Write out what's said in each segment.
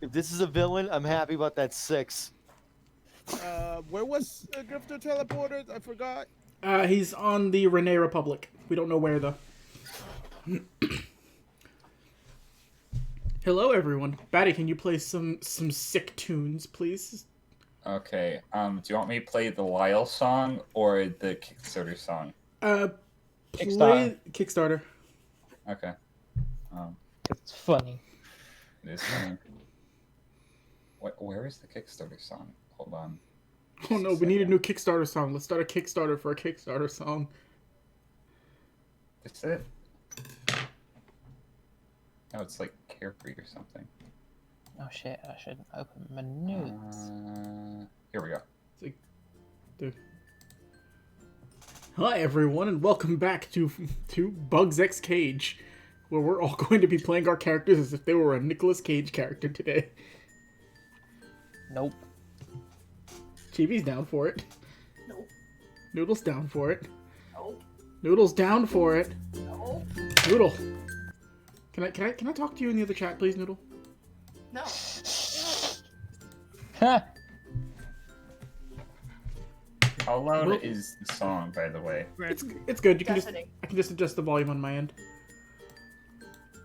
If this is a villain, I'm happy about that 6. Where was Grifter teleported? I forgot. He's on the Renee Republic. We don't know where though. Hello, everyone. Batty, can you play some sick tunes, please? Okay. Do you want me to play the Lyle song or the Kickstarter song? Play Kickstarter. Okay. It's funny. It is funny. Where is the Kickstarter song? Hold on. Oh no, we need a new Kickstarter song. Let's start a Kickstarter for a Kickstarter song. Is it? No, it's like Carefree or something. Oh shit! I should open my notes. Here we go. It's like, dude. Hi everyone, and welcome back to Bugs X Cage, where we're all going to be playing our characters as if they were a Nicolas Cage character today. Nope. Chibi's down for it. Nope. Noodle's down for it. Nope. Noodle's down for it. No. Noodle. Can I talk to you in the other chat, please, Noodle? No. How loud is the song, by the way? It's good. I can just adjust the volume on my end.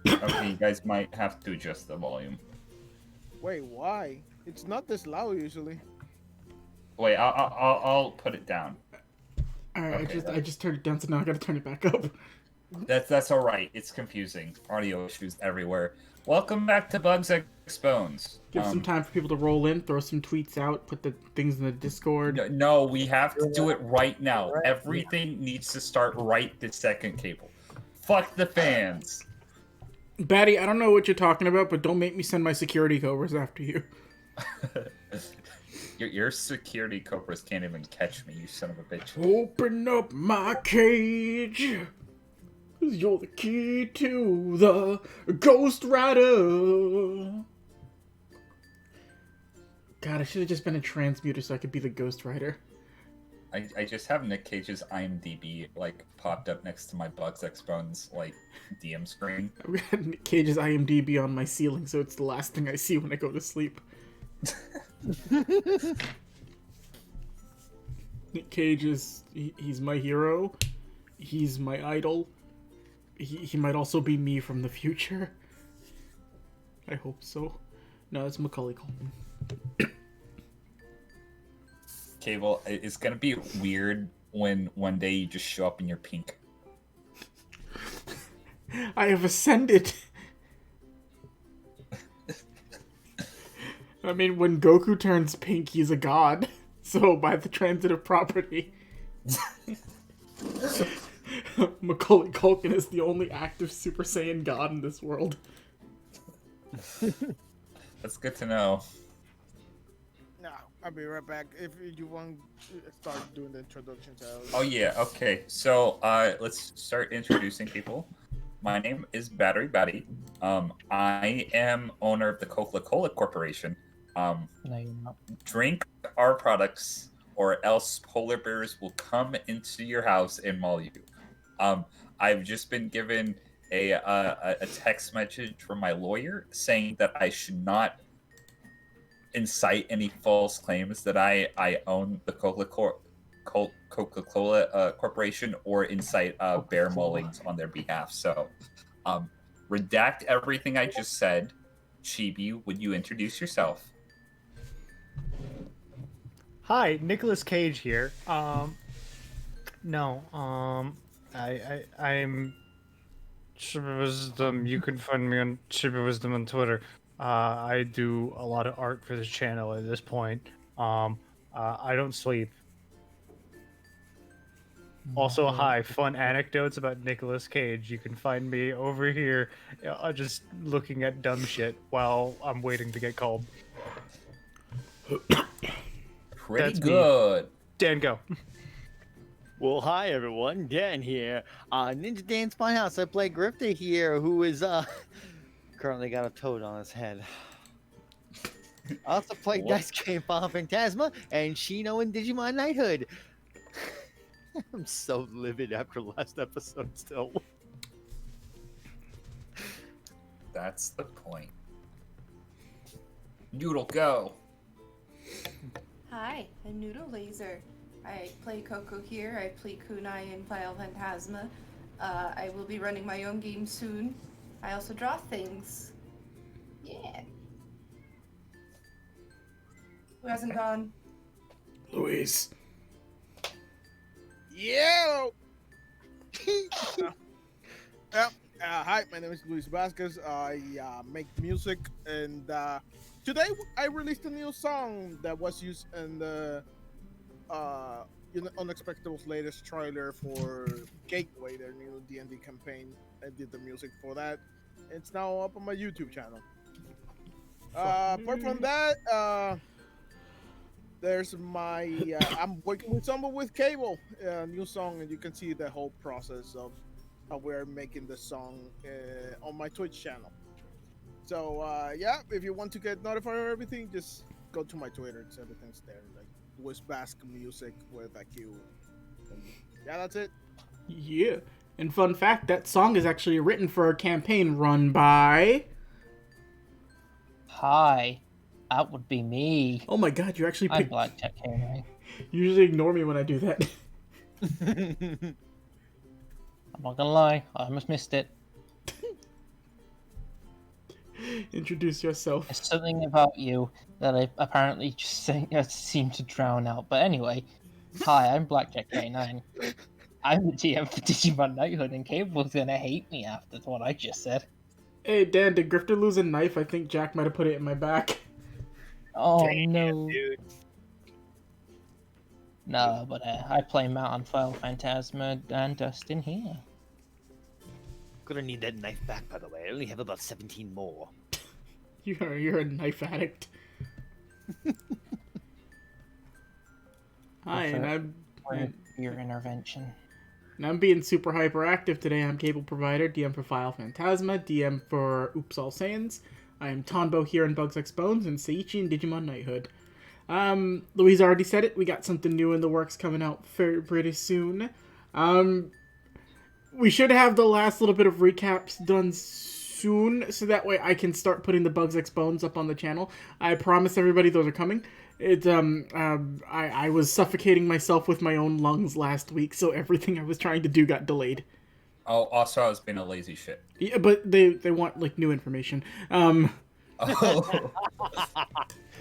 Okay, you guys might have to adjust the volume. Wait, why? It's not this loud usually. Wait, I'll put it down. Alright, Okay, I just turned it down, so now I gotta turn it back up. That's all right. It's confusing. Audio issues everywhere. Welcome back to Bugs X Bones. Give some time for people to roll in, throw some tweets out, put the things in the Discord. No, we have to do it right now. Everything needs to start right this second, Cable. Fuck the fans. Batty, I don't know what you're talking about, but don't make me send my security cobras after you. Your security cobras can't even catch me, you son of a bitch. Open up my cage, 'cause you're the key to the Ghost Rider. God, I should have just been a transmuter so I could be the Ghost Rider. I just have Nick Cage's IMDb like popped up next to my Bugs X Bones like DM screen. I've got Nick Cage's IMDb on my ceiling, so it's the last thing I see when I go to sleep. Nick Cage he's my hero. He's my idol. He might also be me from the future. I hope so. No, it's Macaulay Culkin. Cable, it's gonna be weird when one day you just show up and you're pink. I have ascended. I mean, when Goku turns pink, he's a god. So, by the transitive property, Macaulay Culkin is the only active Super Saiyan god in this world. That's good to know. No, I'll be right back. If you want to start doing the introductions. Oh yeah, okay. So let's start introducing people. My name is Battery Batty. I am owner of the Coca-Cola Corporation. No, you're not. Drink our products, or else polar bears will come into your house and maul you. I've just been given a text message from my lawyer saying that I should not incite any false claims that I own the Coca-Cola Corporation or incite bear maulings on their behalf. So, redact everything I just said. Chibi, would you introduce yourself? Hi, Nicolas Cage here. I'm Chibi Wisdom. You can find me on Chibi Wisdom on Twitter. I do a lot of art for this channel at this point. I don't sleep. Also, hi, fun anecdotes about Nicolas Cage. You can find me over here just looking at dumb shit while I'm waiting to get called. Pretty That's good. Dan, go. Well, hi everyone, Dan here. Ninja Dan's Funhouse. I play Grifter here, who is currently got a toad on his head. I also play Dice Game Final Phantasma and Shino and Digimon Knighthood. I'm so livid after last episode still. That's the point. Noodle, go. Hi, I'm Noodle Laser. I play Coco here. I play Kunai in Phantasma. I will be running my own game soon. I also draw things. Yeah. Who hasn't gone? Luis. Yeah. Hi, my name is Luis Vasquez. I make music, and today I released a new song that was used in the Unexpected's latest trailer for Gateway, their new D&D campaign. I did the music for that. It's now up on my YouTube channel. Apart from that, there's my I'm working with someone with Cable, new song, and you can see the whole process of how we're making the song on my Twitch channel. So yeah, if you want to get notified of everything, just go to my Twitter. It's everything's there, like Luis Basque Music with a Q. And yeah, that's it. Yeah. And fun fact, that song is actually written for a campaign run by... Hi, that would be me. Oh my god, you actually I'm picked... Blackjack Henry. You usually ignore me when I do that. I'm not gonna lie, I almost missed it. Introduce yourself. There's something about you that I apparently just seem to drown out. But anyway, hi, I'm Blackjack K9. I'm the GM for Digimon Knighthood, and Cable's gonna hate me after what I just said. Hey, Dan, did Grifter lose a knife? I think Jack might have put it in my back. Oh Damn, no. dude. No, but I play Mountain File Phantasma and Dustin here. Gonna need that knife back, by the way. I only have about 17 more. You're a knife addict. Hi, and Your intervention. I'm being super hyperactive today. I'm Cable Provider, DM for File Phantasma, DM for Oops All Saiyans. I am Tonbo here in Bugs X Bones, and Seiichi in Digimon Knighthood. Louise already said it. We got something new in the works coming out pretty soon. We should have the last little bit of recaps done soon, so that way I can start putting the Bugs X Bones up on the channel. I promise everybody those are coming. I was suffocating myself with my own lungs last week, so everything I was trying to do got delayed. Oh, also I was being a lazy shit. Yeah, but they want, like, new information. Oh.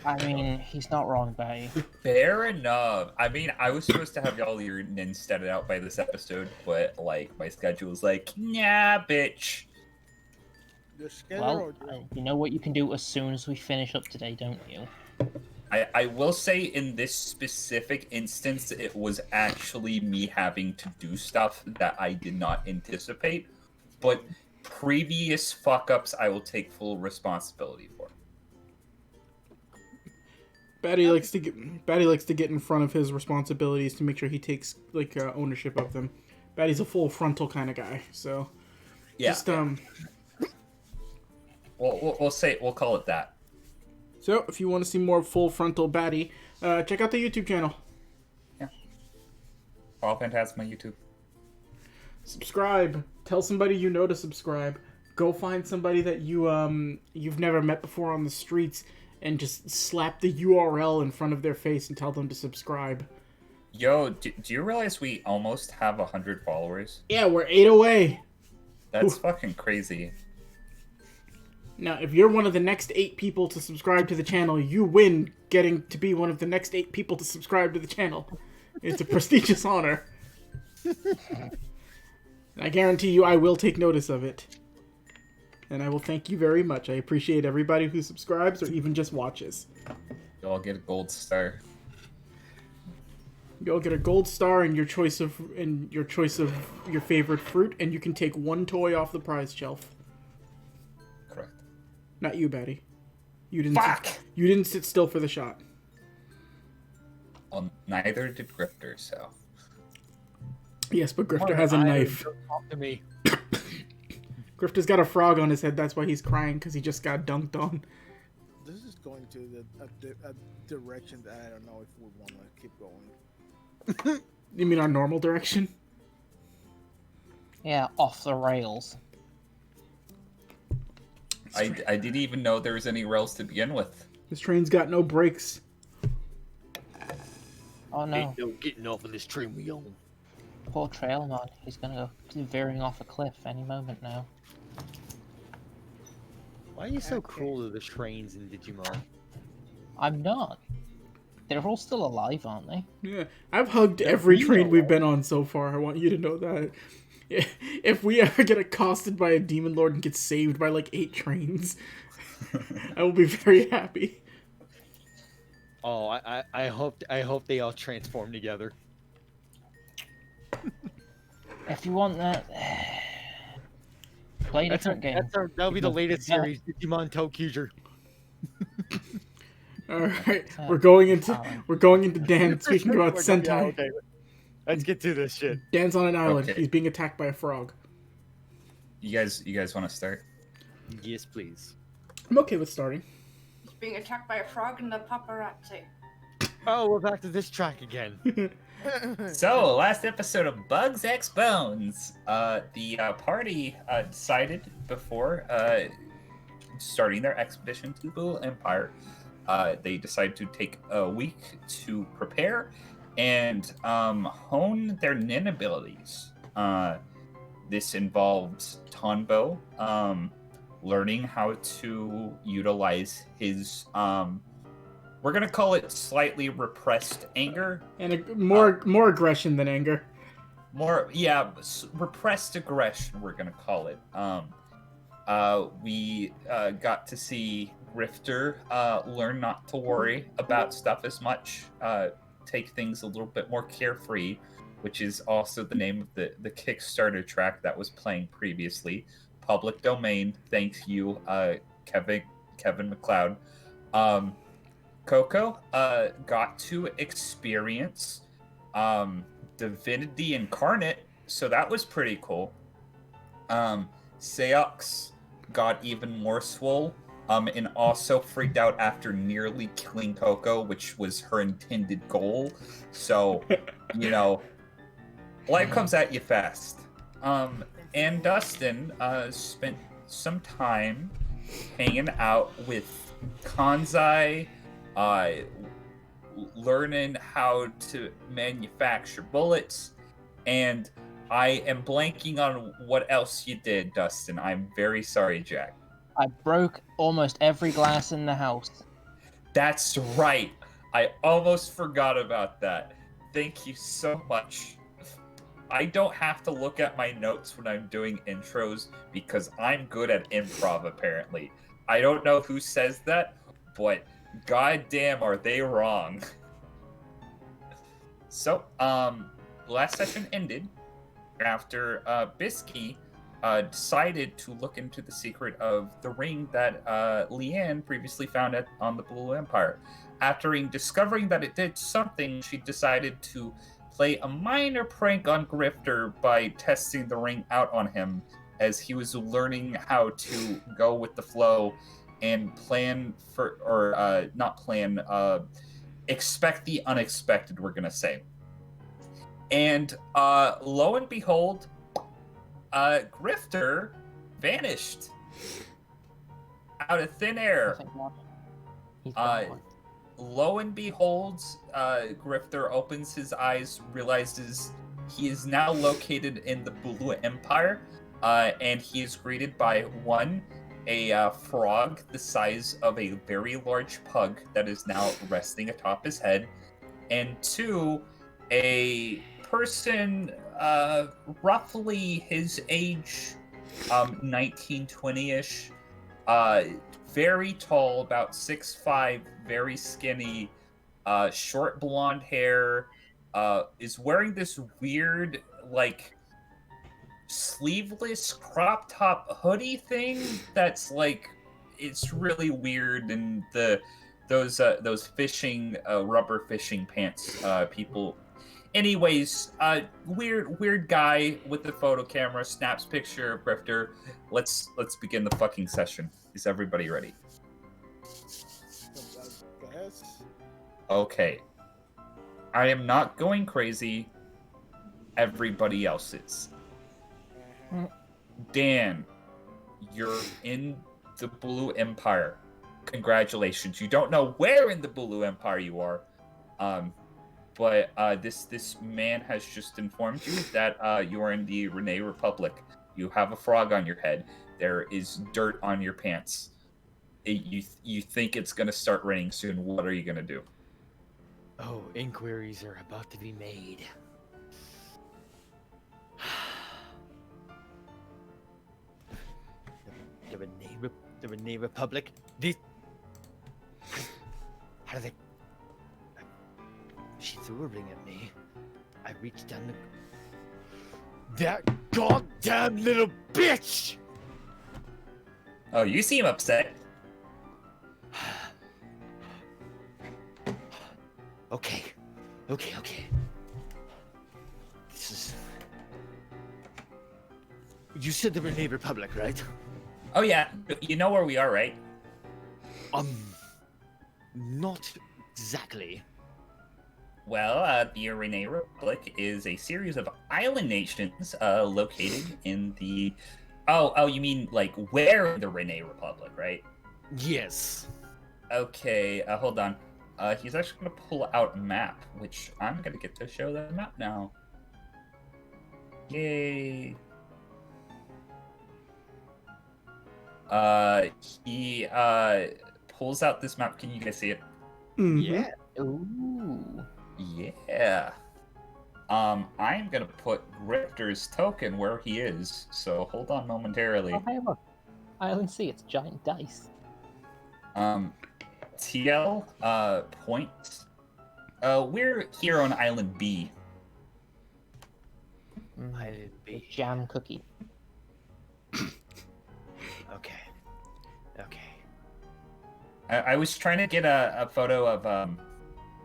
I mean, he's not wrong, Batty. Fair enough. I mean, I was supposed to have y'all your statted out by this episode, but, like, my schedule was like, nah, bitch. The schedule. Well, you know what you can do as soon as we finish up today, don't you? I will say in this specific instance, it was actually me having to do stuff that I did not anticipate, but previous fuck-ups I will take full responsibility for. Batty likes to get in front of his responsibilities to make sure he takes, like, ownership of them. Batty's a full frontal kind of guy, so Yeah. just We'll call it that. So if you want to see more full frontal Batty, check out the YouTube channel. Yeah. All Phantasma YouTube. Subscribe. Tell somebody you know to subscribe. Go find somebody that you've never met before on the streets and just slap the URL in front of their face and tell them to subscribe. Yo, do you realize we almost have 100 followers? Yeah, we're 8 away. That's fucking crazy. Now, if you're one of the next 8 people to subscribe to the channel, you win getting to be one of the next 8 people to subscribe to the channel. It's a prestigious honor. I guarantee you I will take notice of it. And I will thank you very much. I appreciate everybody who subscribes or even just watches. Y'all get a gold star. You'll get a gold star and your choice of your favorite fruit, and you can take 1 toy off the prize shelf. Correct. Not you, Batty. You didn't. Fuck! You didn't sit still for the shot. Well, neither did Grifter, so. Yes, but Grifter has a knife. Talk to me. Grifter's got a frog on his head. That's why he's crying, because he just got dunked on. This is going to a direction that I don't know if we want to keep going. You mean our normal direction? Yeah, off the rails. I didn't even know there was any rails to begin with. This train's got no brakes. Oh no, Ain't no getting off of this train we own. poor Trailmon. He's gonna go veering off a cliff any moment now. Why are you so Okay. cruel to the trains in Digimon? I'm not. They're all still alive, aren't they? Yeah, I've hugged They're every real. train we've been on so far. I want you to know that. If we ever get accosted by a demon lord and get saved by like 8 trains, I will be very happy. Oh, I hope they all transform together. If you want that, play different games. That'll be the Because latest that- series, Digimon Tokuger. All right, Uh, we're going into Dan speaking about Sentai. Yeah, okay. Let's get to this shit. Dan's on an island. Okay. He's being attacked by a frog. You guys want to start? Yes, please. I'm okay with starting. He's being attacked by a frog and a paparazzi. Oh, we're back to this track again. So, last episode of Bugs X Bones. The party decided before starting their expedition to the Blue Empire, they decided to take a week to prepare and hone their nin abilities. This involved Tonbo learning how to utilize his we're gonna call it slightly repressed anger. And more aggression than anger. Repressed aggression, we're gonna call it. We got to see Grifter learn not to worry about stuff as much, take things a little bit more carefree, which is also the name of the Kickstarter track that was playing previously. Public domain. Thank you, Kevin MacLeod. Coco got to experience Divinity Incarnate, so that was pretty cool. Seox got even more swole, and also freaked out after nearly killing Coco, which was her intended goal. So, life comes at you fast. And Dustin spent some time hanging out with Kanzai, learning how to manufacture bullets, and I am blanking on what else you did, Dustin. I'm very sorry, Jack. I broke almost every glass in the house. That's right. I almost forgot about that. Thank you so much. I don't have to look at my notes when I'm doing intros because I'm good at improv, apparently. I don't know who says that, but goddamn are they wrong. So, last session ended after Bisky decided to look into the secret of the ring that Leanne previously found on the Blue Empire. After discovering that it did something, she decided to play a minor prank on Grifter by testing the ring out on him as he was learning how to go with the flow and expect the unexpected, we're gonna say. And lo and behold, Grifter vanished out of thin air. He's gone. Lo and behold, Grifter opens his eyes, realizes he is now located in the Blue Empire, and he is greeted by a frog the size of a very large pug that is now resting atop his head, and 2, a person roughly his age, 19, 20-ish, very tall, about 6'5", very skinny, short blonde hair, is wearing this weird, like, sleeveless crop top hoodie thing that's like, it's really weird, and those fishing rubber fishing pants people. Anyways, weird guy with the photo camera snaps picture of Grifter. Let's begin the fucking session. Is everybody ready? Yes. Okay. I am not going crazy. Everybody else is. Dan, you're in the Blue Empire. congratulations. You don't know where in the Bulu Empire you are. But this man has just informed you that you are in the Renee Republic. You have a frog on your head. There is dirt on your pants. You think it's gonna start raining soon. What are you gonna do? Oh, inquiries are about to be made. The Renee Republic. These. How did they? She threw a ring at me. I reached down the. That goddamn little bitch! Oh, you seem upset. Okay. This is. You said the Renee Republic, right? Oh yeah, you know where we are, right? Not exactly. Well, the Renee Republic is a series of island nations located in the. Oh, you mean like where in the Renee Republic, right? Yes. Okay, hold on. He's actually gonna pull out a map, which I'm gonna get to show that map now. Yay! He pulls out this map. Can you guys see it? Yeah. Ooh. Yeah. I'm gonna put Grifter's token where he is, so hold on momentarily. Oh, hey, look. Island C, it's giant dice. TL, point. We're here on Island B. Island A B. jam cookie. Okay. I was trying to get a photo of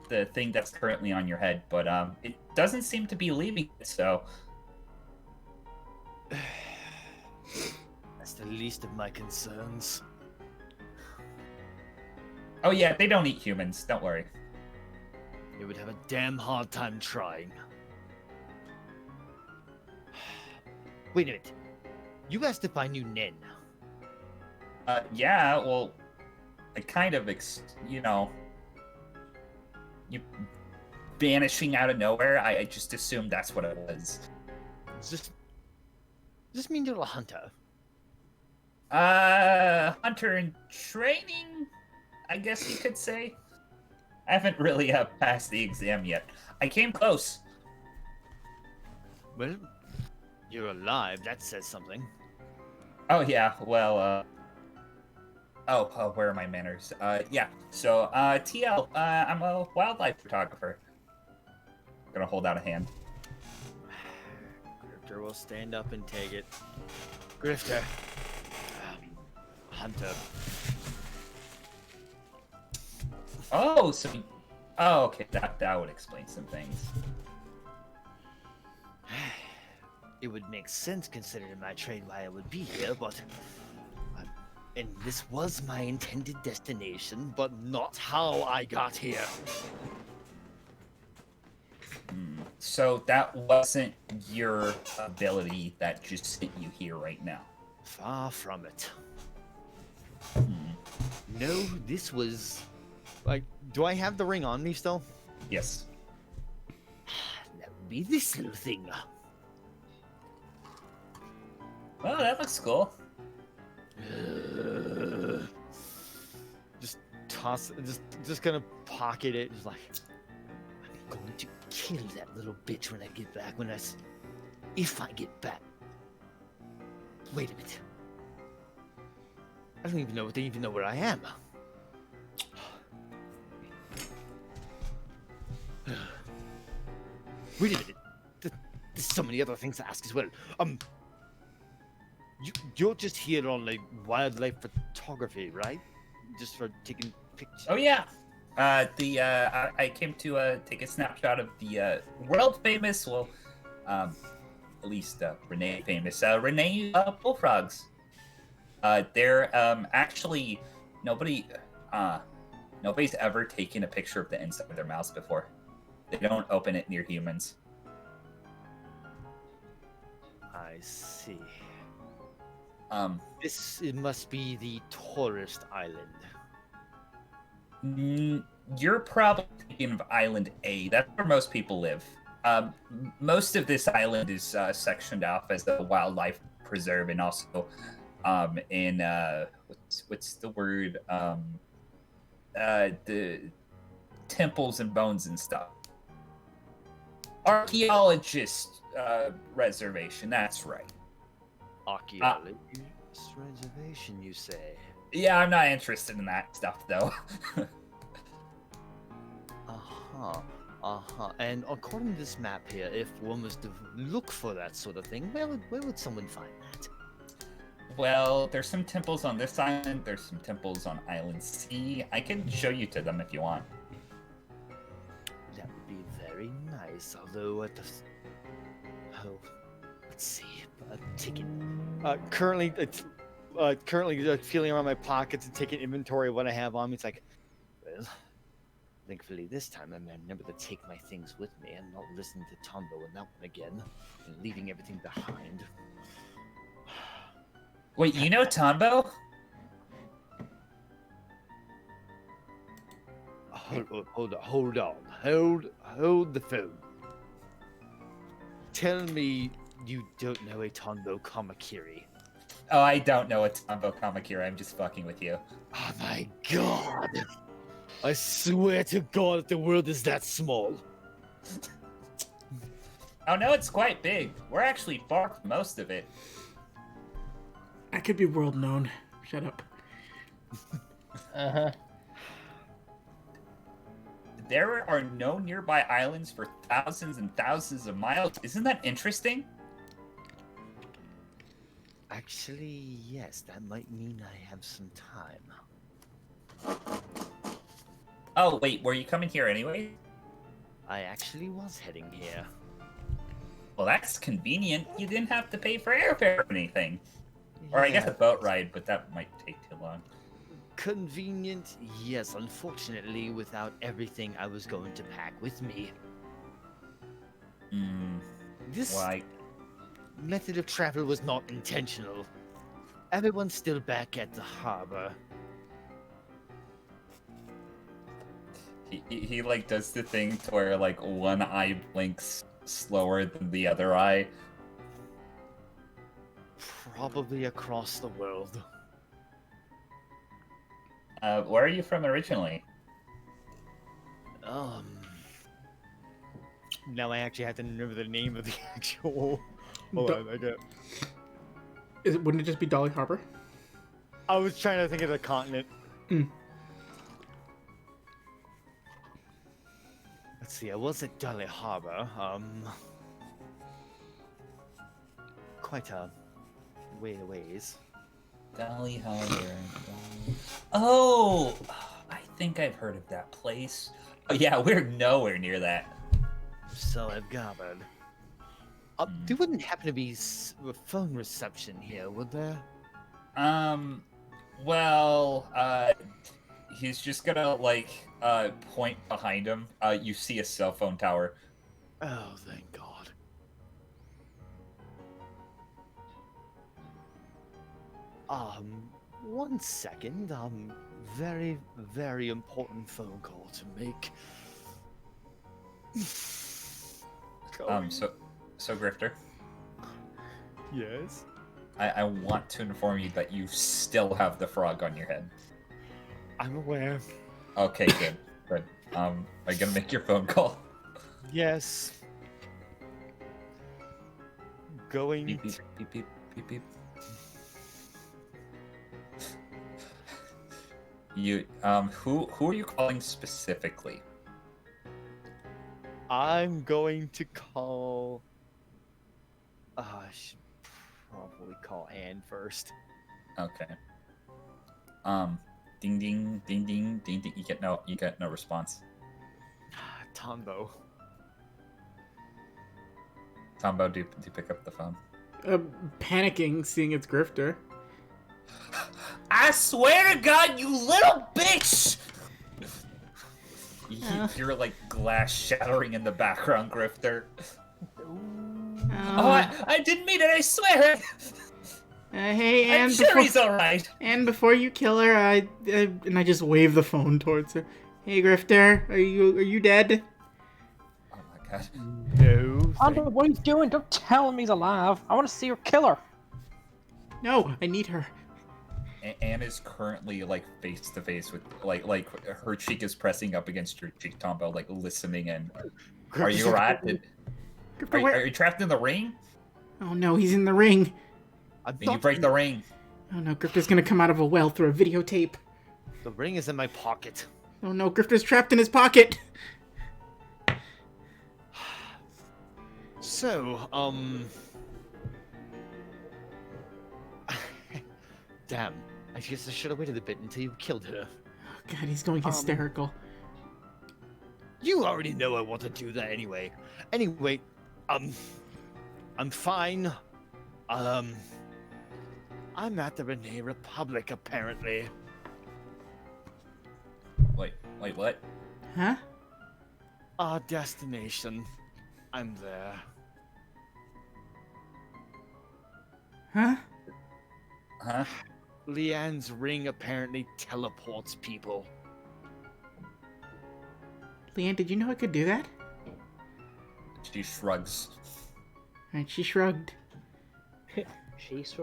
the thing that's currently on your head, but it doesn't seem to be leaving it, so That's the least of my concerns. oh yeah, they don't eat humans, don't worry. You would have a damn hard time trying. Wait a minute. You asked if I knew Nen. Yeah, well, I kind of, you vanishing out of nowhere, I just assumed that's what it was. Does this mean you're a hunter? Hunter in training, I guess you could say. I haven't really passed the exam yet. I came close. Well, you're alive. That says something. Oh yeah, well, where are my manners? Yeah, so, TL, I'm a wildlife photographer. Gonna hold out a hand. Grifter will stand up and take it. Grifter. Hunter. Oh, so, oh, okay, that would explain some things. It would make sense considering my trade why I would be here, but... and this was my intended destination, but not how I got here. So that wasn't your ability that just sent you here right now? Far from it. No, this was... Like, do I have the ring on me still? Yes. That would be this little thing. Oh, that looks cool. Just toss, just gonna pocket it. Just like, I'm going to kill that little bitch when I get back. If I get back. Wait a minute. I don't even know if they even know where I am. Wait a minute. There's so many other things to ask as well. You're just here on like wildlife photography, right? Just for taking pictures. Oh yeah. I came to take a snapshot of the world famous, well, at least Renee famous Renee bullfrogs. They're actually nobody's ever taken a picture of the inside of their mouths before. They don't open it near humans. I see. It It must be the tourist island. You're probably thinking of Island A. That's where most people live. Most of this island is sectioned off as a wildlife preserve, and also in what's the word? The temples and bones and stuff. Archaeologist reservation. That's right. Archaeologist reservation, you say? Yeah, I'm not interested in that stuff though. And according to this map here, if one was to look for that sort of thing, where would someone find that? Well, there's some temples on this island. There's some temples on Island C. I can show you to them if you want. That would be very nice. Although let's see. Taking currently feeling around my pockets and taking inventory of what I have on me. It's like, well, thankfully this time I remember to take my things with me and not listen to Tombo and that one again, and leaving everything behind. Wait, you know Tombo? Hold the phone. Tell me you don't know a Tombo Kamakiri. Oh, I don't know a Tombo Kamakira. I'm just fucking with you. Oh my god! I swear to God, the world is that small. Oh no, it's quite big. We're actually far from most of it. I could be world known. Shut up. Uh-huh. There are no nearby islands for thousands and thousands of miles. Isn't that interesting? Actually, yes, that might mean I have some time. Oh, wait, were you coming here anyway? I actually was heading here. Well, that's convenient. You didn't have to pay for airfare or anything. Or I guess a boat ride, but that might take too long. Convenient, yes. Unfortunately, without everything I was going to pack with me. This Why? method of travel was not intentional. Everyone's still back at the harbor. He like does the thing to where like one eye blinks slower than the other eye. Probably across the world. Where are you from originally? Now I actually have to remember the name of the actual. Hold on, I get. Wouldn't it just be Dolly Harbor? I was trying to think of the continent. Let's see. I was at Dolly Harbor. Quite a ways. Dolly Harbor. Oh, I think I've heard of that place. Oh yeah, we're nowhere near that. So I've gathered. There wouldn't happen to be a phone reception here, would there? Well, he's just gonna like point behind him. You see a cell phone tower. Oh, thank God. One second. Very, very important phone call to make. So Grifter, Yes. I want to inform you that you still have the frog on your head. I'm aware. Okay, good. Are you gonna make your phone call? Yes. Going. Beep beep beep beep beep beep. You who are you calling specifically? I'm going to call. I should probably call Anne first. Okay. Ding ding ding ding ding ding. You get no response. Tombo. Tombo, do you pick up the phone? Panicking, seeing it's Grifter. I swear to God, you little bitch! You hear like glass shattering in the background, Grifter. Oh, I didn't mean it, I swear! Hey, I'm Anne, sure he's all right. And before you kill her, and I just wave the phone towards her. Hey, Grifter, are you dead? Oh my god. No. Andre, what are you doing? Don't tell him he's alive. I want to see her kill her. No, I need her. Anne is currently like face to face with like her cheek is pressing up against your cheek, Tombo, like listening in. Are you alright? Grifter, Are you trapped in the ring? Oh no, he's in the ring. Then you break the ring. Oh no, Grifter's gonna come out of a well through a videotape. The ring is in my pocket. Oh no, Grifter's trapped in his pocket. So, damn. I guess I should have waited a bit until you killed her. Oh god, he's going hysterical. You already know I want to do that anyway. Anyway, I'm fine. I'm at the Renee Republic, apparently. Wait, what? Huh? Our destination. I'm there. Huh? Huh? Leanne's ring apparently teleports people. Leanne, did you know I could do that? She shrugs. Alright, she shrugged. She's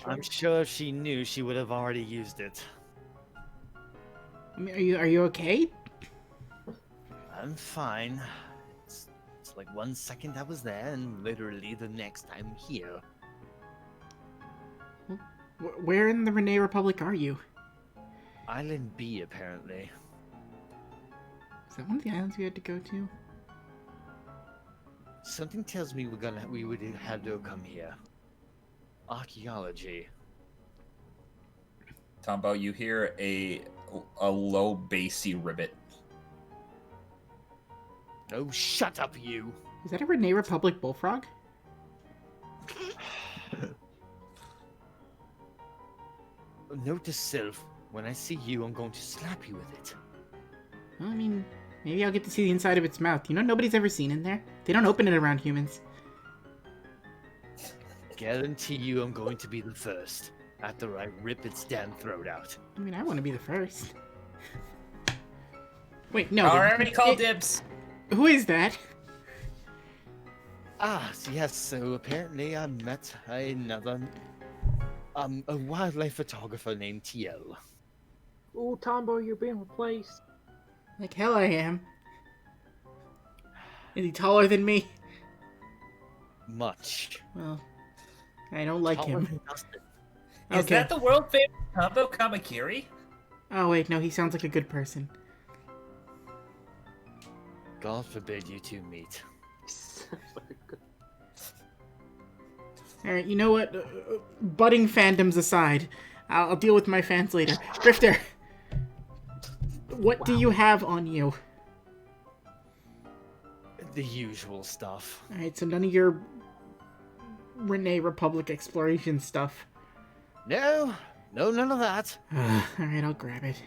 I'm sure if she knew, she would have already used it. I mean, are you okay? I'm fine. It's like 1 second I was there, and literally the next I'm here. Where in the Renee Republic are you? Island B, apparently. Is that one of the islands you had to go to? Something tells me we would have to come here. Archaeology. Tombo, you hear a low bassy ribbit. Oh, shut up, you! Is that a Renee Republic bullfrog? Note to self, when I see you, I'm going to slap you with it. Well, I mean, maybe I'll get to see the inside of its mouth. You know, nobody's ever seen in there. They don't open it around humans. Guarantee you I'm going to be the first, after I rip its damn throat out. I mean, I want to be the first. Wait, no. Already called dibs. Who is that? Ah, yes, so apparently I met another, a wildlife photographer named TL. Ooh, Tombo, you're being replaced. Like hell I am. Is he taller than me? Much. Well, I don't like Taller him. than Dustin. Is that the world famous Tombo Kamakiri? Oh wait, no, he sounds like a good person. God forbid you two meet. Alright, you know what? Budding fandoms aside, I'll deal with my fans later. Drifter! What do you have on you? The usual stuff. Alright, so none of your Renee Republic exploration stuff. No, none of that. Alright, I'll grab it.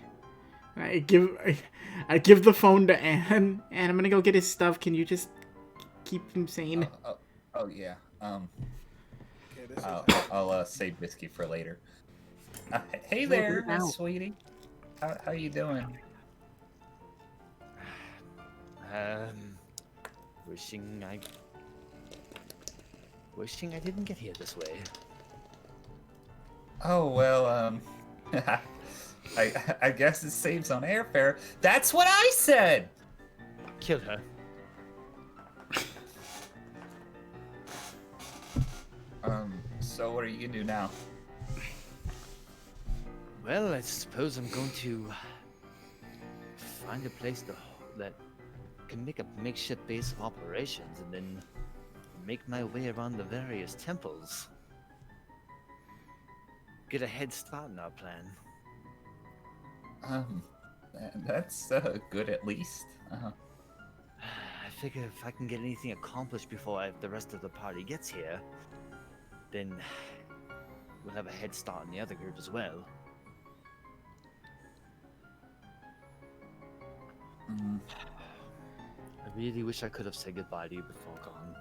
I give the phone to Anne, and I'm gonna go get his stuff. Can you just keep him sane? Oh yeah. Okay, this is I'll save whiskey for later. Hey there, Ow. sweetie. How you doing? Wishing I didn't get here this way. Oh well, I guess it saves on airfare. That's what I said. Kill her. So what are you gonna do now? Well, I suppose I'm going to find a place that can make a makeshift base of operations and then make my way around the various temples. Get a head start in our plan. That's good at least. I figure if I can get anything accomplished before the rest of the party gets here, then we'll have a head start on the other group as well. I really wish I could have said goodbye to you before gone.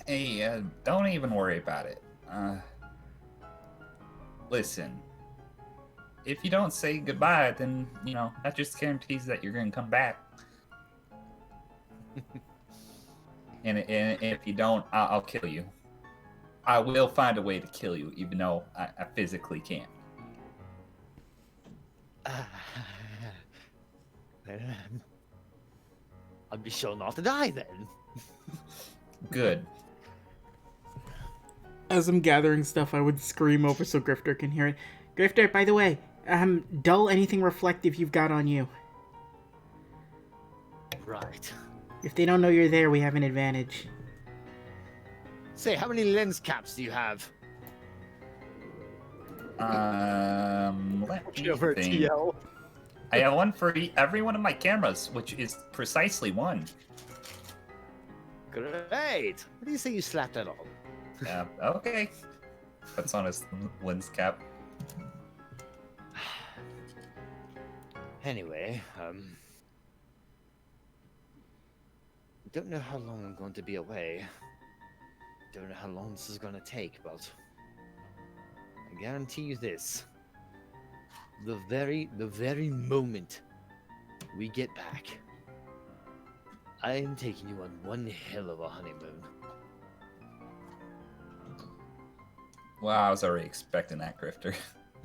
Hey, don't even worry about it. Listen. If you don't say goodbye, then, that just guarantees that you're going to come back. and if you don't, I'll kill you. I will find a way to kill you, even though I physically can't. I'll be sure not to die then. Good. As I'm gathering stuff, I would scream over so Grifter can hear it. Grifter, by the way, dull anything reflective you've got on you. Right. If they don't know you're there, we have an advantage. Say, how many lens caps do you have? Let me Over think. TL. I have one for every one of my cameras, which is precisely one. Great. What do you say you slap that on? Yeah, okay. Puts on his lens cap. Anyway, don't know how long I'm going to be away. Don't know how long this is going to take, but I guarantee you this. The very moment we get back, I am taking you on one hell of a honeymoon. Wow, I was already expecting that, Grifter.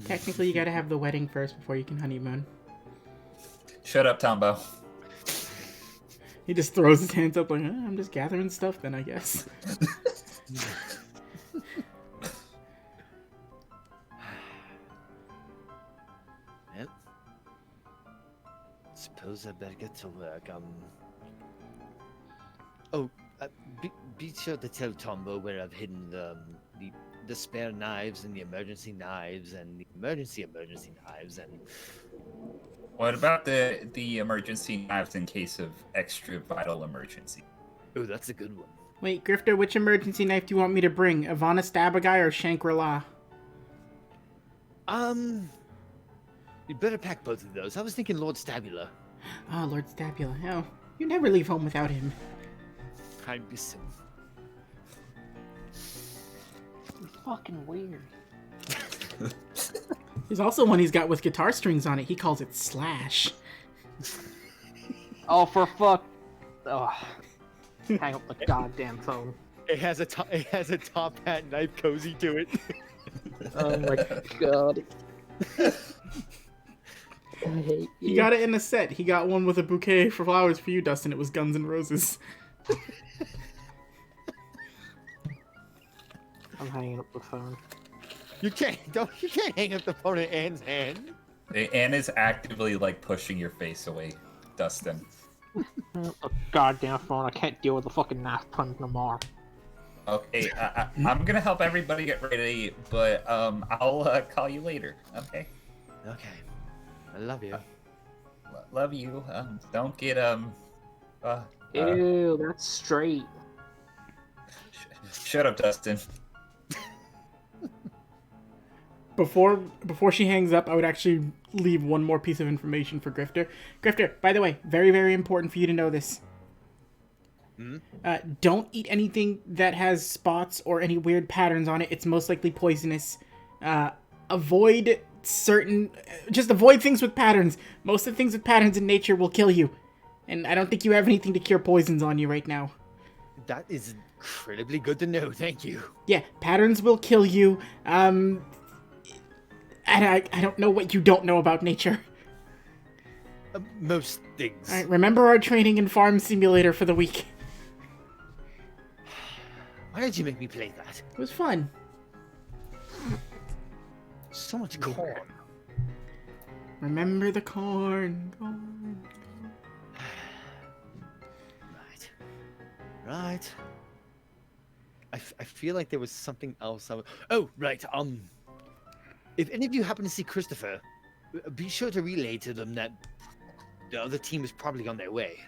Technically, you gotta have the wedding first before you can honeymoon. Shut up, Tombo. He just throws his hands up like, I'm just gathering stuff then, I guess. Well, suppose I better get to work. Be sure to tell Tombo where I've hidden the spare knives and the emergency knives and the emergency knives and. What about the emergency knives in case of extra vital emergency? Oh, that's a good one. Wait, Grifter, which emergency knife do you want me to bring? Ivana Stab a Guy or Shangri-La? You better pack both of those. I was thinking Lord Stabula. Oh, Lord Stabula. Oh, you never leave home without him. I'd be so. It's fucking weird. There's also one he's got with guitar strings on it. He calls it Slash. Oh, for fuck. Oh. Hang up the goddamn phone. It has a top hat knife cozy to it. Oh my god. I hate you. He got it in a set. He got one with a bouquet for flowers for you, Dustin. It was Guns N' Roses. I'm hanging up the phone. You can't hang up the phone in Anne's hand. Anne is actively pushing your face away, Dustin. A goddamn phone. I can't deal with the fucking knife puns no more. Okay, I'm gonna help everybody get ready, but I'll call you later. Okay. Okay. I love you. Love you. Don't get Ew, that's straight. Shut up, Dustin. Before she hangs up, I would actually leave one more piece of information for Grifter. Grifter, by the way, very, very important for you to know this. Don't eat anything that has spots or any weird patterns on it. It's most likely poisonous. Avoid things with patterns. Most of the things with patterns in nature will kill you. And I don't think you have anything to cure poisons on you right now. That is incredibly good to know. Thank you. Yeah, patterns will kill you. And I don't know what you don't know about nature. Most things. Alright, remember our training in Farm Simulator for the week. Why did you make me play that? It was fun. So much corn. Remember the corn. Right. I feel like there was something else. Oh, right. If any of you happen to see Christopher, be sure to relay to them that the other team is probably on their way.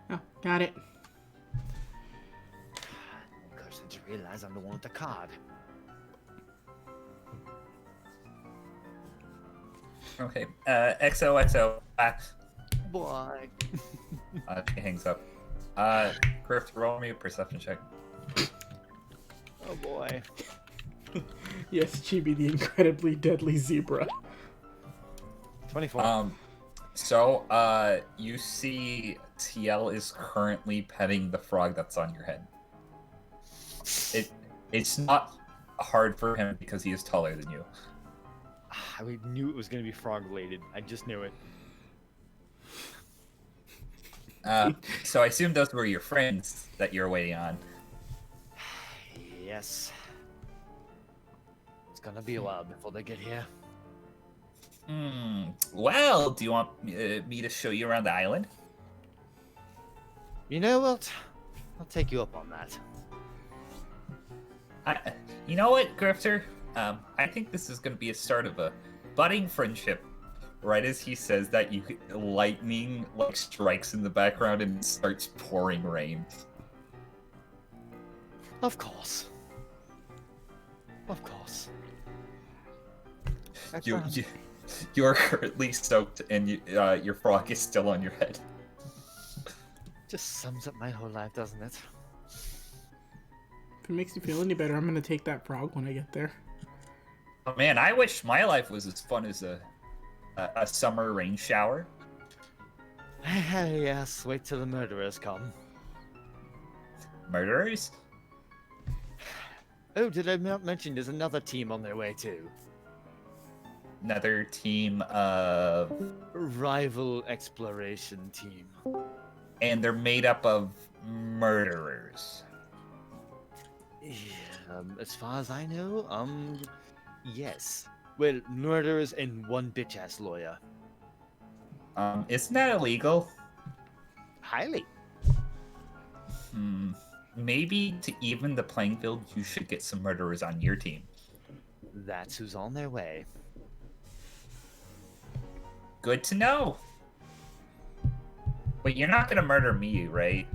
Oh, got it. Of course, I just realized I'm the one with the card. Okay. XOXO. Boy. She hangs up. Griff, roll me a perception check. Oh boy. Yes, Chibi, the incredibly deadly zebra. 24. You see TL is currently petting the frog that's on your head. It's not hard for him because he is taller than you. I knew it was going to be frog related. I just knew it. So I assume those were your friends that you're waiting on. Yes. It's gonna be a while before they get here. Well, do you want me to show you around the island? You know what? I'll take you up on that. You know what, Grifter? I think this is going to be a start of a budding friendship. Right as he says that, lightning strikes in the background and starts pouring rain. Of course. Of course. You are currently soaked, and your frog is still on your head. Just sums up my whole life, doesn't it? If it makes you feel any better, I'm gonna take that frog when I get there. Oh, man, I wish my life was as fun as a summer rain shower. Yes, wait till the murderers come. Murderers? Oh, did I not mention there's another team on their way too? Another team of... Rival exploration team. And they're made up of murderers. As far as I know, yes. Well, murderers and one bitch-ass lawyer. Isn't that illegal? Highly. Maybe to even the playing field, you should get some murderers on your team. That's who's on their way. Good to know. Wait, you're not gonna murder me, right?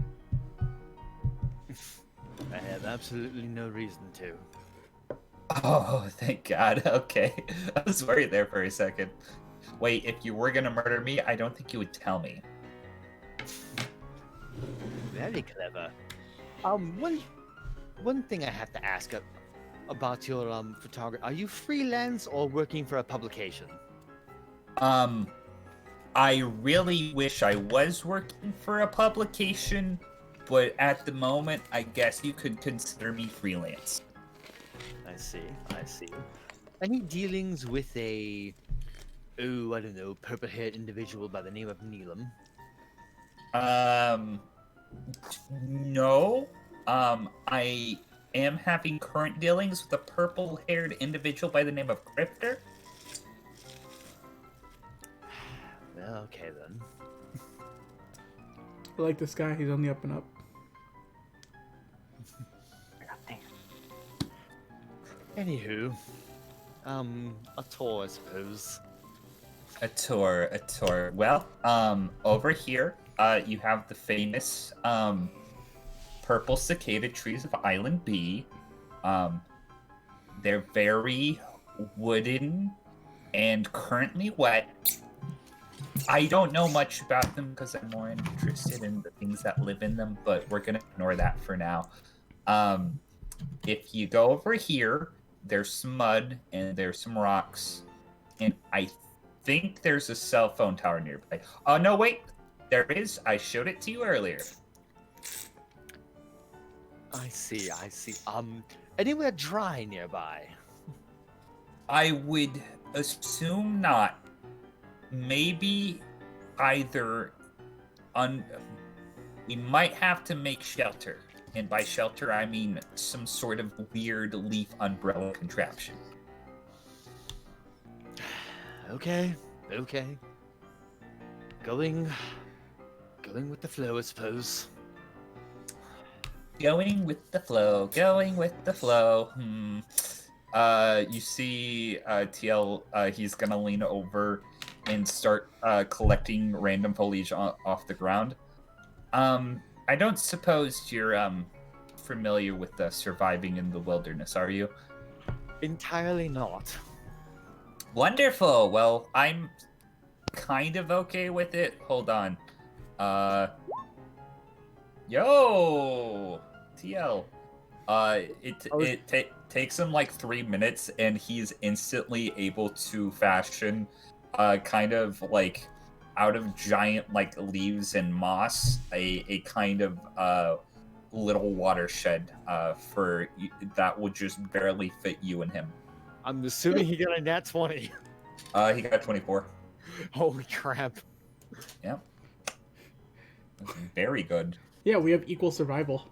I have absolutely no reason to. Oh, thank God. Okay. I was worried there for a second. Wait, if you were gonna murder me, I don't think you would tell me. Very clever. One thing I have to ask about your photography. Are you freelance or working for a publication? I really wish I was working for a publication, but at the moment, I guess you could consider me freelance. I see. Any dealings with a, I don't know, purple-haired individual by the name of Neelam? No. I am having current dealings with a purple-haired individual by the name of Grifter. Well, okay then. I like this guy. He's on the up and up. Anywho, a tour, I suppose. A tour. Well, over here, you have the famous, purple cicada trees of Island B. They're very wooden and currently wet. I don't know much about them because I'm more interested in the things that live in them, but we're gonna ignore that for now. If you go over here, there's some mud and there's some rocks, and I think there's a cell phone tower nearby. Oh no, wait, there is. I showed it to you earlier. I see. Anywhere dry nearby? I would assume not. Maybe either we might have to make shelter. And by shelter, I mean some sort of weird leaf umbrella contraption. Okay. Going with the flow, I suppose. Going with the flow. You see TL, he's gonna lean over and start collecting random foliage off the ground. I don't suppose you're familiar with surviving in the wilderness, are you? Entirely not. Wonderful. Well, I'm kind of okay with it. Hold on. Yo, TL. Takes him like 3 minutes, and he's instantly able to fashion, kind of like out of giant like leaves and moss, a kind of little watershed that would just barely fit you and him. I'm assuming he got a nat 20. He got 24. Holy crap. Yeah. That's very good. Yeah, we have equal survival.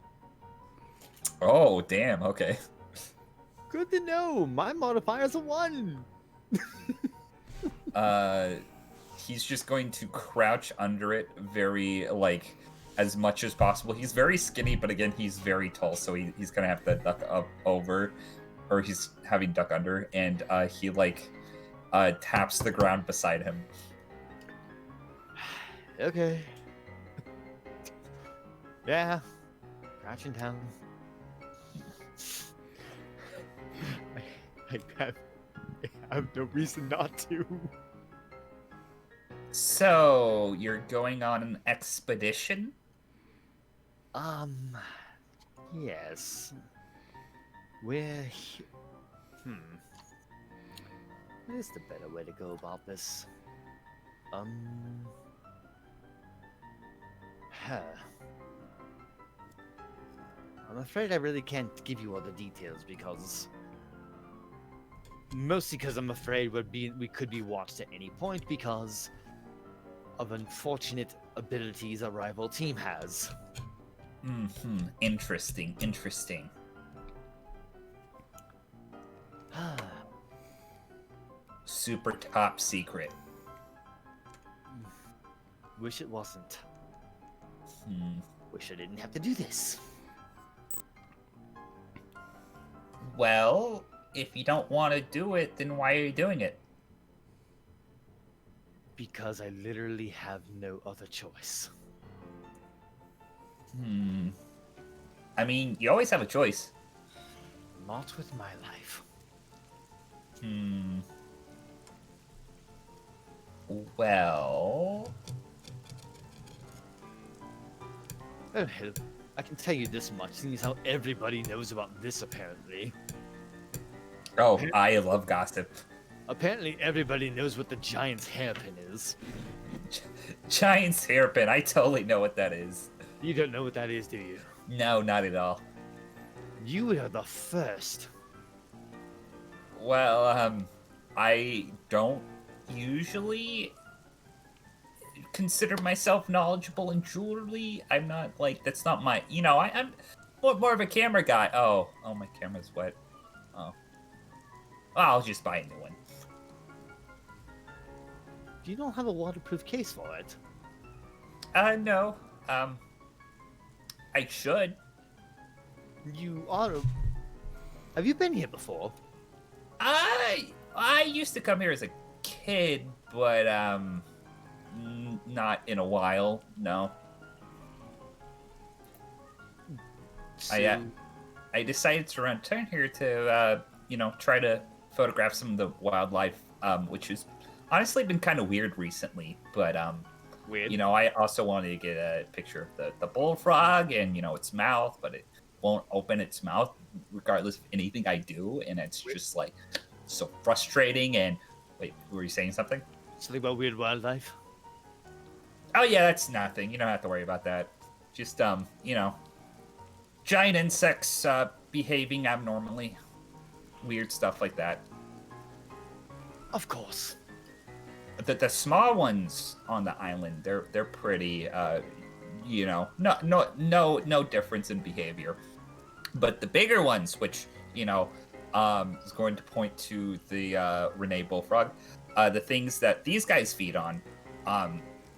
Oh, damn. Okay. Good to know. My modifier's a 1. He's just going to crouch under it very, like, as much as possible. He's very skinny, but again, he's very tall, so he's gonna have to duck up over, or he's having duck under, and he, like, taps the ground beside him. Okay. Yeah. Crouching down. I have no reason not to. So, you're going on an expedition? Yes. What is the better way to go about this? I'm afraid I really can't give you all the details because... Mostly because I'm afraid we could be watched at any point because of unfortunate abilities a rival team has. Interesting. Super top secret. Wish it wasn't. Wish I didn't have to do this. Well, if you don't want to do it, then why are you doing it? Because I literally have no other choice. I mean, you always have a choice. Not with my life. Well... Oh, hell. I can tell you this much, seeing as how everybody knows about this, apparently. Oh, I love gossip. Apparently everybody knows what the giant's hairpin is. Giant's hairpin, I totally know what that is. You don't know what that is, do you? No, not at all. You are the first. Well, I don't usually consider myself knowledgeable in jewelry. I'm not, like, that's not my, I'm more of a camera guy. Oh, my camera's wet. Oh. Well, I'll just buy a new one. You don't have a waterproof case for it. No. I should. You ought to... Have you been here before? I used to come here as a kid, but, not in a while, no. So... I decided to return here to, try to photograph some of the wildlife, which has honestly been kind of weird recently, but, Weird. I also wanted to get a picture of the bullfrog and, its mouth, but it won't open its mouth regardless of anything I do, and it's just, like, so frustrating, and... Wait, were you saying something? Something about weird wildlife? Oh, yeah, that's nothing. You don't have to worry about that. Just, giant insects, behaving abnormally. Weird stuff like that. Of course. The small ones on the island, they're pretty, no difference in behavior. But the bigger ones, which, is going to point to the Renee bullfrog, the things that these guys feed on,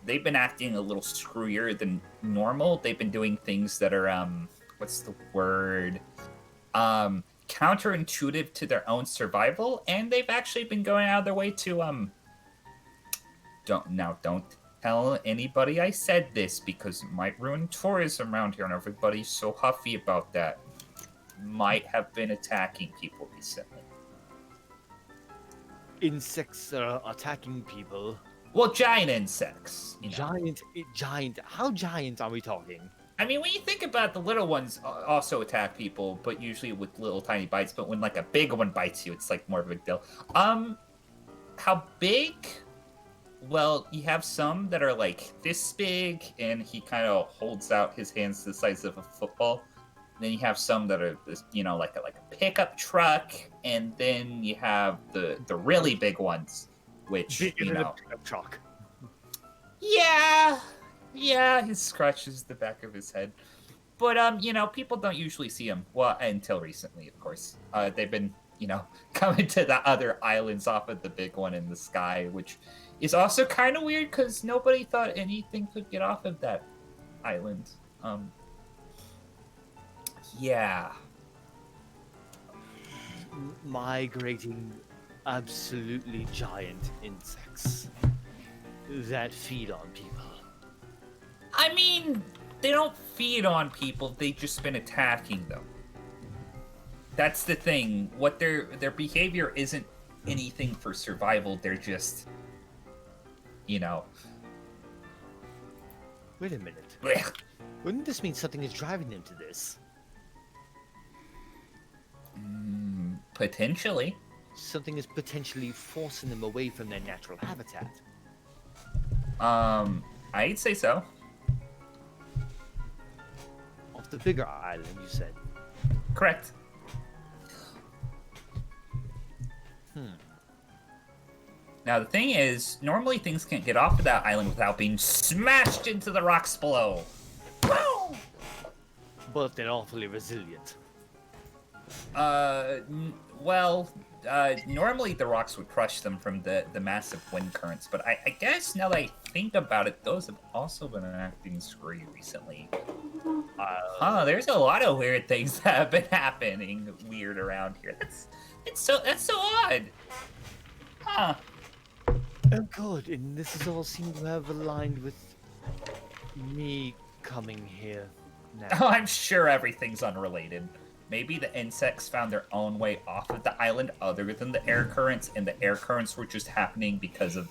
they've been acting a little screwier than normal. They've been doing things that are, what's the word? Counterintuitive to their own survival, and they've actually been going out of their way to, don't tell anybody I said this, because it might ruin tourism around here, and everybody's so huffy about that. Might have been attacking people recently. Insects are attacking people. Well, giant insects. Giant. How giant are we talking? I mean, when you think about it, the little ones also attack people, but usually with little tiny bites. But when like a big one bites you, it's like more of a big deal. How big? Well, you have some that are like this big, and he kind of holds out his hands the size of a football. Then you have some that are, like a pickup truck, and then you have the really big ones, which Bigger than a pickup truck. Yeah, he scratches the back of his head. But people don't usually see him. Well, until recently, of course. They've been, coming to the other islands off of the big one in the sky, which is also kind of weird because nobody thought anything could get off of that island. Yeah. Migrating, absolutely giant insects that feed on people. I mean, they don't feed on people. They've just been attacking them. That's the thing. What their behavior isn't anything for survival. They're just, Wait a minute. blech. Wouldn't this mean something is driving them to this? Potentially. Something is potentially forcing them away from their natural habitat. I'd say so. Off the bigger island, you said. Correct. Now, the thing is, normally things can't get off of that island without being smashed into the rocks below. But they're awfully resilient. Normally the rocks would crush them from the massive wind currents, but I guess now that I think about it, those have also been acting screwy recently. There's a lot of weird things that have been happening weird around here. That's so odd. Huh. Oh good, and this has all seemed to have aligned with me coming here now. Oh, I'm sure everything's unrelated. Maybe the insects found their own way off of the island other than the air currents, and the air currents were just happening because of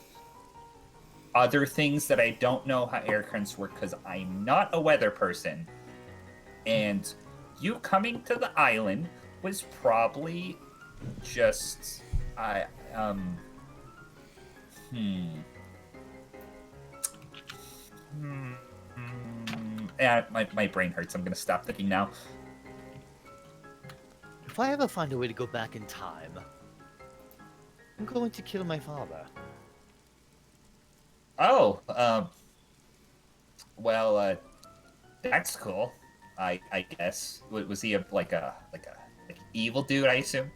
other things that I don't know how air currents work because I'm not a weather person. And you coming to the island was probably just Yeah, my brain hurts. I'm gonna stop thinking now. If I ever find a way to go back in time, I'm going to kill my father. Oh, well, that's cool. I guess. Was he like a evil dude? I assume.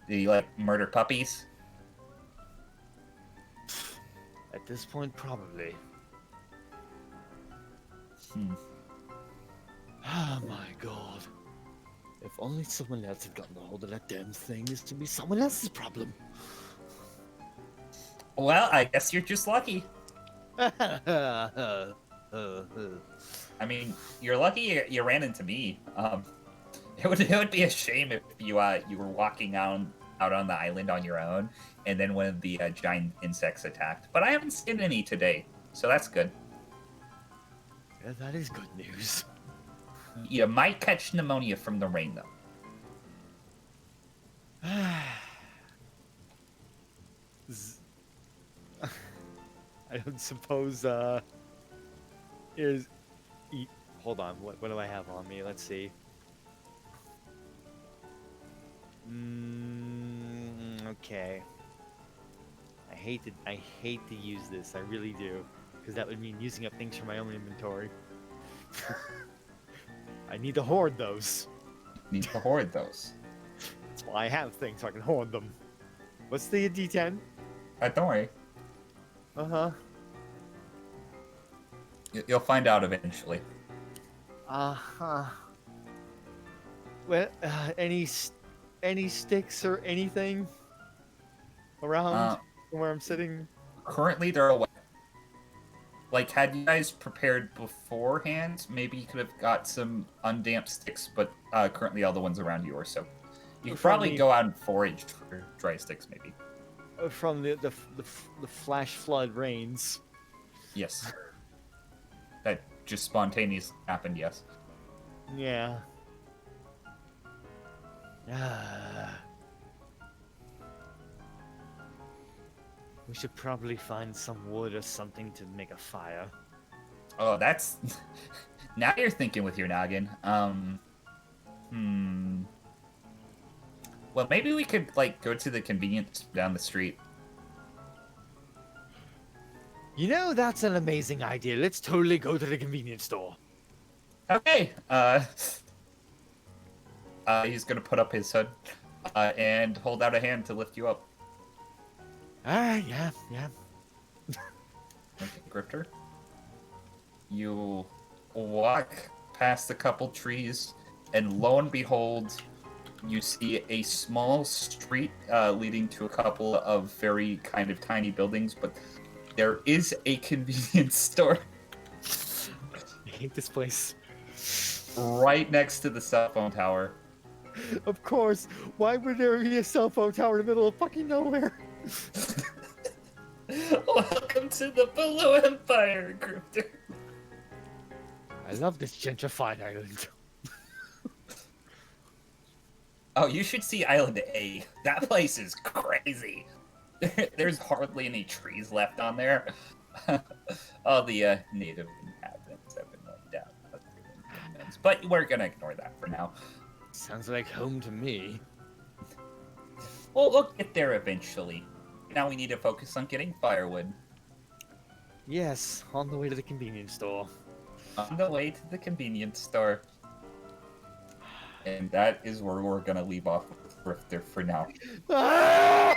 Did he like murder puppies? At this point, probably. Oh my god. If only someone else had gotten a hold of that damn thing, this to be someone else's problem. Well, I guess you're just lucky. I I mean, you're lucky you ran into me. It would be a shame if you were walking out on the island on your own, and then one of the giant insects attacked. But I haven't seen any today, so that's good. Yeah, that is good news. You might catch pneumonia from the rain, though. I don't suppose, hold on, what do I have on me? Let's see. Okay. I hate to use this, I really do. Because that would mean using up things from my own inventory. I need to hoard those. Need to hoard those. That's why I have things, so I can hoard them. What's the D10? Don't worry. Uh-huh. You'll find out eventually. Uh-huh. Well, any sticks or anything around where I'm sitting? Currently, they're away. Like, had you guys prepared beforehand, maybe you could have got some undamped sticks, but currently all the ones around you are so. You could probably go out and forage for dry sticks, maybe. From the flash flood rains. Yes. That just spontaneously happened, yes. Yeah. Ah. We should probably find some wood or something to make a fire. Oh, that's... Now you're thinking with your noggin. Well, maybe we could, like, go to the convenience down the street. You know, that's an amazing idea. Let's totally go to the convenience store. Okay, he's gonna put up his hood, and hold out a hand to lift you up. Yeah. Okay, Grifter. You walk past a couple trees, and lo and behold, you see a small street leading to a couple of very kind of tiny buildings, but there is a convenience store I hate this place. right next to the cell phone tower. Of course. Why would there be a cell phone tower in the middle of fucking nowhere? Welcome to the Blue Empire, Grifter. I love this gentrified island. Oh, you should see Island A. That place is crazy. There's hardly any trees left on there. All the native inhabitants have been wiped out. But we're gonna ignore that for now. Sounds like home to me. Well, we'll get there eventually. Now we need to focus on getting firewood. Yes, on the way to the convenience store. On the way to the convenience store. And that is where we're gonna leave off with Grifter for now. Ah!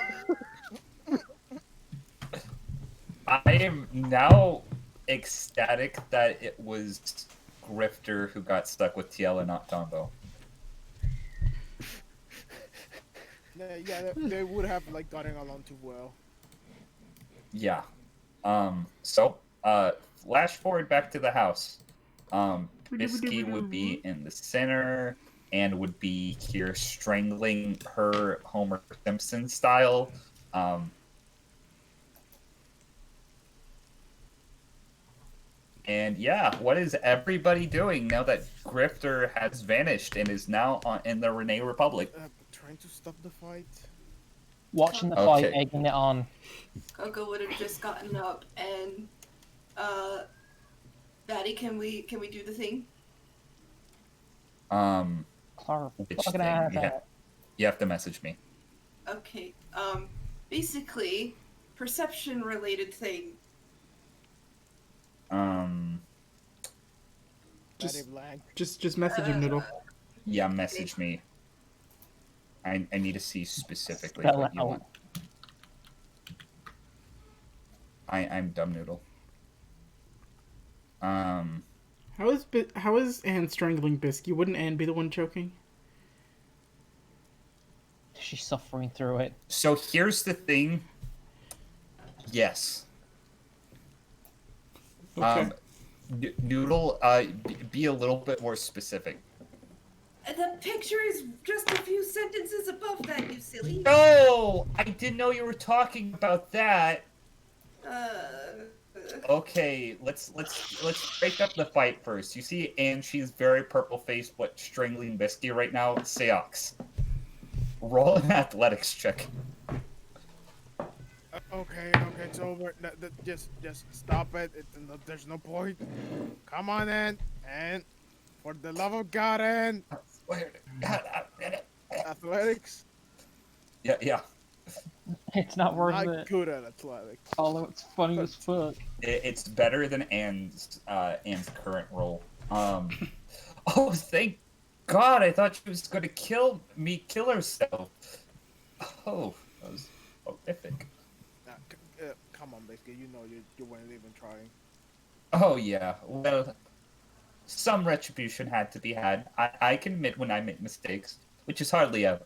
I am now ecstatic that it was Grifter who got stuck with Tiela, not Tombo. Yeah, they would have like gotten along too well. Yeah. So, flash forward back to the house. Bisky would be in the center and would be here strangling her Homer Simpson style. And yeah, what is everybody doing now that Grifter has vanished and is now in the Renee Republic? Trying to stop the fight. Watching the fight, Okay. egging it on. Coco would have just gotten up and Daddy, can we do the thing? Clara, Which fucking thing? ass. You have to message me. Okay. Basically, perception related thing. Daddy blank. Just message him, Noodle. Yeah, message me. I need to see specifically Spell what you out. want. I'm Dumb Noodle. How is Anne strangling Bisky? Wouldn't Anne be the one choking? She's suffering through it. So here's the thing. Yes. Okay. Noodle, be a little bit more specific. The picture is just a few sentences above that, you silly. No! I didn't know you were talking about that. Okay, let's break up the fight first. You see Anne, she's very purple-faced, but strangling Bisky right now. Seox. Roll an athletics check. Okay, it's over. Just stop it. There's no point. Come on, Ann. And for the love of God, Ann. Swear to God, I'm gonna... Athletics. Yeah. It's not worth Not it. good at athletics. Although it's funny as fuck. It's better than Anne's current roll. Oh, thank God! I thought she was gonna kill herself. Oh, that was horrific. Come on, Biscuit. You know you weren't even trying. Oh yeah. Well, some retribution had to be had. I can admit when I make mistakes, which is hardly ever.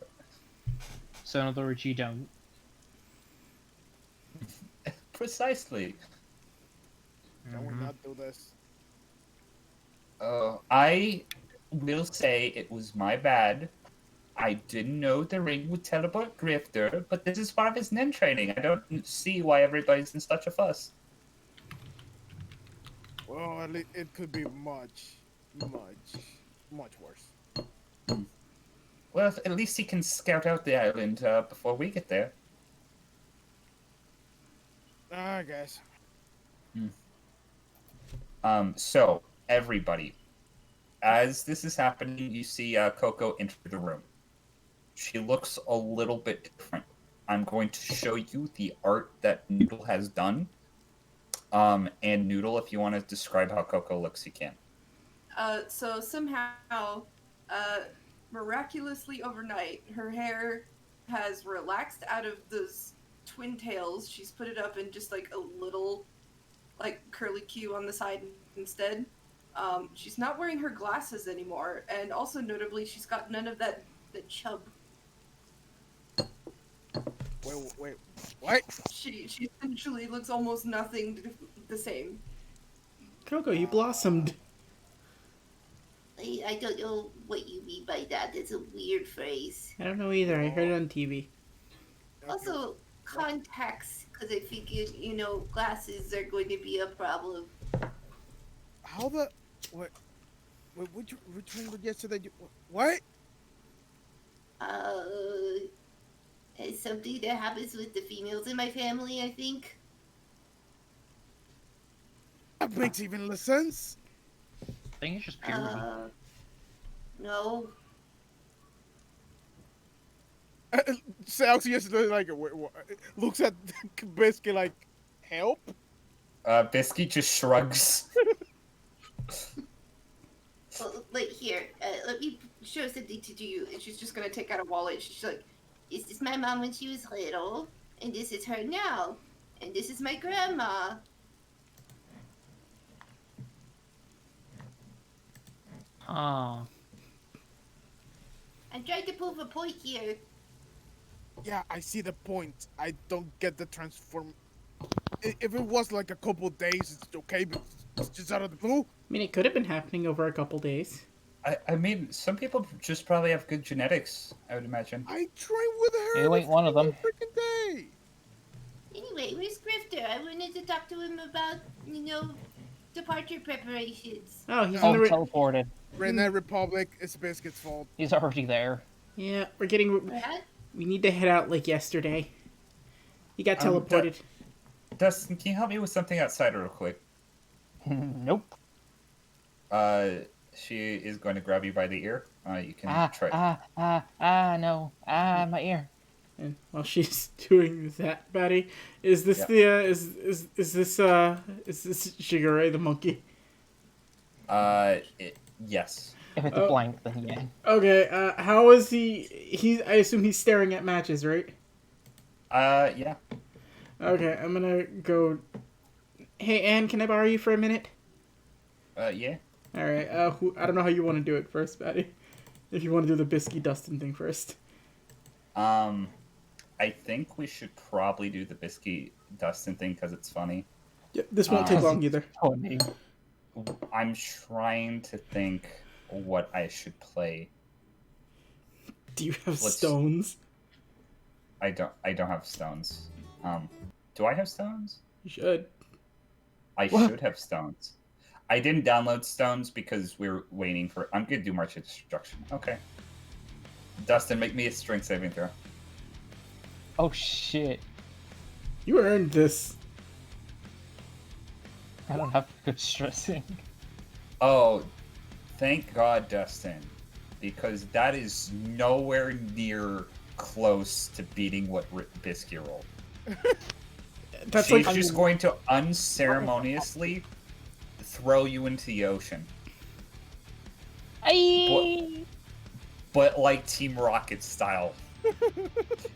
So in other words, you don't. Precisely. Can we not do this? I will say it was my bad. I didn't know the ring would teleport Grifter, but this is part of his nin training. I don't see why everybody's in such a fuss. Well, it could be much worse. Well, at least he can scout out the island before we get there. I guess. So everybody, as this is happening, you see Coco enter the room. She looks a little bit different. I'm going to show you the art that Noodle has done. And Noodle, if you want to describe how Coco looks, you can. So somehow, miraculously overnight, her hair has relaxed out of those twin tails. She's put it up in just like a little, like, curly Q on the side instead. She's not wearing her glasses anymore, and also notably, she's got none of the chub. Wait, what? She essentially looks almost nothing the same. Coco, you blossomed. I don't know what you mean by that. It's a weird phrase. I don't know either. I heard it on TV. Also, contacts, because I figured, glasses are going to be a problem. How the what? Which one was yesterday? What? It's something that happens with the females in my family, I think. That makes even less sense. I think it's just puberty. No. Sals yesterday like looks at Biscuit like, help. Biscuit just shrugs. Well, like, here, let me show something to you. And she's just gonna take out a wallet. She's like, This is my mom when she was little, and this is her now, and this is my grandma. Oh. I'm trying to prove a point here. Yeah, I see the point. I don't get the transform. If it was like a couple days, it's okay, but it's just out of the blue. I mean, it could have been happening over a couple days. I mean, some people just probably have good genetics, I would imagine. I trained with her. You ain't one of them. Freaking day. Anyway, where's Grifter? I wanted to talk to him about, departure preparations. Oh, he's Oh, in the... teleported. Redneck Republic, it's Biscuit's fault. He's already there. Yeah, we're getting... What? We need to head out like yesterday. He got teleported. Dustin, can you help me with something outside real quick? Nope. She is going to grab you by the ear. You can try. No. My ear. And while she's doing that, Batty, is this is this Shigure the monkey? Yes. If it's a blank, then yeah. Okay, how is he? I assume he's staring at matches, right? Yeah. Okay, I'm gonna go. Hey, Anne, can I borrow you for a minute? Yeah. All right. I don't know how you want to do it first, Batty. If you want to do the Bisky Dustin thing first. I think we should probably do the Bisky Dustin thing because it's funny. Yeah, this won't take long either. Funny. I'm trying to think what I should play. Do you have stones? I don't have stones. Do I have stones? You should. I should have stones. I didn't download stones because we're waiting for... I'm going to do March of Destruction. Okay. Dustin, make me a strength saving throw. Oh shit. You earned this. I don't have good stressing. Oh, thank God, Dustin. Because that is nowhere near close to beating what Biscuit rolled. She's just going to unceremoniously throw you into the ocean. But like Team Rocket style.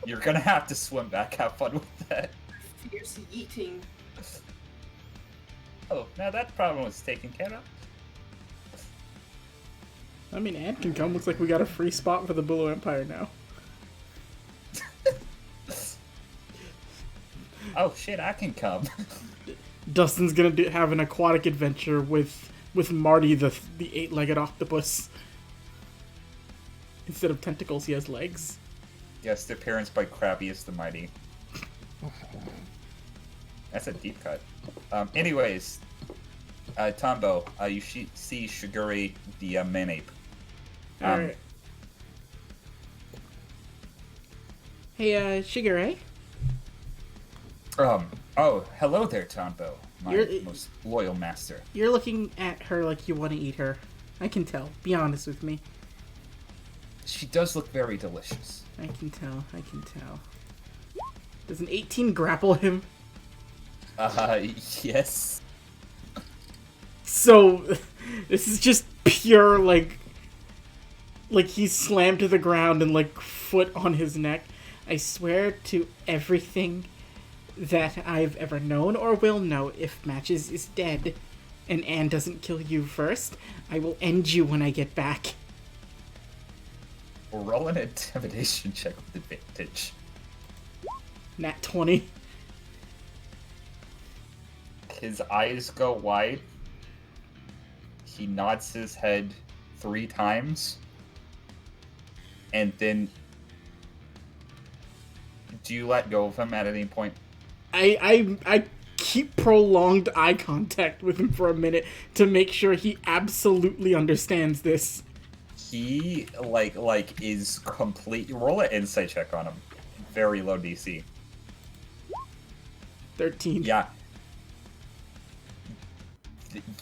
You're gonna have to swim back. Have fun with that. fierce eating. Oh, now that problem was taken care of. I mean, Anne can come. Looks like we got a free spot for the Bulu Empire now. Oh shit, I can come. Dustin's gonna have an aquatic adventure with Marty, the eight-legged octopus. Instead of tentacles, he has legs. Yes, the appearance by Crabbius the Mighty. That's a deep cut. Anyways, Tombo, you see Shigure, the man ape. Alright. Hey, Shigure? Oh, hello there, Tombo, my You're- most loyal master. You're looking at her like you want to eat her. I can tell. Be honest with me. She does look very delicious. I can tell. Does an 18 grapple him? Yes. So, this is just pure, like he's slammed to the ground and, like, foot on his neck. I swear to everything that I've ever known or will know, if Matches is dead and Anne doesn't kill you first, I will end you when I get back. We'll roll an intimidation check with advantage. Nat 20. His eyes go wide. He nods his head 3 times. And then... Do you let go of him at any point? I keep prolonged eye contact with him for a minute to make sure he absolutely understands this. He, is complete... Roll an insight check on him. Very low DC. 13. Yeah.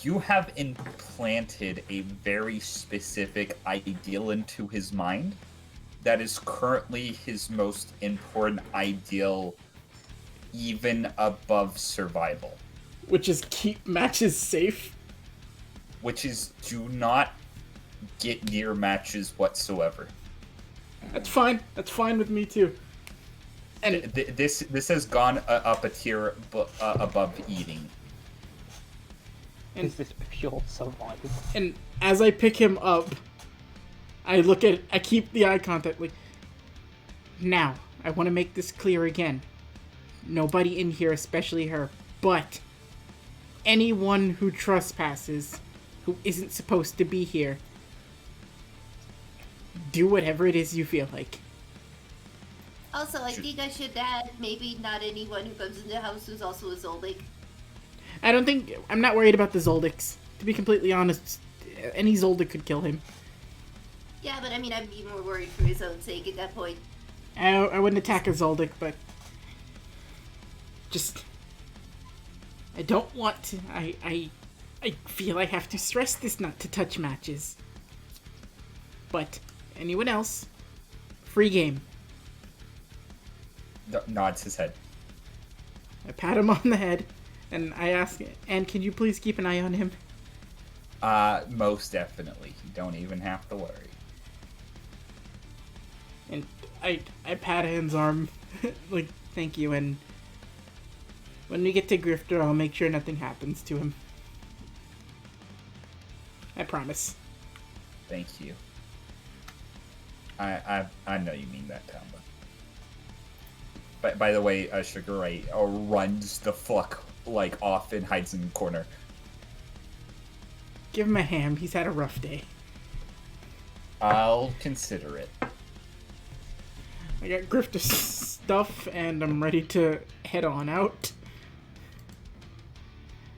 You have implanted a very specific ideal into his mind that is currently his most important ideal, even above survival. Which is keep Matches safe. Which is do not get near Matches whatsoever. That's fine. That's fine with me too. And This has gone up a tier above eating. This is pure survival. And as I pick him up, I keep the eye contact, like, now, I want to make this clear again. Nobody in here, especially her, but anyone who trespasses, who isn't supposed to be here, do whatever it is you feel like. Also, I think I should add, maybe not anyone who comes in the house who's also a Zoldyck. I'm not worried about the Zoldycks. To be completely honest, any Zoldyck could kill him. Yeah, but I mean, I'd be more worried for his own sake at that point. I wouldn't attack a Zoldyck, but just I don't want to. I feel I have to stress this not to touch Matches. But anyone else, free game. Nods his head. I pat him on the head, and I ask, "And can you please keep an eye on him?" Most definitely. You don't even have to worry. And I pat Anne's arm, like, thank you, and when we get to Grifter, I'll make sure nothing happens to him. I promise. Thank you. I know you mean that, Tamba. But by the way, Shigure runs the fuck off and hides in the corner. Give him a ham. He's had a rough day. I'll consider it. I got Grifter's stuff, and I'm ready to head on out.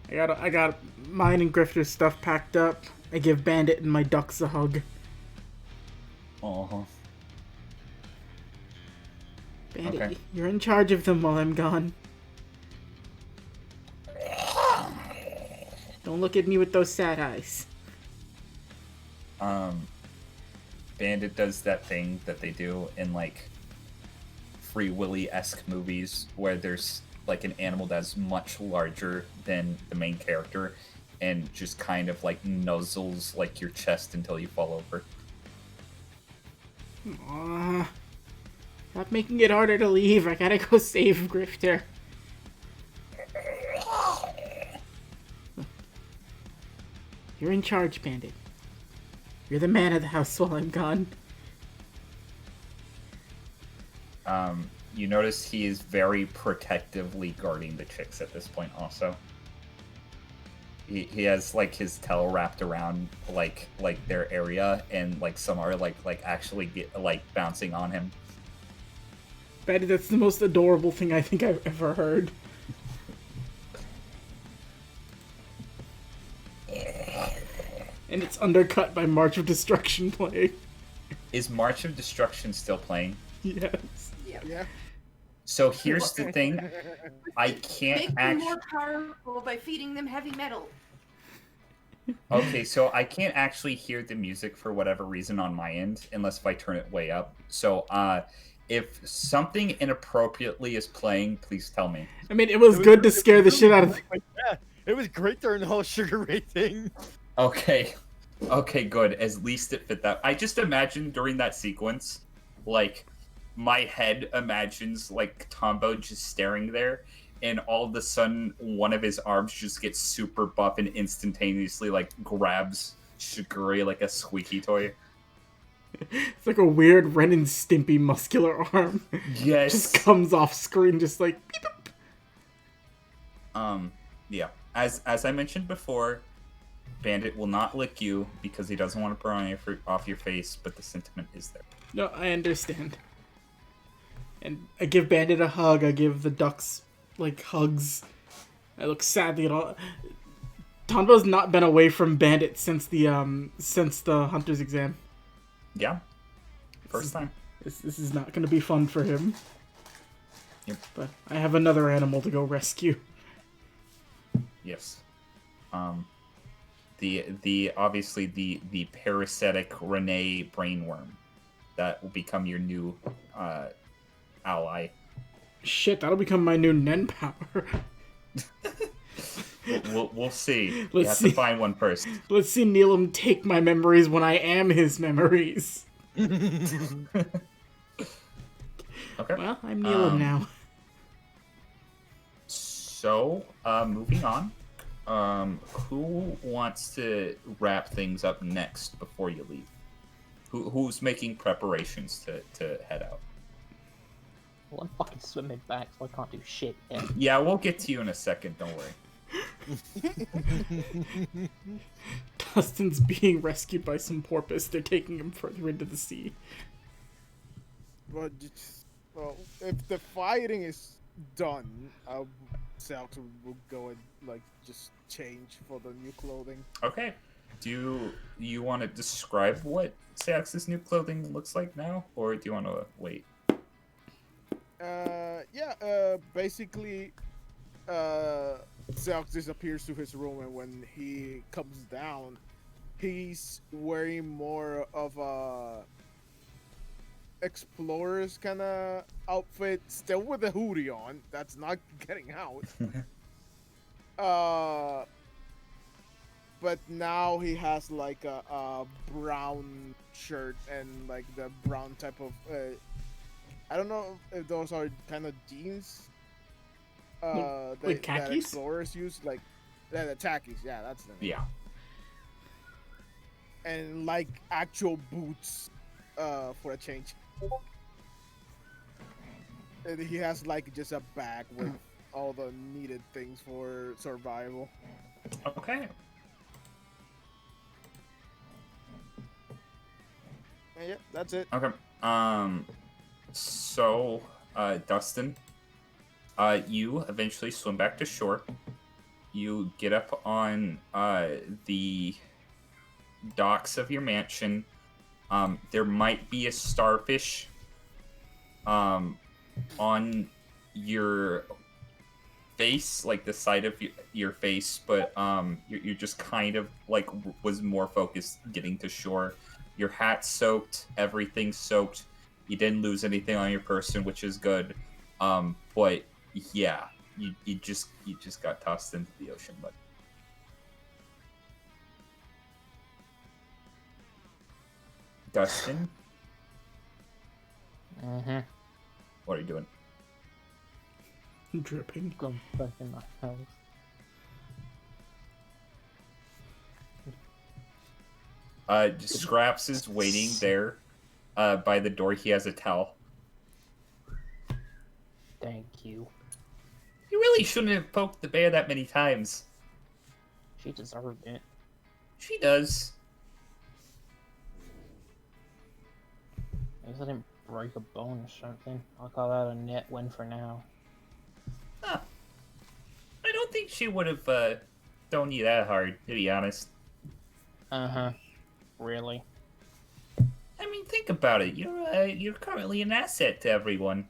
I got mine and Grifter's stuff packed up. I give Bandit and my ducks a hug. Uh-huh. Bandit, Okay. you're in charge of them while I'm gone. Don't look at me with those sad eyes. Bandit does that thing that they do in Free Willy-esque movies where there's an animal that's much larger than the main character and just kind of nuzzles your chest until you fall over. Aww. Stop making it harder to leave. I gotta go save Grifter. You're in charge, Bandit. You're the man of the house while I'm gone. You notice he is very protectively guarding the chicks at this point also. He has his tail wrapped around their area, and some are actually bouncing on him. Bandit, that's the most adorable thing I think I've ever heard. And it's undercut by March of Destruction playing. Is March of Destruction still playing? Yes. Yeah. So here's the thing. I can't Make them actually. more powerful by feeding them heavy metal. Okay, so I can't actually hear the music for whatever reason on my end, unless if I turn it way up. So, if something inappropriately is playing, please tell me. I mean, it was good to scare the shit out of. Yeah, it was great during the whole Sugar Ray thing. Okay. Okay, good. At least it fit that. I just imagine during that sequence, like, my head imagines, like, Tombo just staring there, and all of a sudden, one of his arms just gets super buff and instantaneously, like, grabs Shigure like a squeaky toy. It's like a weird Ren and Stimpy muscular arm. Yes. Just comes off screen, just like. Yeah. As I mentioned before, Bandit will not lick you because he doesn't want to burn off your face, but the sentiment is there. No, I understand. And I give Bandit a hug. I give the ducks like hugs. I look sadly at all. Tombo's not been away from Bandit since the hunter's exam. Yeah. First time. This is not going to be fun for him. Yep. But I have another animal to go rescue. Yes. The obviously the parasitic Renee brainworm that will become your new ally. Shit, that'll become my new Nen power. We'll see. Let's you have see. to find one first. Let's see Neelam take my memories when I am his memories. Okay. Well, I'm Neelam now. So, moving on. Who wants to wrap things up next before you leave? Who's making preparations to head out? Well, I'm fucking swimming back, so I can't do shit yet. Yeah, we'll get to you in a second. Don't worry. Dustin's being rescued by some porpoise. They're taking him further into the sea. But well, if the fighting is done, Selks will go and like just change for the new clothing. Okay. Do you want to describe what Sax's new clothing looks like now, or do you want to wait? Basically, Selks disappears to his room, and when he comes down, he's wearing more of a explorer's kind of outfit, still with a hoodie on. That's not getting out. But now he has like a brown shirt and like the brown type of I don't know if those are kind of jeans like khakis? that explorers use, like the khakis. Yeah, that's the name. Yeah. And like actual boots for a change. And he has like just a bag with all the needed things for survival. Okay. And yeah, that's it. Okay. So, Dustin, you eventually swim back to shore. You get up on the docks of your mansion. There might be a starfish on your face, like the side of your face, but you're just kind of like was more focused getting to shore. Your hat's soaked, everything's soaked. You didn't lose anything on your person, which is good. But yeah, you just got tossed into the ocean, but Dustin, what are you doing? Dripping. Going back in my house. Scraps is waiting there by the door. He has a towel. Thank you. You really shouldn't have poked the bear that many times. She deserved it. She does. I guess I didn't break a bone or something. I'll call that a net win for now. Huh. I don't think she would have thrown you that hard, to be honest. Uh-huh. Really? I mean, think about it. You're currently an asset to everyone.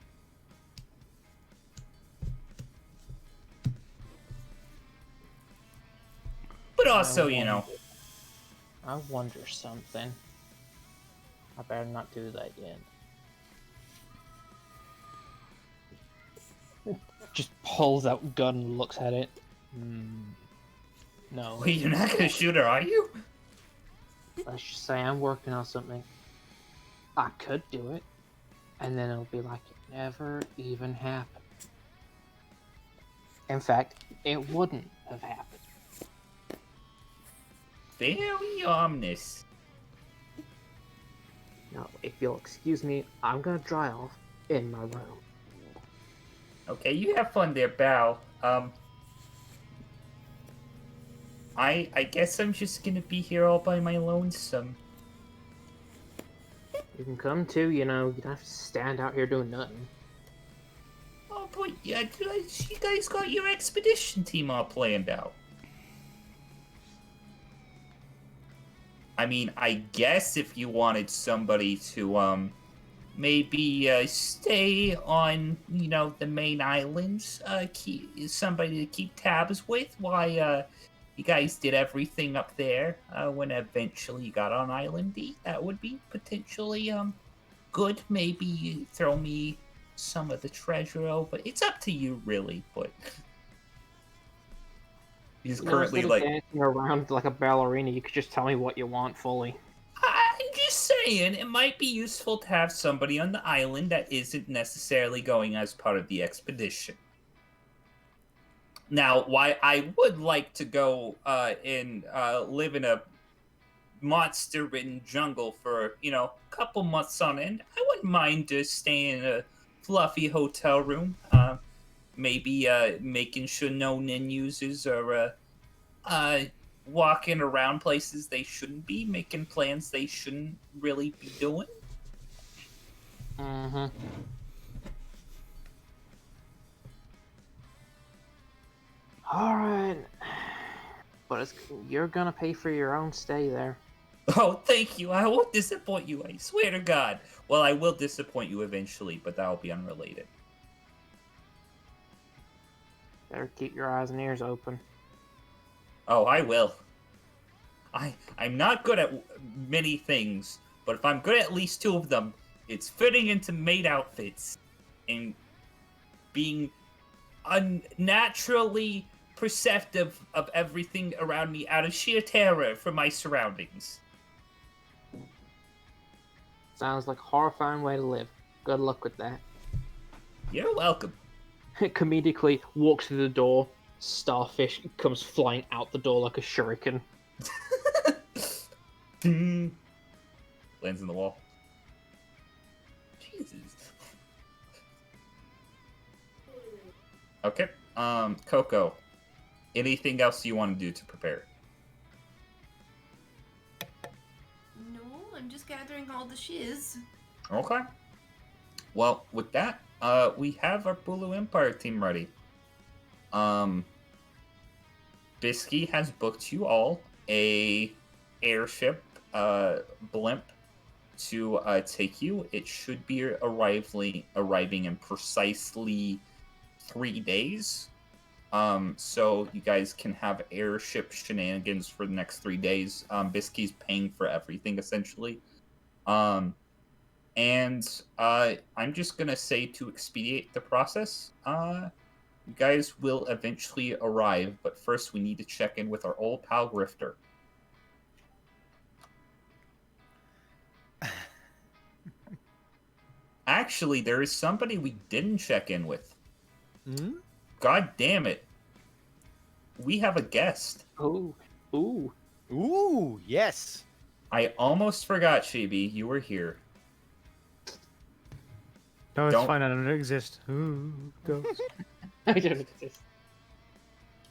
But also, I wonder something. I better not do that yet. Just pulls out gun and looks at it. No. Wait, you're not gonna shoot her, are you? Let's just say I'm working on something. I could do it, and then it'll be like it never even happened. In fact, it wouldn't have happened. Very ominous. Now, if you'll excuse me, I'm gonna dry off in my room. Okay, you have fun there, pal. I guess I'm just gonna be here all by my lonesome. You can come too, you don't have to stand out here doing nothing. Oh, but yeah, you guys got your expedition team all planned out. I mean, I guess if you wanted somebody to, maybe, stay on, the main islands, somebody to keep tabs with, why, you guys did everything up there, when eventually you got on Island D, that would be potentially, good. Maybe throw me some of the treasure over. It's up to you, really, but... He's currently, instead of dancing around like a ballerina, you could just tell me what you want fully. I'm just saying, it might be useful to have somebody on the island that isn't necessarily going as part of the expedition. Now, why I would like to go and live in a monster-ridden jungle for, a couple months on end, I wouldn't mind just staying in a fluffy hotel room. Maybe making sure no ninjas are walking around places they shouldn't be, making plans they shouldn't really be doing. Mm-hmm. Alright. But you're gonna pay for your own stay there. Oh, thank you. I won't disappoint you, I swear to God. Well, I will disappoint you eventually, but that'll be unrelated. Better keep your eyes and ears open. Oh, I will. I'm not good at many things, but if I'm good at least two of them, it's fitting into maid outfits and being unnaturally perceptive of everything around me out of sheer terror for my surroundings. Sounds like a horrifying way to live. Good luck with that. You're welcome. Comedically walks through the door. Starfish comes flying out the door like a shuriken. Lands in the wall. Jesus. Okay. Coco. Anything else you want to do to prepare? No, I'm just gathering all the shiz. Okay. Well, with that, we have our Bulu Empire team ready. Bisky has booked you all a airship blimp to take you. It should be arriving in precisely 3 days. So you guys can have airship shenanigans for the next 3 days. Bisky's paying for everything essentially. And I'm just gonna say, to expedite the process, you guys will eventually arrive, but first we need to check in with our old pal Grifter. Actually, there is somebody we didn't check in with. Hmm? God damn it. We have a guest. Ooh. Ooh. Ooh, yes. I almost forgot, Chibi. You were here. No, it's Don't- fine. I don't exist. Ooh, ghost. I don't exist.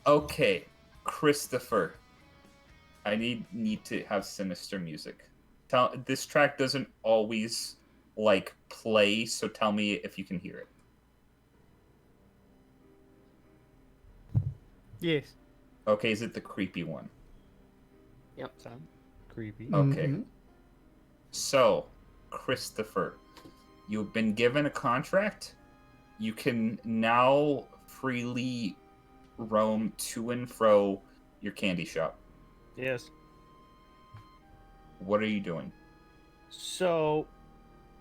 Okay, Christopher. I need to have sinister music. This track doesn't always play, so tell me if you can hear it. Yes. Okay, is it the creepy one? Yep. creepy. Okay. Mhm. So, Christopher, you've been given a contract. You can now freely roam to and fro your candy shop. Yes. What are you doing? So,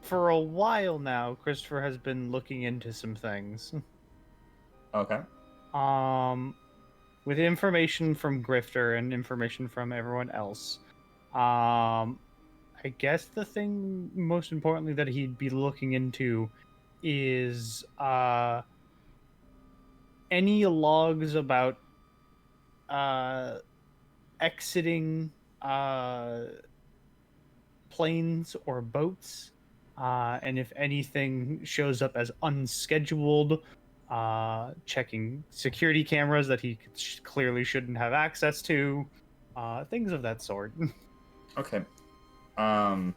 for a while now, Christopher has been looking into some things. Okay. With information from Grifter and information from everyone else. I guess the thing most importantly that he'd be looking into is any logs about uh exiting uh planes or boats, and if anything shows up as unscheduled, checking security cameras that he clearly shouldn't have access to, things of that sort. Okay. Um.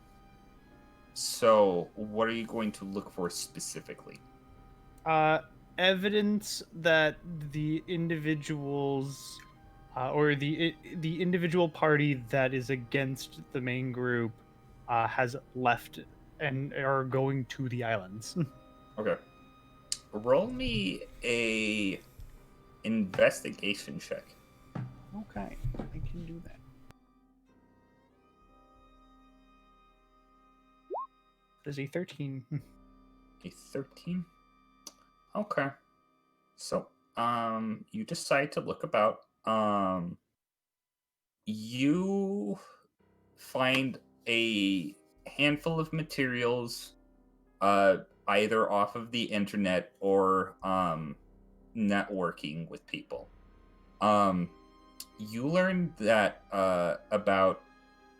So, what are you going to look for specifically? uh, Evidence that the individuals or the individual party that is against the main group has left and are going to the islands. Okay. Roll me a investigation check. Okay, I can do that. There's a 13. A 13. Okay. So, you decide to look about. You find a handful of materials, either off of the internet or networking with people. You learn that about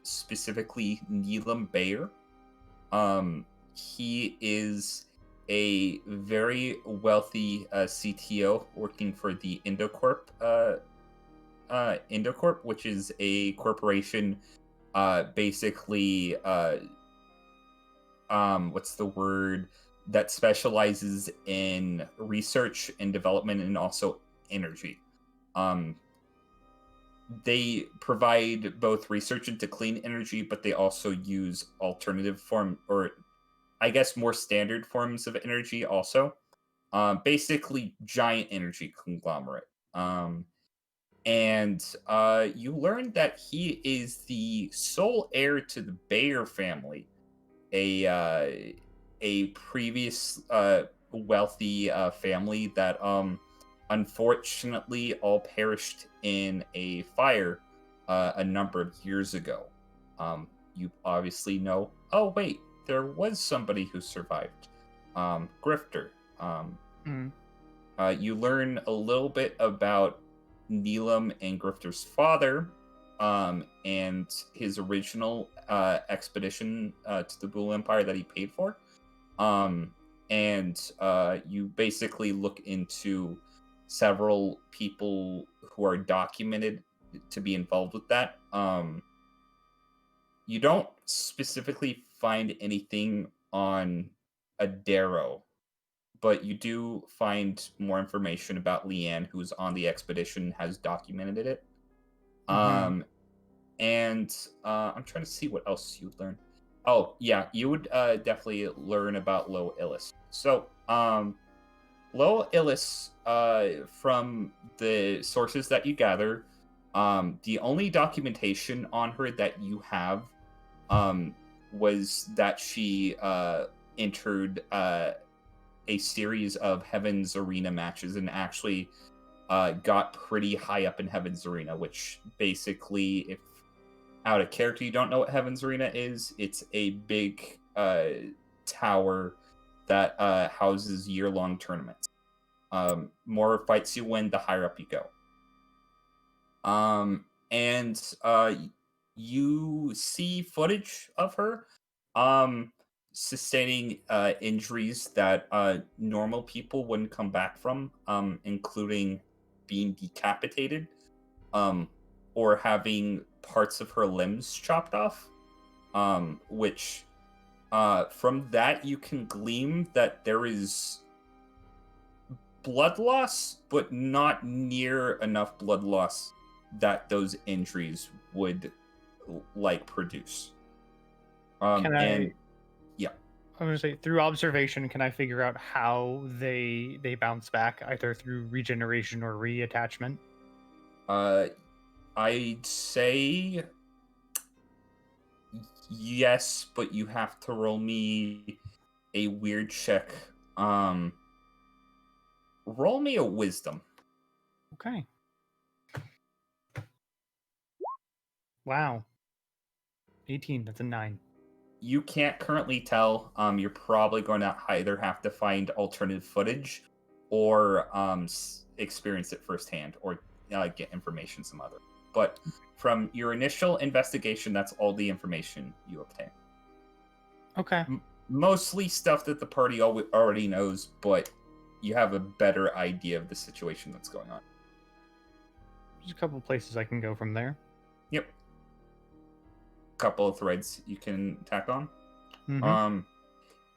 specifically Neelam Bayer. He is a very wealthy CTO working for the Indocorp, which is a corporation, basically, what's the word, that specializes in research and development and also energy. They provide both research into clean energy, but they also use alternative form, or I guess more standard forms of energy also. Basically, giant energy conglomerate. And you learn that he is the sole heir to the Bayer family, a previous wealthy family that unfortunately all perished in a fire a number of years ago. You obviously know. Oh wait, there was somebody who survived. Grifter. Mm. You learn a little bit about Neelam and Grifter's father, and his original expedition to the Bul Empire that he paid for. And you basically look into several people who are documented to be involved with that. You don't specifically find anything on Adaro, but you do find more information about Leanne, who's on the expedition, has documented it. Mhm. And I'm trying to see what else you would learn. Oh, yeah, you would definitely learn about Lo Illis. So, Lo Illis, from the sources that you gather, the only documentation on her that you have was that she entered a series of Heaven's Arena matches and actually got pretty high up in Heaven's Arena, which basically, if out of character you don't know what Heaven's Arena is, it's a big tower that houses year-long tournaments. More fights you win, the higher up you go. And you see footage of her sustaining injuries that normal people wouldn't come back from, including being decapitated, or having parts of her limbs chopped off, which from that you can glean that there is blood loss, but not near enough blood loss that those injuries would like produce. Can I? And yeah, I'm gonna say through observation, can I figure out how they bounce back either through regeneration or reattachment? I'd say yes, but you have to roll me a weird check. Roll me a wisdom. Okay. Wow. 18. That's a 9. You can't currently tell. You're probably going to either have to find alternative footage or experience it firsthand or get information some other. But from your initial investigation, that's all the information you obtain. Okay. Mostly stuff that the party already knows, but you have a better idea of the situation that's going on. There's a couple places I can go from there. Yep. Couple of threads you can tack on. Mm-hmm.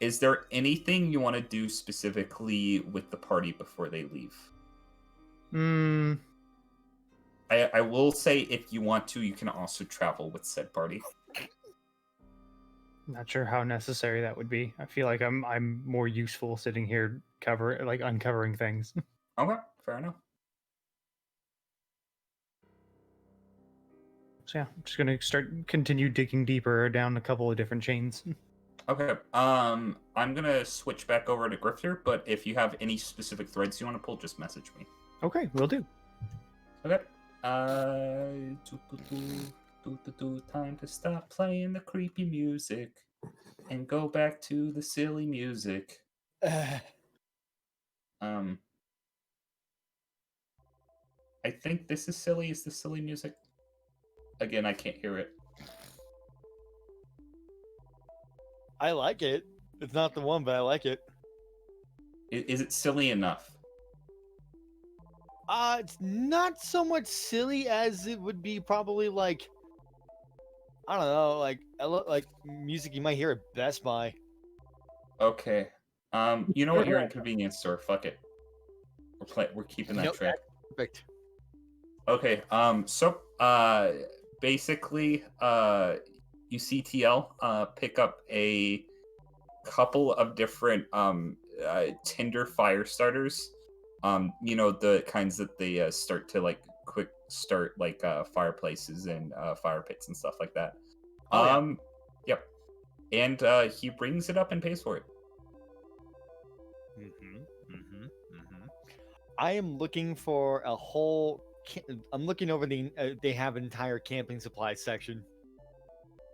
Is there anything you want to do specifically with the party before they leave? I will say if you want to, you can also travel with said party. Not sure how necessary that would be. I feel like I'm more useful sitting here uncovering things. Okay, fair enough. So yeah, I'm just gonna continue digging deeper down a couple of different chains. Okay. I'm gonna switch back over to Grifter, but if you have any specific threads you want to pull, just message me. Okay, will do. Okay. Time to stop playing the creepy music and go back to the silly music. I think this is silly. Is the silly music? Again, I can't hear it. I like it. It's not the one, but I like it. Is it silly enough? It's not so much silly as it would be probably like, I don't know, like music you might hear at Best Buy. Okay. You know what? You're in convenience store. Fuck it. We're keeping that Nope, track. Perfect. Okay. Basically, you see TL pick up a couple of different Tinder fire starters. The kinds that they start to like quick start like fireplaces and fire pits and stuff like that. Yep. And he brings it up and pays for it. I am looking for a whole. I'm looking over the. They have an entire camping supply section.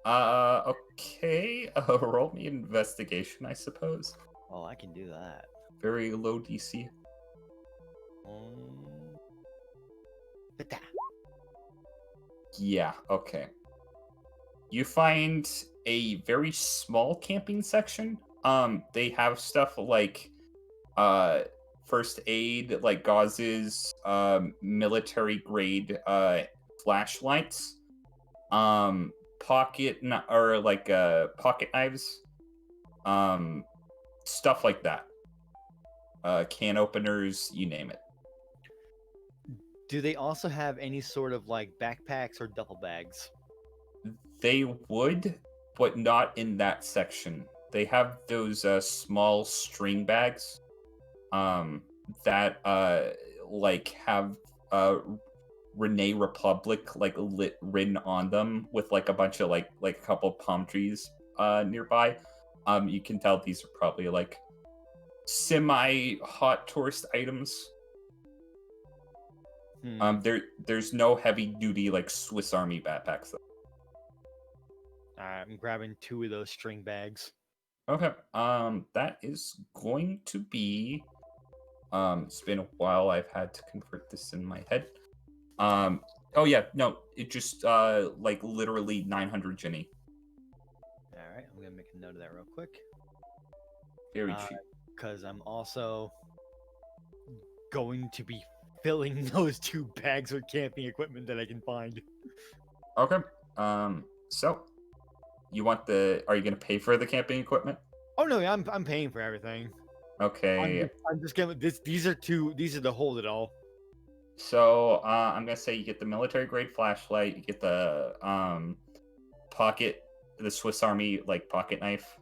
Okay. Roll me investigation, I suppose. Oh, I can do that. Very low DC. Yeah, okay. You find a very small camping section. They have stuff like first aid, like gauzes, military grade flashlights, pocket knives, stuff like that. Can openers, you name it. Do they also have any sort of like backpacks or duffel bags? They would, but not in that section. They have those small string bags that like have Renee Republic like written on them with like a bunch of like a couple palm trees nearby. You can tell these are probably like semi hot tourist items. There's no heavy duty like Swiss Army backpacks though. I'm grabbing 2 of those string bags. Okay. That is going to be. It's been a while. I've had to convert this in my head. Oh yeah, no, it just like literally 900 Jenny. All right, I'm gonna make a note of that real quick. Very cheap. Because I'm also going to be filling those 2 bags with camping equipment that I can find. Okay. So you want are you gonna pay for the camping equipment? Oh no, I'm paying for everything. Okay. I'm just gonna these are the hold it all. So I'm gonna say you get the military grade flashlight, you get the the Swiss Army like pocket knife.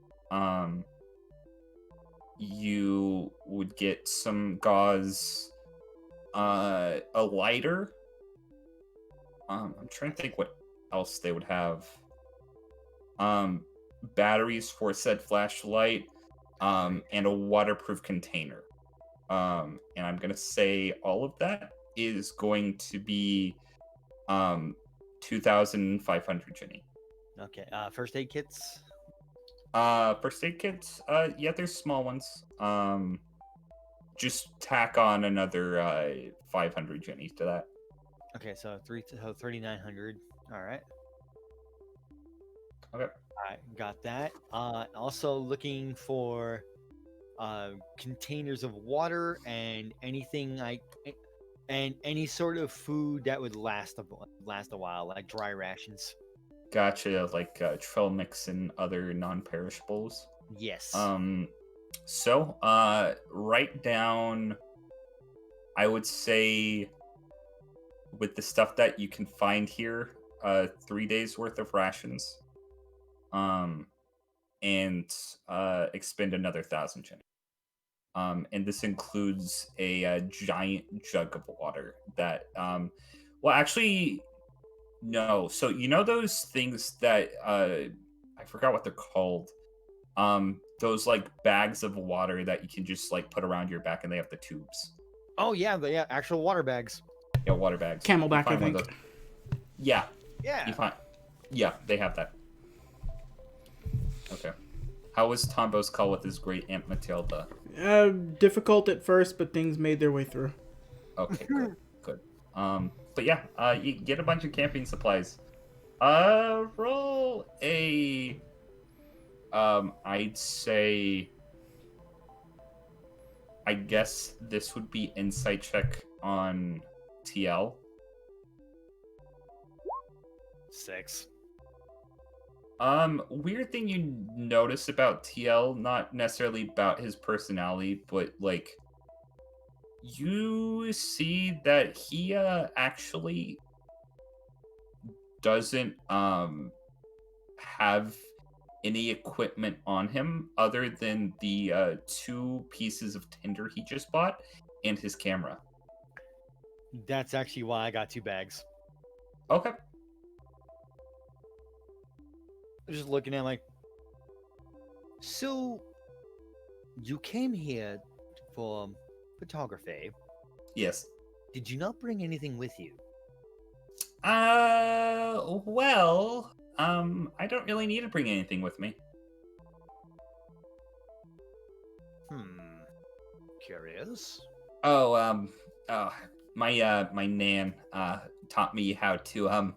You would get some gauze, a lighter. I'm trying to think what else they would have. Batteries for said flashlight, and a waterproof container. And I'm gonna say all of that is going to be 2,500 Jenny. Okay. First aid kits. First aid kits, yeah, there's small ones. Just tack on another 500 Jenny to that. Okay, so 3,900. All right. Okay. All right, got that. Also looking for containers of water and and any sort of food that would last a while, like dry rations. Gotcha, like trail mix and other non-perishables. Yes. So write down, I would say, with the stuff that you can find here, 3 days worth of rations. And expend another 1,000 Jenny. And this includes a giant jug of water that, well, actually, no. So you know those things that I forgot what they're called. Those like bags of water that you can just like put around your back, and they have the tubes. Oh yeah, actual water bags. Yeah, water bags. Camelback, I You find one of think. those- Yeah, Yeah. you find. Yeah, they have that. Okay. How was Tombo's call with his great Aunt Matilda? Difficult at first, but things made their way through. Okay, good. But yeah, you get a bunch of camping supplies. Roll a, I'd say, I guess this would be insight check on TL. 6. Weird thing you notice about TL, not necessarily about his personality, but like you see that he actually doesn't have any equipment on him other than the 2 pieces of tinder he just bought and his camera. That's actually why I got 2 bags. Okay. Just looking at like, so you came here for photography. Yes. Did you not bring anything with you? Well, I don't really need to bring anything with me. Curious. Oh, my nan taught me how to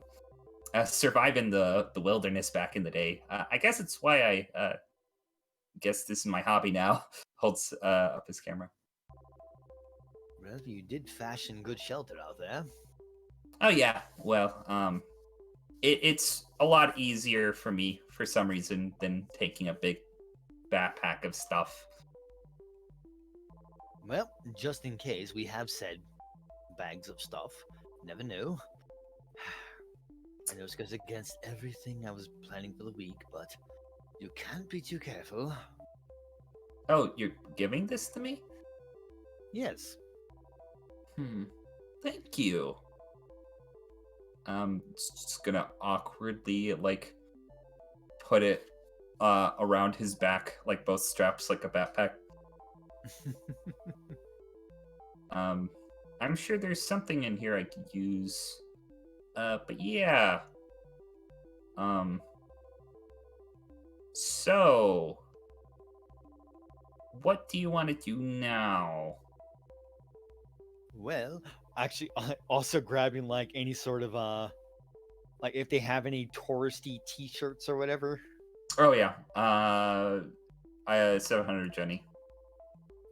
survive in the wilderness back in the day. I guess it's why I guess this is my hobby now. Holds up his camera. Well, you did fashion good shelter out there. Oh yeah, well, it's a lot easier for me for some reason than taking a big backpack of stuff. Well, just in case, we have said bags of stuff. Never knew. I know it goes against everything I was planning for the week, but you can't be too careful. Oh, you're giving this to me? Yes. Thank you. Just gonna awkwardly like put it around his back, like both straps, like a backpack. I'm sure there's something in here I could use. But yeah. So what do you want to do now? Well, actually, also grabbing like any sort of like if they have any touristy T-shirts or whatever. Oh yeah. I 700 Jenny.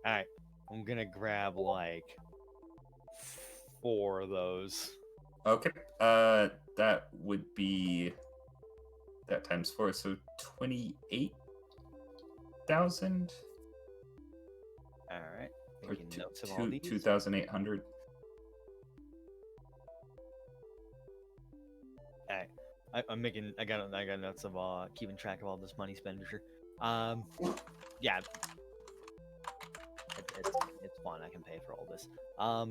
All right, I'm gonna grab like 4 of those. Okay. That would be that times 4, so 28,000. All right, Or making notes of all these. 2,800. All right, I'm making. I got notes of keeping track of all this money expenditure. Yeah, it's fun. I can pay for all this. All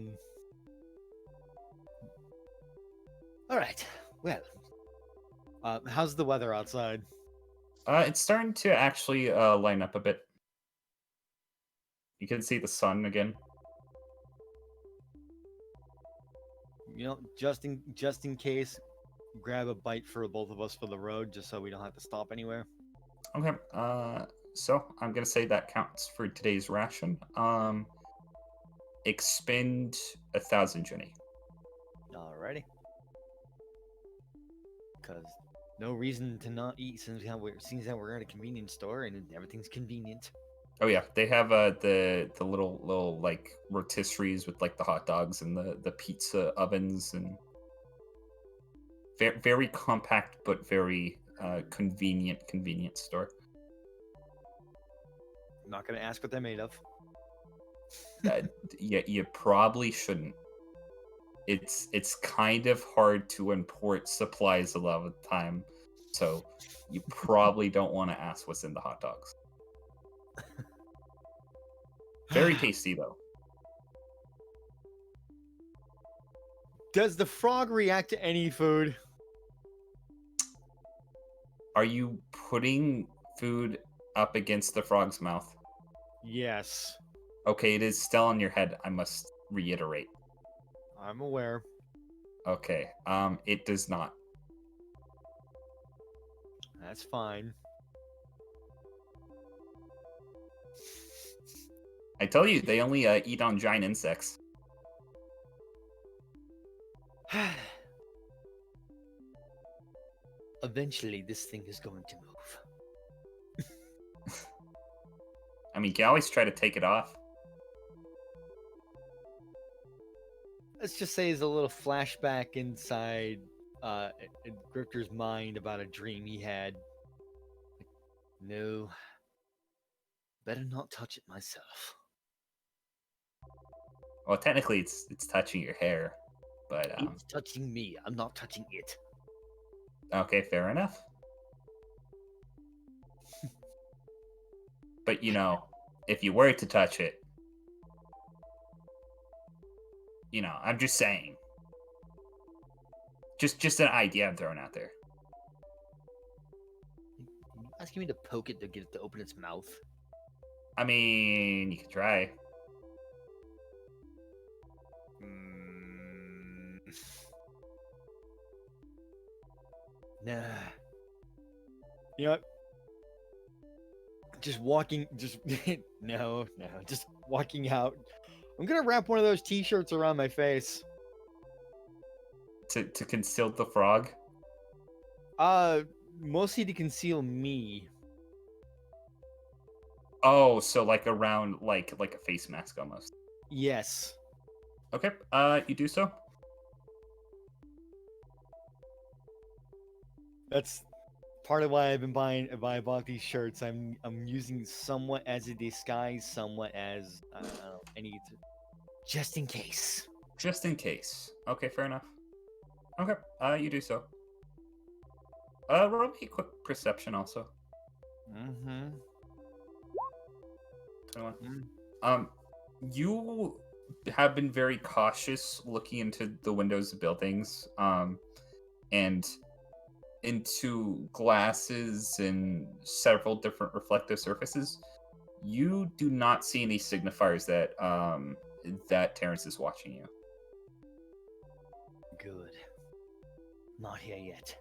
right. Well, how's the weather outside? It's starting to actually line up a bit. You can see the sun again. You know, just in case, grab a bite for both of us for the road, just so we don't have to stop anywhere. Okay. So I'm gonna say that counts for today's ration. Expend 1,000 Jenny. Alrighty. Because no reason to not eat since we're at a convenience store and everything's convenient. Oh yeah, they have the little like rotisseries with like the hot dogs and the pizza ovens and very compact but very convenient store. I'm not gonna ask what they're made of. Yeah, you probably shouldn't. It's kind of hard to import supplies a lot of the time, so you probably don't want to ask what's in the hot dogs. Very tasty though. Does the frog react to any food? Are you putting food up against the frog's mouth? Yes. Okay, it is still on your head, I must reiterate. I'm aware. Okay, it does not. That's fine. I tell you, they only eat on giant insects. Eventually, this thing is going to move. I mean, you can always try to take it off. Let's just say there's a little flashback inside Grifter's mind about a dream he had. No, better not touch it myself. Well, technically, it's touching your hair, but It's touching me. I'm not touching it. okay, fair enough. But you know, if you were to touch it, you know, I'm just saying. Just an idea I'm throwing out there. Are you asking me to poke it to get it to open its mouth? I mean, you can try. Nah. You know what? Just walking, just walking out. I'm gonna wrap one of those t-shirts around my face. To conceal the frog. Mostly to conceal me. Oh, so like around like a face mask almost. Yes. Okay, you do so. That's part of why I've been why I bought these shirts. I'm using somewhat as a disguise, somewhat as I don't know, just in case. Just in case. Okay, fair enough. Okay, you do so. Roll me a quick perception also. Mm-hmm. 21. You have been very cautious looking into the windows of buildings, and into glasses and several different reflective surfaces. You do not see any signifiers that that Terrence is watching you. Good. Not here yet.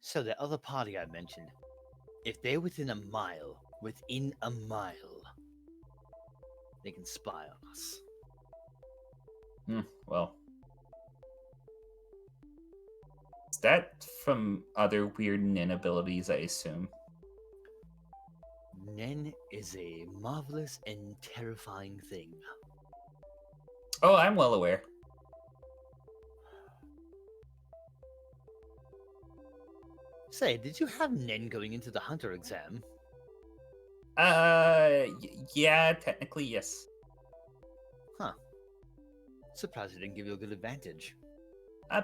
So the other party I mentioned, if they're within a mile, they can spy on us. Well, is that from other weird Nin abilities, I assume? Nen is a marvelous and terrifying thing. Oh, I'm well aware. Say, did you have Nen going into the hunter exam? Yeah, technically yes. Surprised it didn't give you a good advantage.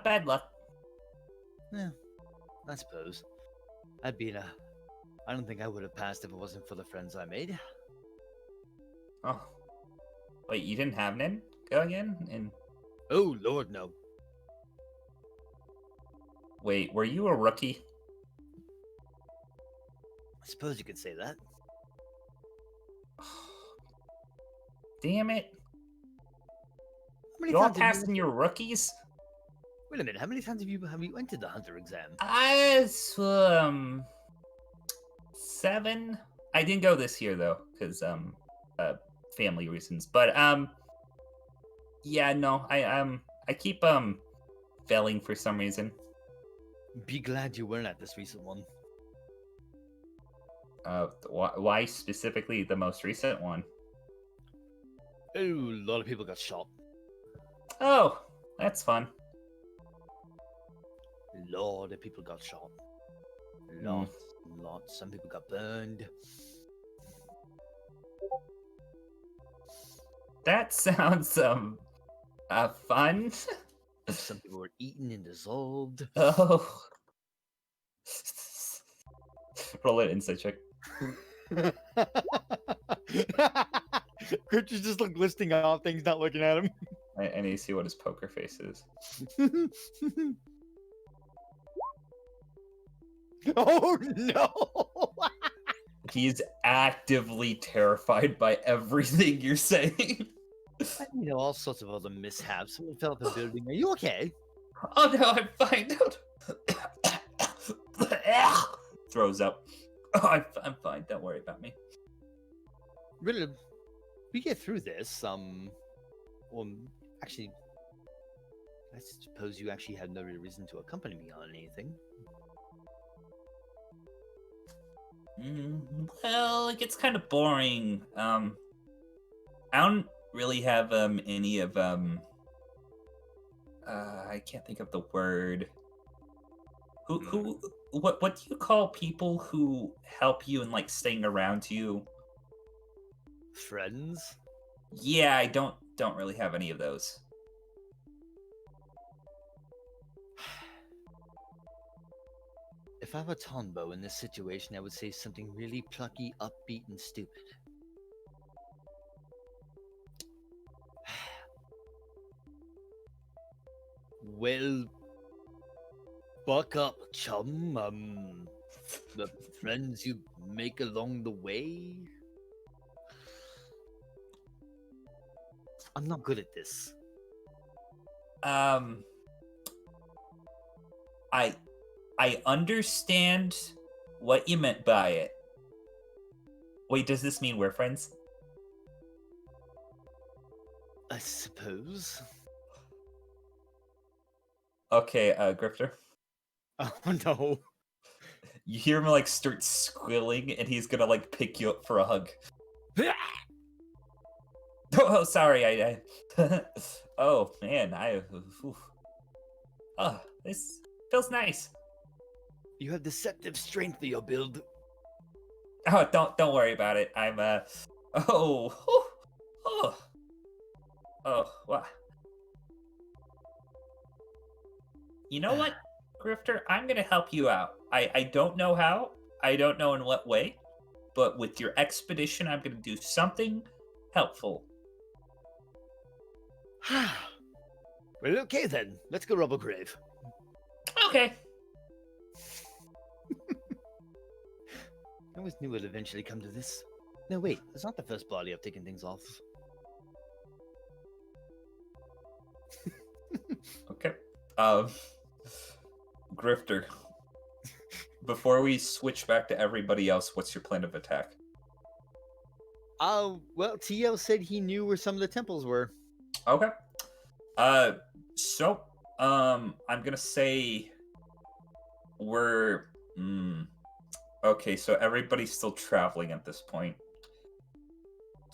Bad luck. Yeah, I suppose. I don't think I would have passed if it wasn't for the friends I made. Oh. Wait, you didn't have Nin going in? And Oh, Lord, no. wait, were you a rookie? I suppose you could say that. Damn it. How many You're all times have passing your rookies? Wait a minute, how many times have you entered the Hunter exam? 7. I didn't go this year though, because family reasons. But yeah, no, I keep failing for some reason. Be glad you weren't at this recent one. Why specifically the most recent one? Oh, a lot of people got shot. Oh, that's fun. A lot of people got shot. Lots. Some people got burned. That sounds fun. Some people were eaten and dissolved. Oh. Roll it insight check. Chris is just like listing out things, not looking at him. I need to see what his poker face is. Oh no! He's actively terrified by everything you're saying. All sorts of other mishaps. Someone fell off the building. Are you okay? Oh no, I'm fine. Throws up. Oh, I'm fine. Don't worry about me. Really, we get through this. Well, actually, I suppose you actually had no real reason to accompany me on anything. Well, it gets kind of boring. I don't really have any of I can't think of the word. What do you call people who help you and like staying around you? Friends? Yeah, I don't really have any of those. If I were Tonbo in this situation, I would say something really plucky, upbeat, and stupid. Well, buck up, chum. The friends you make along the way. I'm not good at this. I understand what you meant by it. Wait, does this mean we're friends? I suppose. Okay, Grifter. Oh no. You hear him like start squealing, and he's gonna like pick you up for a hug. Oh, sorry, I oh man, oh, this feels nice. You have deceptive strength for your build. Oh, don't worry about it. I'm oh, what? You know what, Grifter? I'm gonna help you out. I don't know how. I don't know in what way, but with your expedition, I'm gonna do something helpful. Well, okay then. Let's go rob a grave. Okay. I always knew it'd eventually come to this. No, wait. It's not the first body I've taken things off. Okay. Grifter. Before we switch back to everybody else, what's your plan of attack? Well, TL said he knew where some of the temples were. Okay. So, I'm gonna say we're okay, so everybody's still traveling at this point.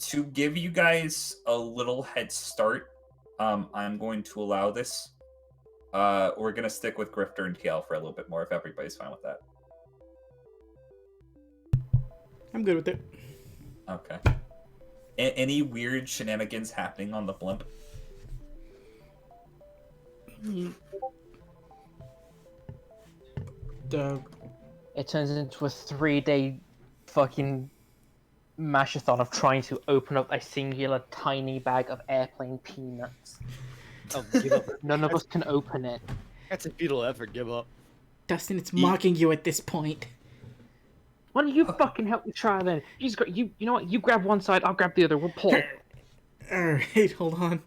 To give you guys a little head start, I'm going to allow this. We're gonna stick with Grifter and TL for a little bit more if everybody's fine with that. I'm good with it. Okay. Any weird shenanigans happening on the blimp? The It turns into a 3-day fucking mashathon of trying to open up a singular tiny bag of airplane peanuts. Oh, give up. None of us can open it. That's a futile effort. Give up. Dustin, it's mocking you at this point. Why don't you fucking help me try then? You know what? You grab one side, I'll grab the other. We'll pull. Alright, hold on.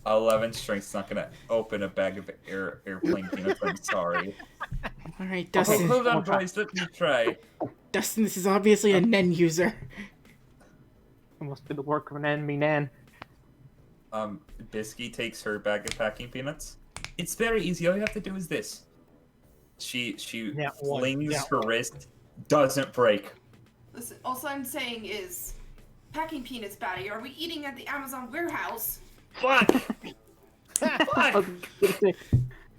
11 strength's not gonna open a bag of airplane peanuts. I'm sorry. Alright, Oh, Dustin. hold on, boys. Let me try. Dustin, this is obviously a Nen user. It must be the work of an enemy Nan. Bisky takes her bag of packing peanuts. It's very easy. All you have to do is this. She Yeah, one. flings Yeah, her wrist, doesn't break. Listen, all I'm saying is, packing peanuts, Batty. Are we eating at the Amazon warehouse? Fuck! I Fuck! was gonna say,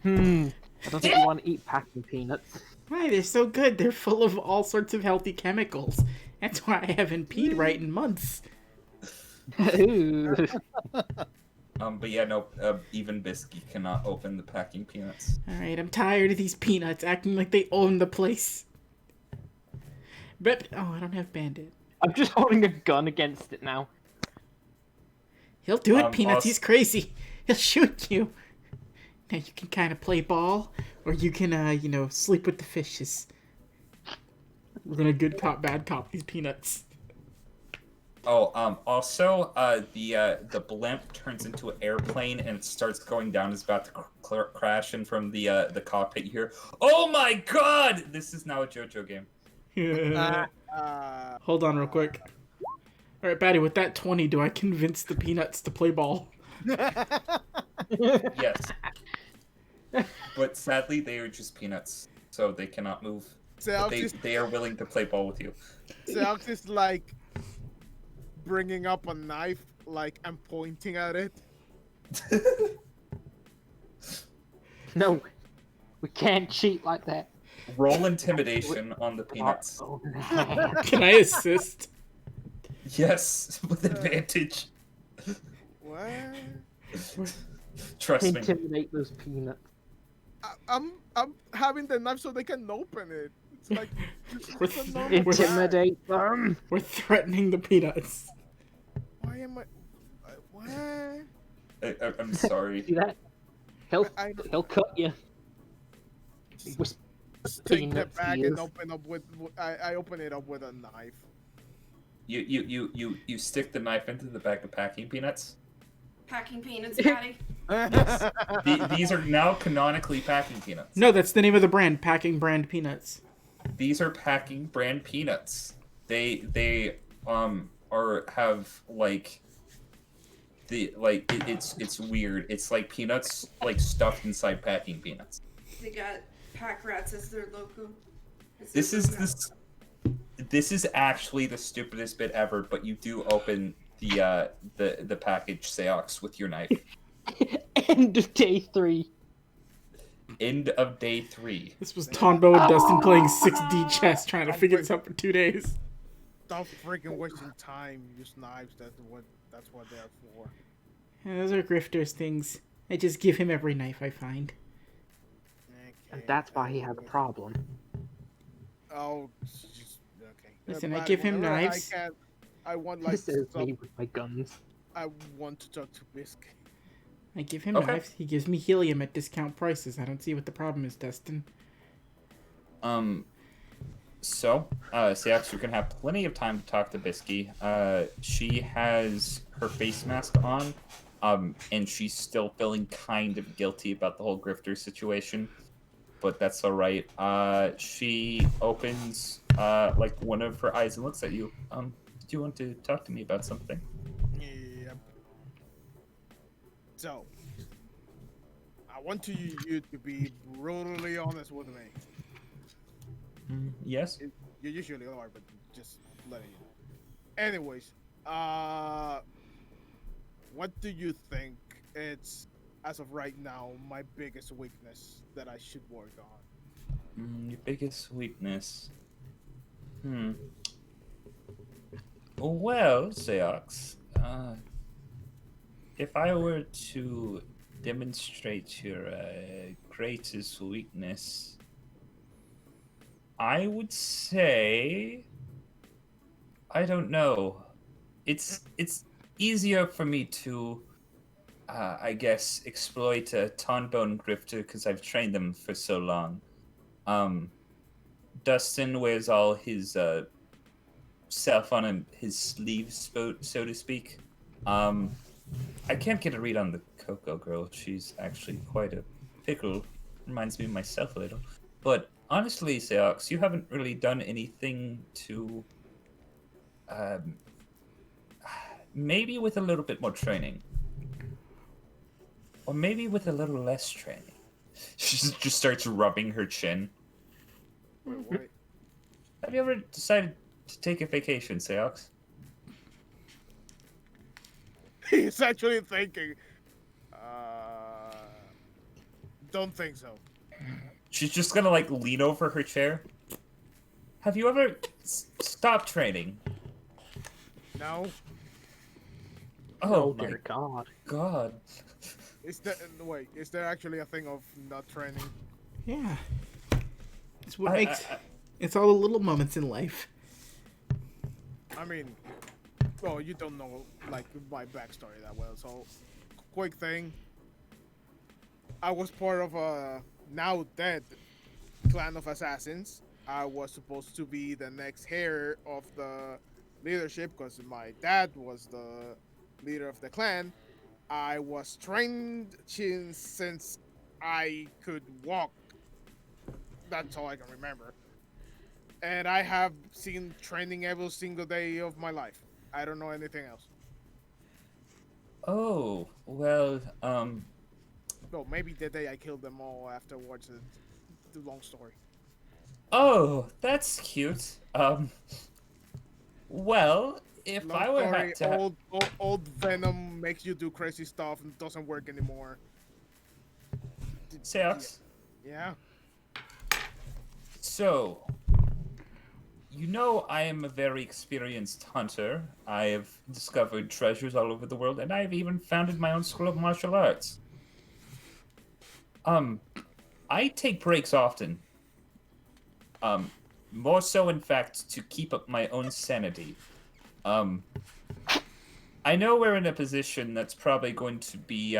I don't think you want to eat packing peanuts. Why, they're so good. They're full of all sorts of healthy chemicals. That's why I haven't peed right in months. Ooh. But yeah, no, even Bisky cannot open the packing peanuts. Alright, I'm tired of these peanuts acting like they own the place. But, oh, I don't have Bandit. I'm just holding a gun against it now. He'll do it, Um, Peanuts. also- He's crazy. He'll shoot you. Now you can kind of play ball, or you can, you know, sleep with the fishes. We're gonna good cop, bad cop these Peanuts. Oh, also, the blimp turns into an airplane and it starts going down. It's about to crash, and from the cockpit you hear, "Oh my God! This is now a JoJo game." Hold on real quick. Alright, Batty, with that 20, do I convince the Peanuts to play ball? Yes. But sadly, they are just peanuts, so they cannot move. But they are willing to play ball with you. Seox is like bringing up a knife, like, and pointing at it. No, we can't cheat like that. Roll intimidation on the peanuts. Oh, no. Can I assist? Yes, with advantage. What? Trust me. Intimidate those peanuts. I'm having the knife so they can open it. It's like We're, it's a normal knife. Intimidate them. we're threatening the Peanuts. Why am I? What? I'm sorry. See that? I- He'll cut you. With Just take the peanuts, bag yes. and open up with. I open it up with a knife. You stick the knife into the bag of packing peanuts. Packing peanuts, Batty. These are now canonically packing peanuts. No, that's the name of the brand, Packing Brand Peanuts. These are packing brand peanuts. They are have like it's weird. It's like peanuts like stuffed inside packing peanuts. They got pack rats as their logo. This is actually the stupidest bit ever, but you do open the package Seox with your knife. End of day 3. End of day 3. This was Tonbo and Dustin playing 6D chess, trying to figure this out for 2 days. Stop freaking wasting time. Use knives. That's what they're for. Yeah, those are Grifter's things. I just give him every knife I find. And that's why he has a problem. Oh, just, okay. Listen, I But give him whenever knives. I want like This is stuff, me with my guns. I want to talk to Biscuit. I give him Okay. knives. He gives me helium at discount prices. I don't see what the problem is, Dustin. So, Seox, you're gonna have plenty of time to talk to Bisky. She has her face mask on, and she's still feeling kind of guilty about the whole grifter situation, but that's all right. She opens like one of her eyes and looks at you. Do you want to talk to me about something? Yep. So, I want you to be brutally honest with me. Yes. You usually are, but just letting you know. Anyways, what do you think it's, as of right now, my biggest weakness that I should work on? Your biggest weakness. Well, Seox, if I were to demonstrate your greatest weakness, I would say, I don't know. It's easier for me to, I guess, exploit a Tonbone Grifter because I've trained them for so long. Dustin wears all his self on his sleeves, so to speak. I can't get a read on the Coco girl. She's actually quite a pickle. Reminds me of myself a little. But honestly, Seox, you haven't really done anything to. Maybe with a little bit more training. Or maybe with a little less training. She just starts rubbing her chin. Wait. Have you ever decided to take a vacation, Seox? He's actually thinking. Don't think so. She's just gonna like lean over her chair. Have you ever stopped training? No. Oh dear my God. god. Is there Is there actually a thing of not training? Yeah. It's what makes. It's all the little moments in life. I mean, well, you don't know like my backstory that well, so quick thing. I was part of a now dead clan of assassins. I was supposed to be the next heir of the leadership because my dad was the leader of the clan. I was trained since I could walk. That's all I can remember. And I have seen training every single day of my life. I don't know anything else. Oh, well, No, maybe the day I killed them all afterwards. It's a long story. oh, that's cute. Well, if Long I were story. to Old Venom makes you do crazy stuff and doesn't work anymore. Seox, Yeah. so you know I am a very experienced hunter. I have discovered treasures all over the world, and I've even founded my own school of martial arts. I take breaks often. More so, in fact, to keep up my own sanity. I know we're in a position that's probably going to be,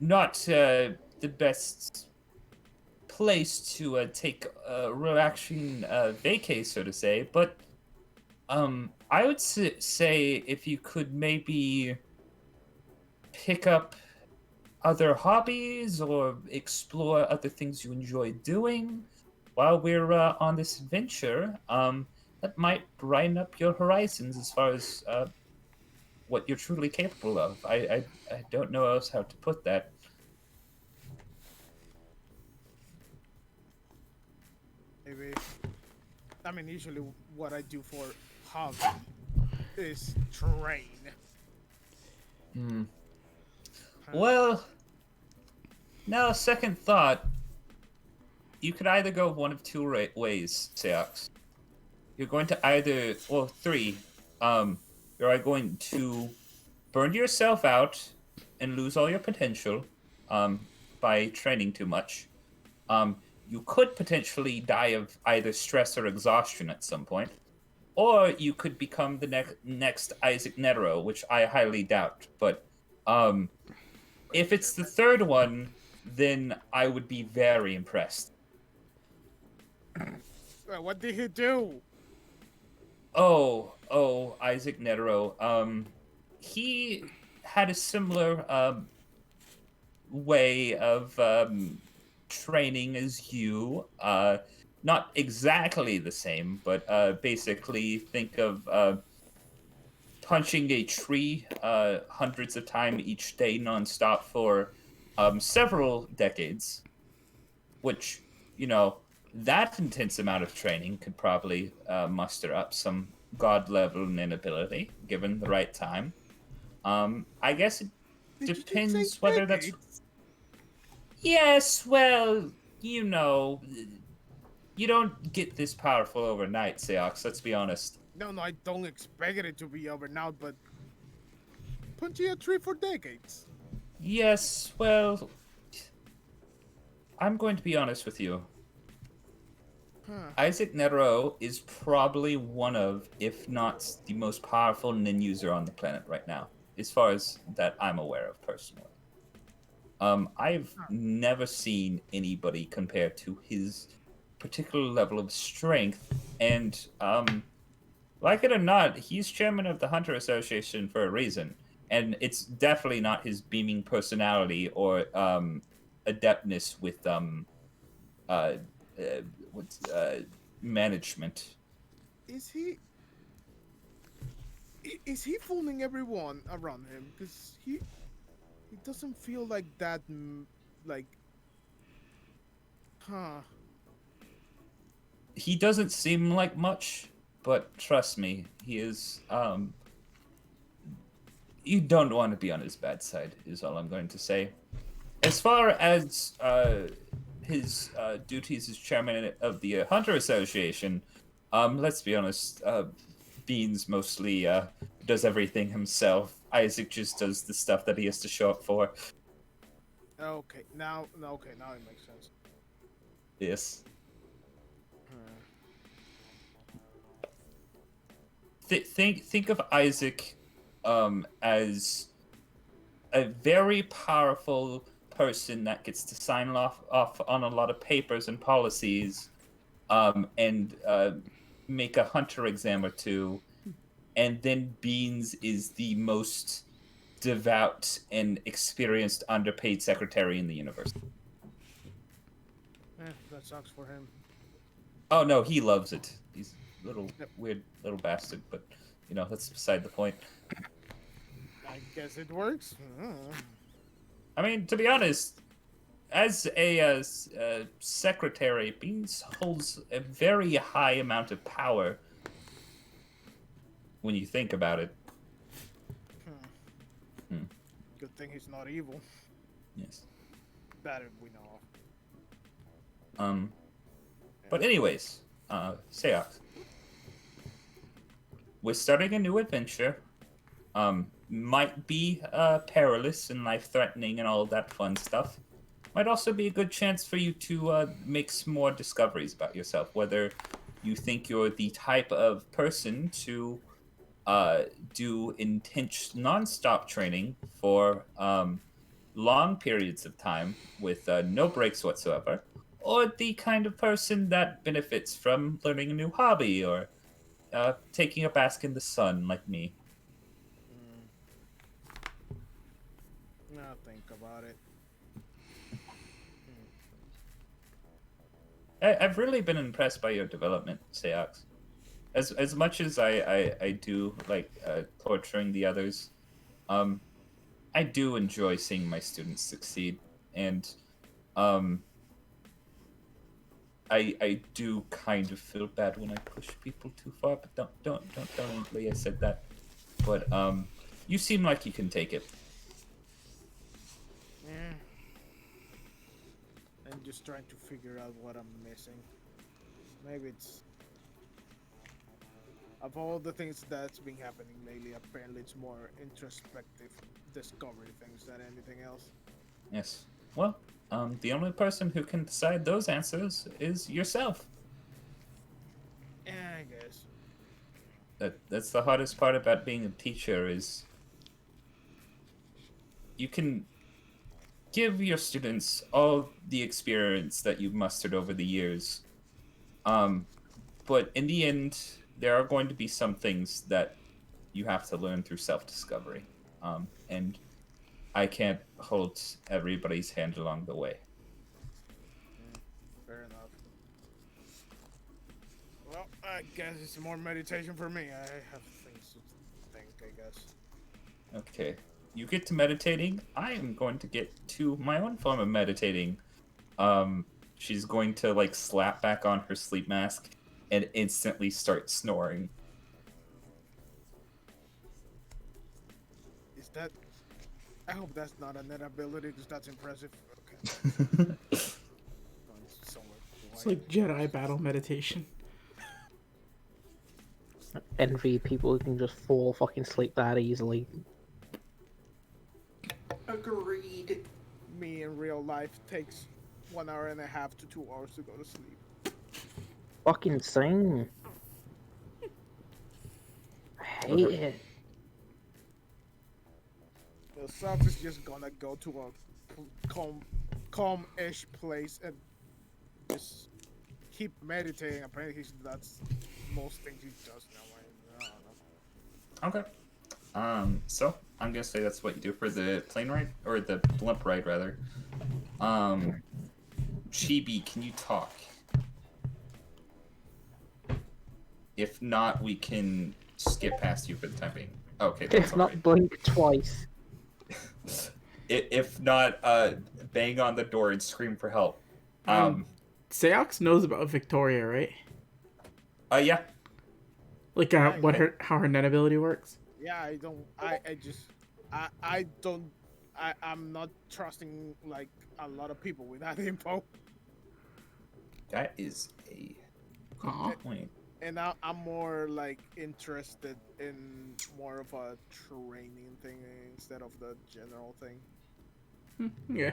not, the best place to, take a relaxing, vacay, so to say, but, I would say if you could maybe pick up other hobbies or explore other things you enjoy doing while we're on this adventure, that might brighten up your horizons as far as what you're truly capable of. I don't know else how to put that. Maybe. I mean, usually what I do for hobby is train. Well, now second thought, you could either go one of two ways, Seox. You're going to either, well, three. You're going to burn yourself out and lose all your potential by training too much. You could potentially die of either stress or exhaustion at some point. Or you could become the next Isaac Nero, which I highly doubt. But if it's the third one, then I would be very impressed. What did he do? Oh, Isaac Nero. He had a similar way of training as you. Not exactly the same, but basically think of punching a tree hundreds of times each day nonstop for several decades, which, that intense amount of training could probably muster up some god level ability given the right time. I guess it Did you depends say whether that's. decades? Yes, well, you know, you don't get this powerful overnight, Seox, let's be honest. No, I don't expect it to be overnight, but punching a tree for decades. Yes, well, I'm going to be honest with you. Huh. Isaac Nero is probably one of, if not the most powerful nin user on the planet right now, as far as that I'm aware of personally. I've never seen anybody compare to his particular level of strength, and like it or not, he's chairman of the Hunter Association for a reason, and it's definitely not his beaming personality or adeptness with uh, what's management. Is he? Is he fooling everyone around him? Because he doesn't feel like that. Like, huh? He doesn't seem like much, but trust me, he is. You don't want to be on his bad side, is all I'm going to say. As far as his duties as chairman of the Hunter Association, let's be honest, Beans mostly does everything himself. Isaac just does the stuff that he has to show up for. Okay, now it makes sense. Yes. Huh. Think of Isaac as a very powerful person that gets to sign off on a lot of papers and policies, and make a hunter exam or two, and then Beans is the most devout and experienced underpaid secretary in the universe. That sucks for him. Oh no, he loves it. He's a little Yep. weird little bastard, but that's beside the point. I guess it works. I mean, to be honest, as a secretary, Beans holds a very high amount of power when you think about it. Good thing he's not evil. Yes. That we know of. But anyways, Seox, we're starting a new adventure. Might be perilous and life-threatening and all that fun stuff. Might also be a good chance for you to make some more discoveries about yourself, whether you think you're the type of person to do intense non-stop training for long periods of time with no breaks whatsoever, or the kind of person that benefits from learning a new hobby or taking a bask in the sun like me. Now think about it. I've really been impressed by your development, Seox. As much as I do like torturing the others, I do enjoy seeing my students succeed, and I do kind of feel bad when I push people too far. But don't tell anybody I said that. But you seem like you can take it. Yeah. I'm just trying to figure out what I'm missing. Maybe it's of all the things that's been happening lately. Apparently, it's more introspective, discovery things than anything else. Yes. Well, the only person who can decide those answers is yourself. Yeah, I guess. That's the hardest part about being a teacher is you can give your students all the experience that you've mustered over the years. But in the end, there are going to be some things that you have to learn through self-discovery. And I can't hold everybody's hand along the way. Fair enough. Well, I guess it's more meditation for me. I have things to think, I guess. Okay. You get to meditating. I am going to get to my own form of meditating. She's going to like slap back on her sleep mask and instantly start snoring. Is that? I hope that's not a net ability because that's impressive. Okay. It's like Jedi battle meditation. Envy people who can just fall fucking sleep that easily. Agreed. Me in real life takes 1.5 hours to 2 hours to go to sleep. Fucking sing. I hate it. The Sox is just gonna go to a calm-ish place and just keep meditating. Apparently, that's most things he does now. I don't know. Okay. So I'm gonna say that's what you do for the plane ride or the blimp ride rather. Chibi, can you talk? If not, we can skip past you for the time being. Okay, that's If not, alright. blink twice. If not, bang on the door and scream for help. Seox knows about Victoria, right? Yeah. Like how her net ability works. Yeah, I'm not trusting like a lot of people with that info. That is a Aw. good point. And I'm more like interested in more of a training thing instead of the general thing. Yeah.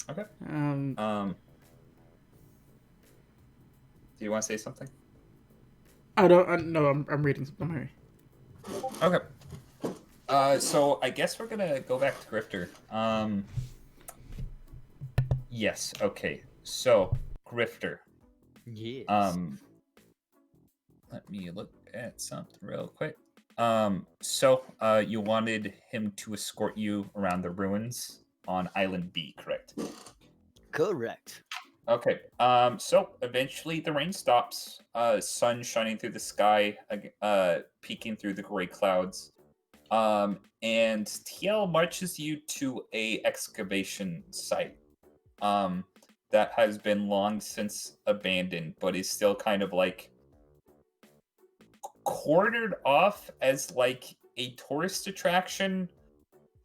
Okay. Um. Do you want to say something? I don't. No, I'm reading something. Okay. So I guess we're gonna go back to Grifter. Yes. Okay. So Grifter. Yes. Let me look at something real quick. So you wanted him to escort you around the ruins on Island B, correct? Correct. Okay. So eventually the rain stops. Sun shining through the sky, peeking through the gray clouds. And TL marches you to a excavation site. That has been long since abandoned, but is still kind of like quartered off as like a tourist attraction,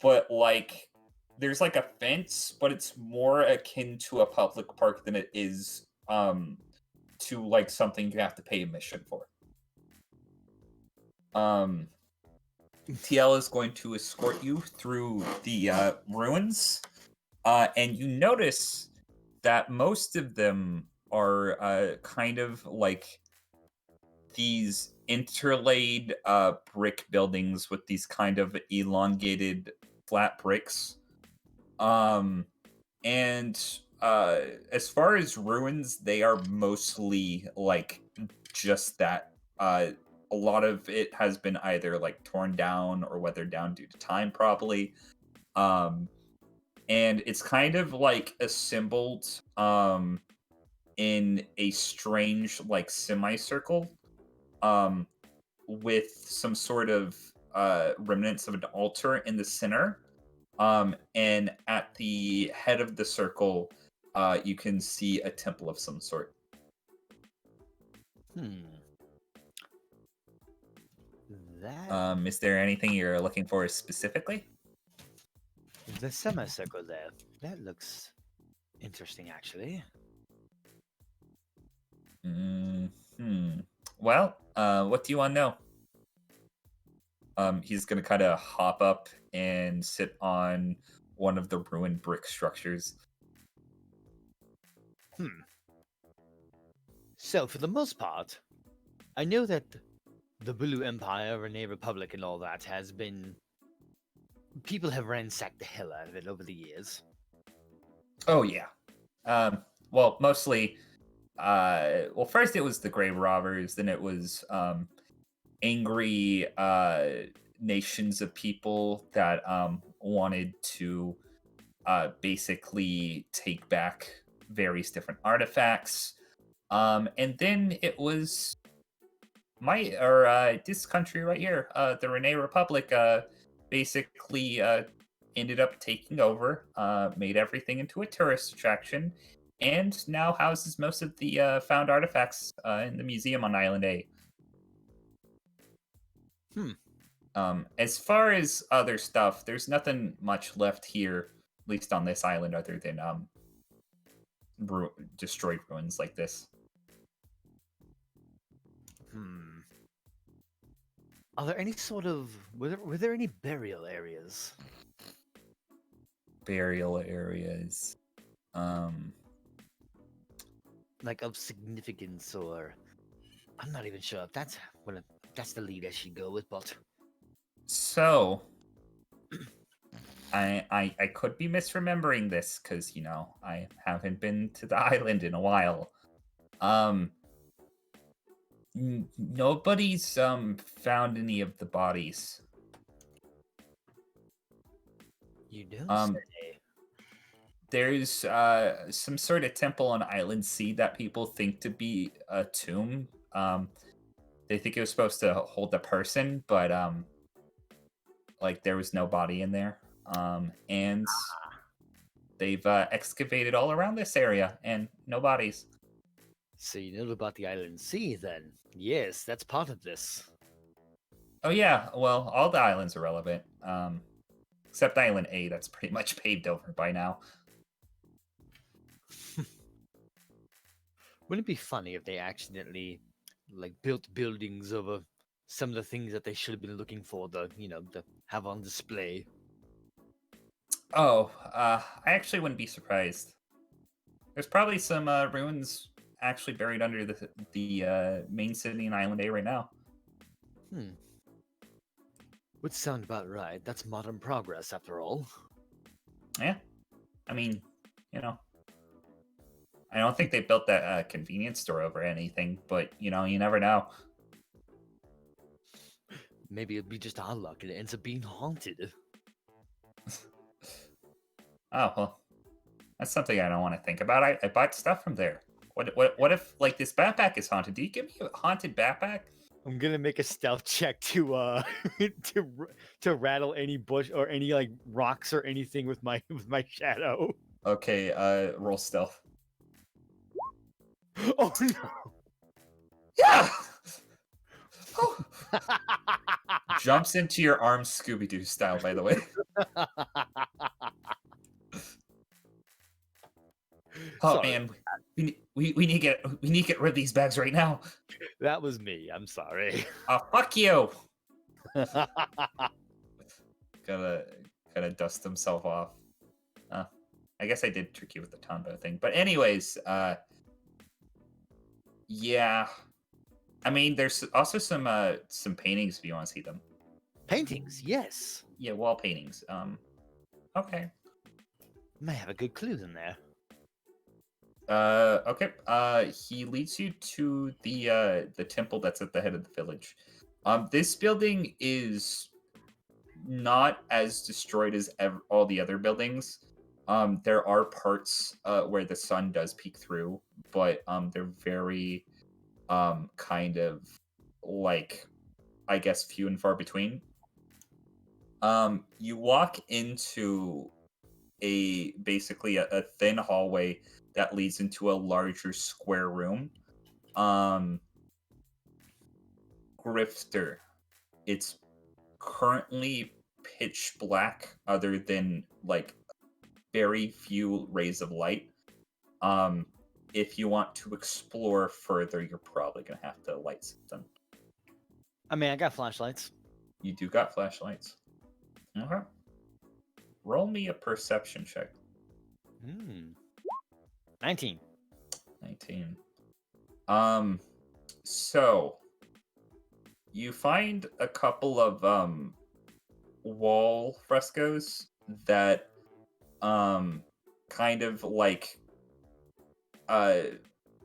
but like there's like a fence, but it's more akin to a public park than it is to like something you have to pay admission for. TL is going to escort you through the ruins, and you notice that most of them are kind of like these interlaid brick buildings with these kind of elongated flat bricks. And as far as ruins, they are mostly like just that. A lot of it has been either like torn down or weathered down due to time, probably. And it's kind of like assembled in a strange like semicircle, with some sort of remnants of an altar in the center. And at the head of the circle, you can see a temple of some sort. That Is there anything you're looking for specifically? the semicircle there. That looks interesting, actually. Well, what do you want to know? He's gonna kind of hop up and sit on one of the ruined brick structures. So, for the most part, I know that the Blue Empire, Renee Republic, and all that has been. People have ransacked the hell out of it over the years. Oh yeah. Well, mostly. Well, first it was the grave robbers, then it was angry nations of people that wanted to basically take back various different artifacts. And then it was this country right here, the Renee Republic, basically ended up taking over, made everything into a tourist attraction, and now houses most of the found artifacts in the museum on Island A. As far as other stuff, there's nothing much left here, at least on this island, other than destroyed ruins like this. Are there any sort of were there any burial areas? Burial areas. Like of significance, or I'm not even sure if that's that's the lead I should go with, but So I could be misremembering this because I haven't been to the island in a while. Nobody's found any of the bodies. you don't Um, say. There's some sort of temple on Island C that people think to be a tomb. They think it was supposed to hold a person, but like there was no body in there. And they've excavated all around this area and no bodies. So you know about the Island Sea, then? Yes, that's part of this. Oh yeah, well, all the islands are relevant. Except Island A, that's pretty much paved over by now. Wouldn't it be funny if they accidentally like built buildings over some of the things that they should have been looking for to have on display? Oh, I actually wouldn't be surprised. There's probably some ruins actually buried under the main city in Island A right now. Would sound about right. That's modern progress, after all. Yeah, I mean, I don't think they built that convenience store over anything, but you never know. Maybe it'd be just our luck and it ends up being haunted. Oh well, that's something I don't want to think about. I bought stuff from there. What if like this backpack is haunted? Do you give me a haunted backpack? I'm gonna make a stealth check to to rattle any bush or any like rocks or anything with my shadow. Okay, roll stealth. Oh no! Yeah. Jumps into your arms, Scooby-Doo style, by the way. Oh Sorry. man, we need to get rid of these bags right now. That was me. I'm sorry. Fuck you. Gotta dust himself off. I guess I did trick you with the Tombow thing, but anyways, yeah. I mean, there's also some paintings if you want to see them. Paintings, yes. Yeah, wall paintings. Okay. May have a good clue in there. Okay. He leads you to the temple that's at the head of the village. This building is not as destroyed as all the other buildings. There are parts where the sun does peek through, but they're very kind of like, I guess, few and far between. You walk into basically a thin hallway that leads into a larger square room. Grifter, it's currently pitch black other than like very few rays of light. If you want to explore further, you're probably gonna have to light something. I mean, I got flashlights. You do got flashlights. Okay. Roll me a perception check. 19. 19. So you find a couple of wall frescoes that kind of like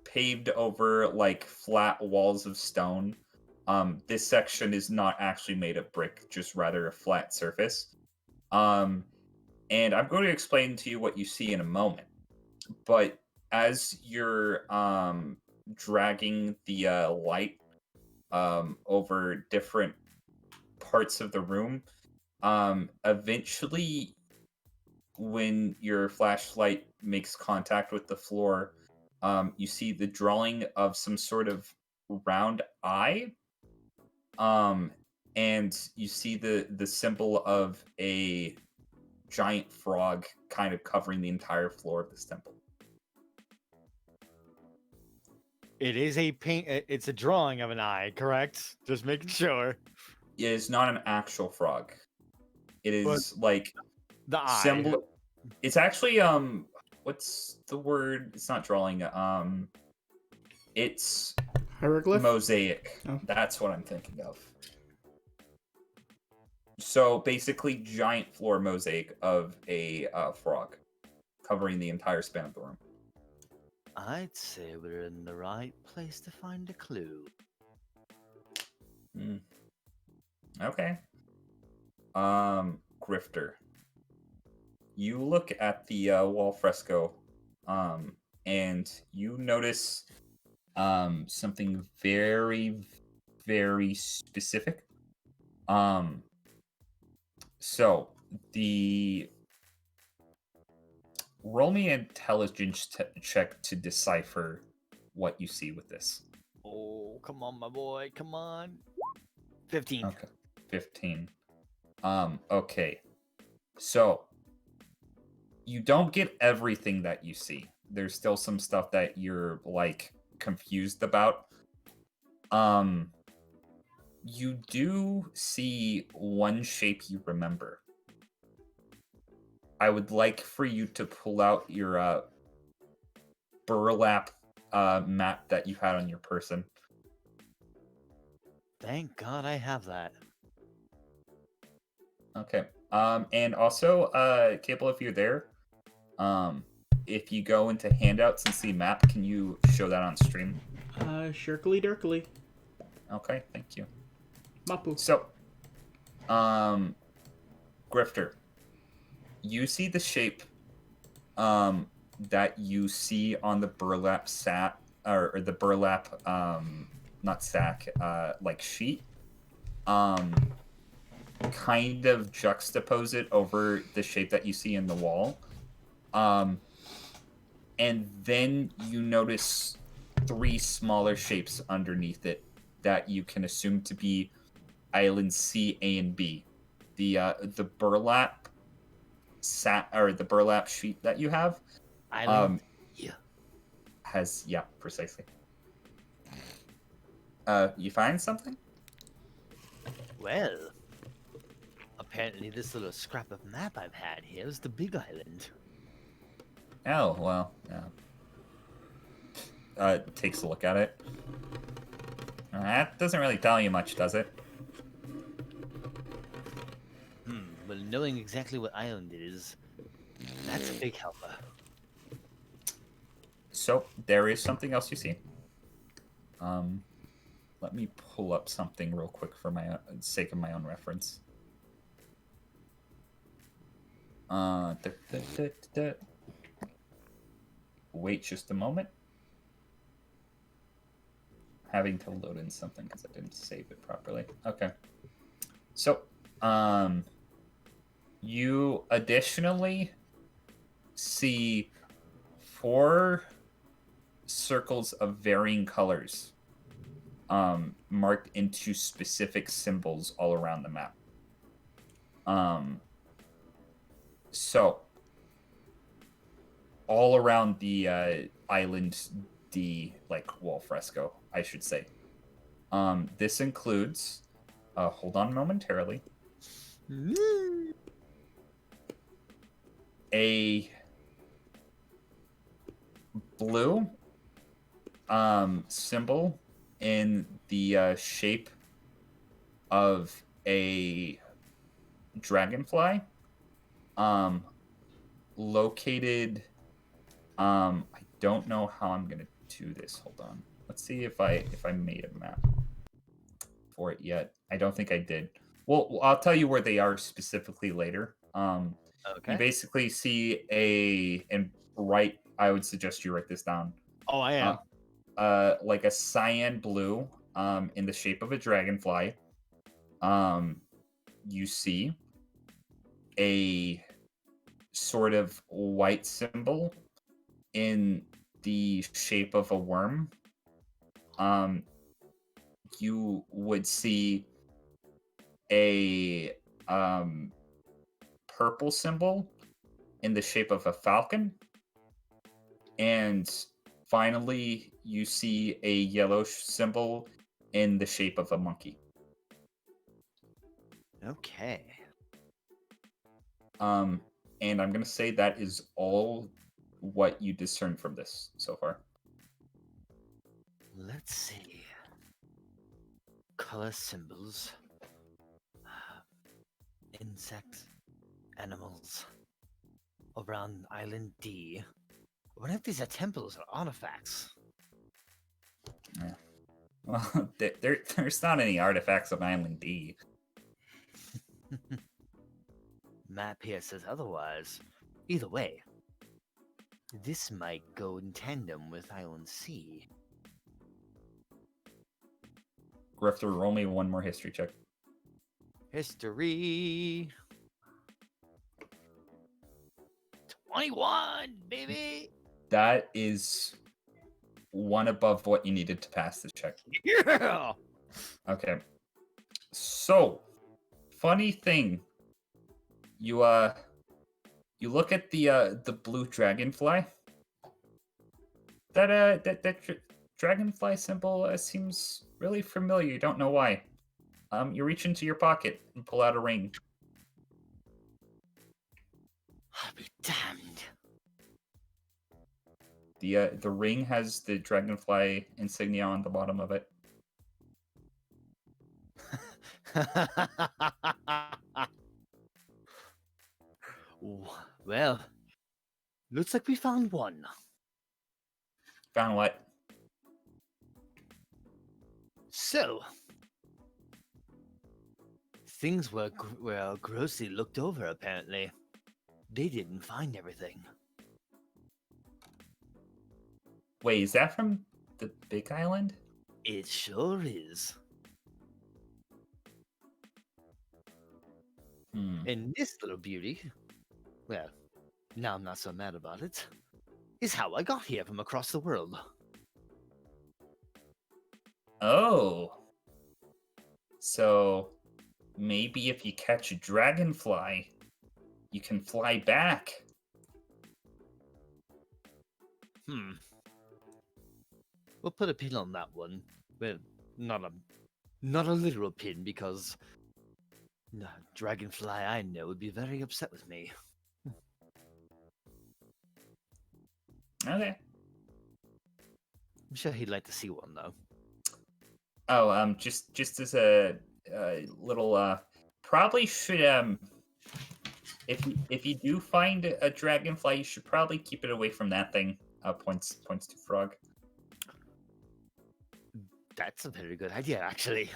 paved over like flat walls of stone. This section is not actually made of brick, just rather a flat surface. And I'm going to explain to you what you see in a moment. But as you're dragging the light over different parts of the room, eventually when your flashlight makes contact with the floor, you see the drawing of some sort of round eye, and you see the symbol of a giant frog kind of covering the entire floor of this temple. It is a paint. It's a drawing of an eye, correct? Just making sure. It is not an actual frog. It is like The eye. symbol. It's actually what's the word? It's not drawing. It's Hieroglyph? mosaic. Oh. That's what I'm thinking of. So basically, giant floor mosaic of a frog, covering the entire span of the room. I'd say we're in the right place to find a clue. Okay. Grifter. You look at the wall fresco, and you notice something very, very specific. So the roll me an intelligence check to decipher what you see with this. Oh, come on, my boy. Come on. 15. Okay. 15. Okay. So you don't get everything that you see. There's still some stuff that you're like confused about. You do see one shape you remember. I would like for you to pull out your burlap map that you had on your person. Thank God I have that. Okay. And also, Cable, if you're there, if you go into handouts and see map, can you show that on stream? Shirkly Dirkly. Okay, thank you. Mapu. So, Grifter, you see the shape, that you see on the burlap or the burlap, not sack, like sheet, kind of juxtapose it over the shape that you see in the wall. And then you notice 3 smaller shapes underneath it that you can assume to be islands C, A, and B. The burlap the burlap sheet that you have Island. Yeah. has precisely. You find something? Well, apparently this little scrap of map I've had here is the big island. Oh, well, yeah. Takes a look at it. That doesn't really tell you much, does it? Well, knowing exactly what island it is, that's a big helper. So, there is something else you see. Let me pull up something real quick for my sake of my own reference. Wait just a moment. Having to load in something because I didn't save it properly. Okay. So, you additionally see 4 circles of varying colors marked into specific symbols all around the map. So all around the island D, like wall fresco, I should say. This includes, hold on momentarily, a blue symbol in the shape of a dragonfly, located, I don't know how I'm gonna do this. Hold on. Let's see if I made a map for it yet. I don't think I did. Well, I'll tell you where they are specifically later. Okay. You basically see I would suggest you write this down. Oh, I am. Like a cyan blue, in the shape of a dragonfly. You see a sort of white symbol in the shape of a worm. You would see a purple symbol in the shape of a falcon, and finally, you see a yellow symbol in the shape of a monkey. Okay. And I'm gonna say that is all what you discern from this so far. Let's see. Color symbols. Insects. Animals. Around Island D. What if these are temples or artifacts? Yeah. Well, there's not any artifacts on Island D. Map here says otherwise. Either way, this might go in tandem with Island C. Grifter, roll me one more history check. History. 21, baby! That is one above what you needed to pass the check. Yeah! Okay. So, funny thing, you look at the blue dragonfly. That dragonfly symbol seems really familiar. You don't know why. You reach into your pocket and pull out a ring. I'll be damned. The ring has the dragonfly insignia on the bottom of it. Well, looks like we found one. Found what? So, things were grossly looked over, apparently. They didn't find everything. Wait, is that from the Big Island? It sure is. And this little beauty, well, now I'm not so mad about it, is how I got here from across the world. Oh. So, maybe if you catch a dragonfly, you can fly back. We'll put a pin on that one. Well, not a literal pin, because the dragonfly I know would be very upset with me. Okay. I'm sure he'd like to see one, though. Oh, just as a little, probably should if you do find a dragonfly, you should probably keep it away from that thing. Points to Frog. That's a very good idea, actually.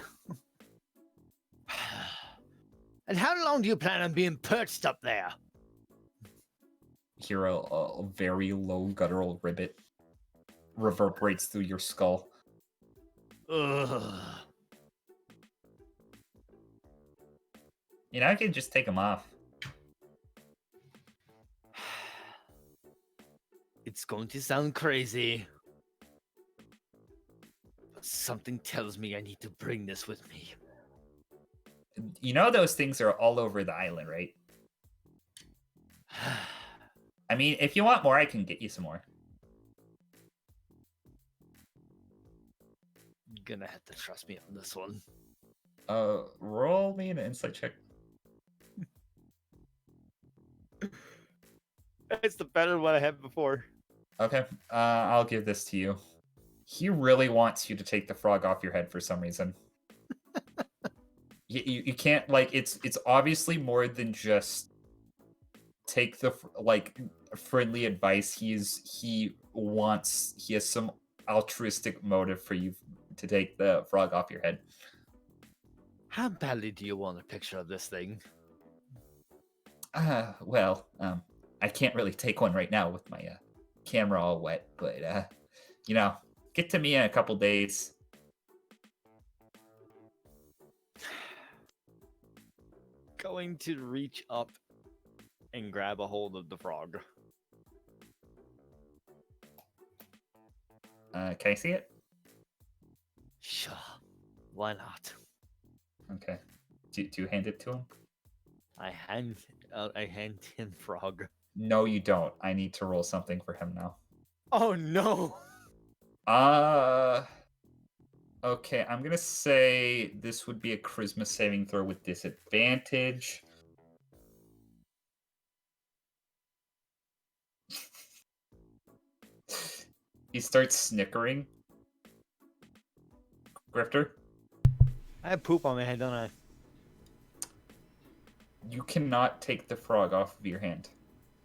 And how long do you plan on being perched up there? Hear a very low guttural ribbit reverberates through your skull. Ugh. You know, I can just take them off. It's going to sound crazy, but something tells me I need to bring this with me. You know those things are all over the island, right? I mean, if you want more, I can get you some more. You're gonna have to trust me on this one. Roll me an insight check. It's the better one I had before. Okay, I'll give this to you. He really wants you to take the frog off your head for some reason. You can't, like, it's obviously more than just take the friendly advice. He has some altruistic motive for you to take the frog off your head. How badly do you want a picture of this thing? Well, I can't really take one right now with my camera all wet, but get to me in a couple days. Going to reach up and grab a hold of the frog. Can I see it? Sure. Why not? Okay. Do you hand it to him? I hand him frog. No, you don't. I need to roll something for him now. Oh no! Okay, I'm gonna say this would be a charisma saving throw with disadvantage. He starts snickering. Grifter, I have poop on my head, don't I? you cannot take the frog off of your hand.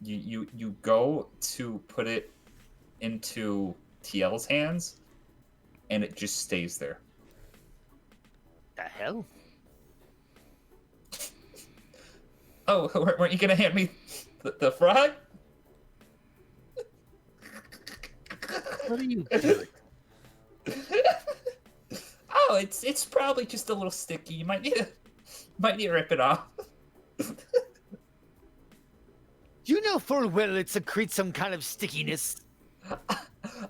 You go to put it into TL's hands, and it just stays there. The hell? Oh, weren't you gonna hand me the frog? What are you doing? Oh, it's probably just a little sticky. You might need to rip it off. You know full well it secretes some kind of stickiness.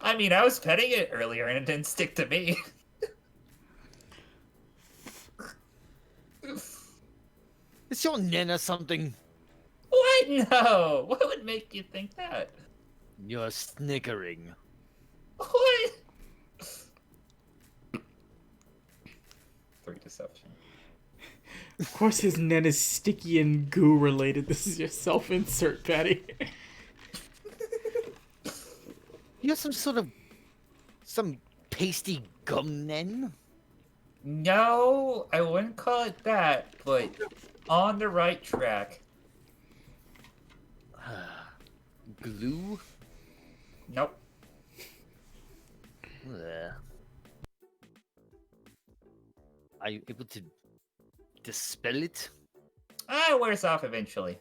I mean, I was petting it earlier and it didn't stick to me. Is your Nana something? What? No. What would make you think that? You're snickering. What? 3 deception. Of course, his net is sticky and goo related. This is your self-insert, Patty. You're some pasty gum nen? No, I wouldn't call it that, but on the right track. Glue? Nope. Ugh. Are you able to dispel it? It wears off eventually.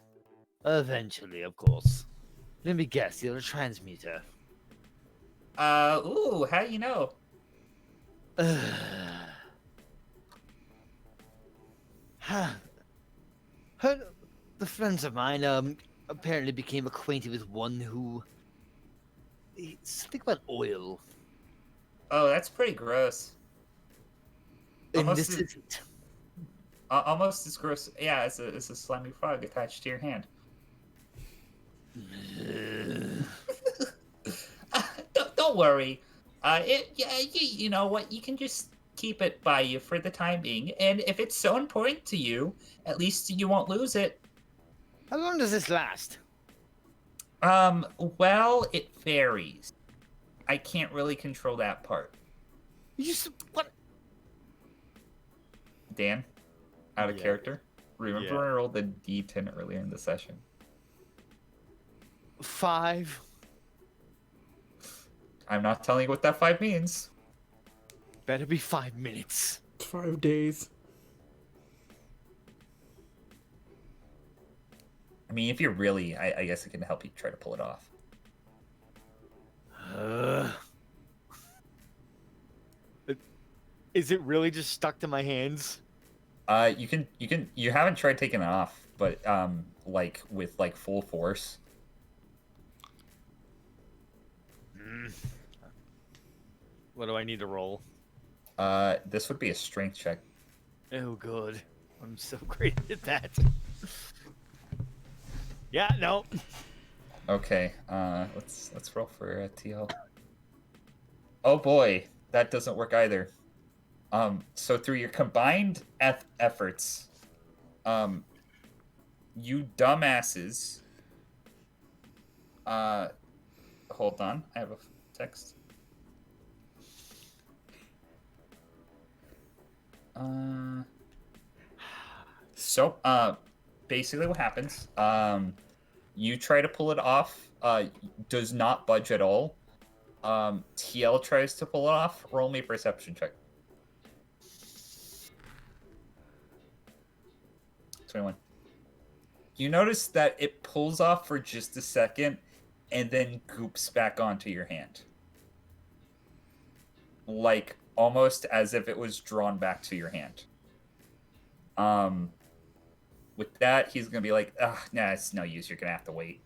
Eventually, of course. Let me guess, you're a transmuter. Ooh, how do you know? Heard the friends of mine apparently became acquainted with one who something about oil. Oh, that's pretty gross. And Almost this as- isn't. Almost as gross. Yeah, it's a slimy frog attached to your hand. Don't worry. You know what? You can just keep it by you for the time being, and if it's so important to you, at least you won't lose it. How long does this last? Well, it varies. I can't really control that part. What? Dan, out of Yeah. character. Remember Yeah. when I rolled the D10 earlier in the session? 5. I'm not telling you what that 5 means. Better be 5 minutes. 5 days. I mean, if you're really, I guess it can help you try to pull it off. Is it really just stuck to my hands? You haven't tried taking it off, but like with like full force. What do I need to roll? This would be a strength check. Oh, good. I'm so great at that. Yeah, no. Okay, let's roll for TL. Oh boy, that doesn't work either. So through your combined efforts, you dumbasses. Hold on, I have a text. So, basically what happens, you try to pull it off, does not budge at all. TL tries to pull it off, roll me a perception check. 21. You notice that it pulls off for just a second, and then goops back onto your hand. Like, almost as if it was drawn back to your hand. With that, he's gonna be like, "Ugh, nah, it's no use. You're gonna have to wait.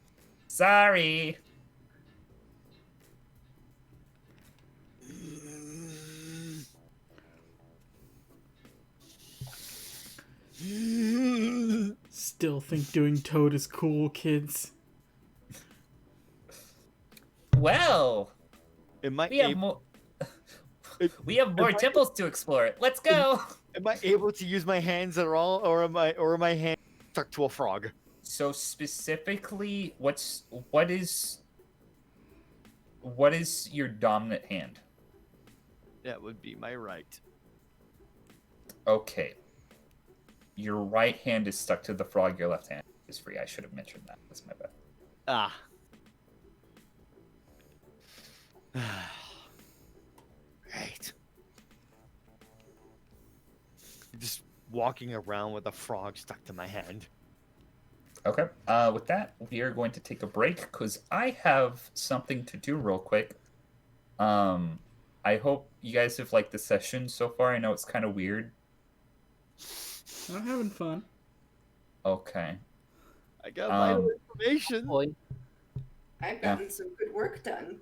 Sorry." Still think doing Toad is cool, kids. Well, It might we have more. We have more temples to explore. Let's go. Am I able to use my hands at all, or are my hands stuck to a frog? So specifically, what is your dominant hand? That would be my right. Okay. Your right hand is stuck to the frog. Your left hand is free. I should have mentioned that. That's my bad. Ah. Great. Just walking around with a frog stuck to my hand. Okay. With that, we are going to take a break because I have something to do real quick. I hope you guys have liked the session so far. I know it's kind of weird. I'm having fun. Okay. I got vital information. Boy. I've gotten some good work done.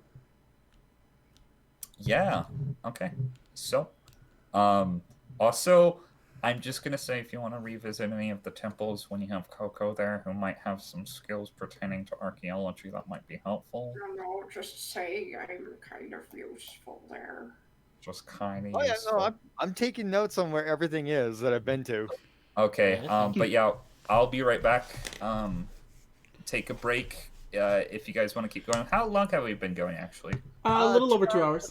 Yeah. Okay. So, also, I'm just gonna say if you want to revisit any of the temples when you have Coco there, who might have some skills pertaining to archaeology, that might be helpful. No, just say I'm kind of useful there. Just kind of. Oh yeah, no, I'm taking notes on where everything is that I've been to. Okay. But yeah, I'll be right back. Take a break. If you guys want to keep going. How long have we been going actually? A little over 2 hours.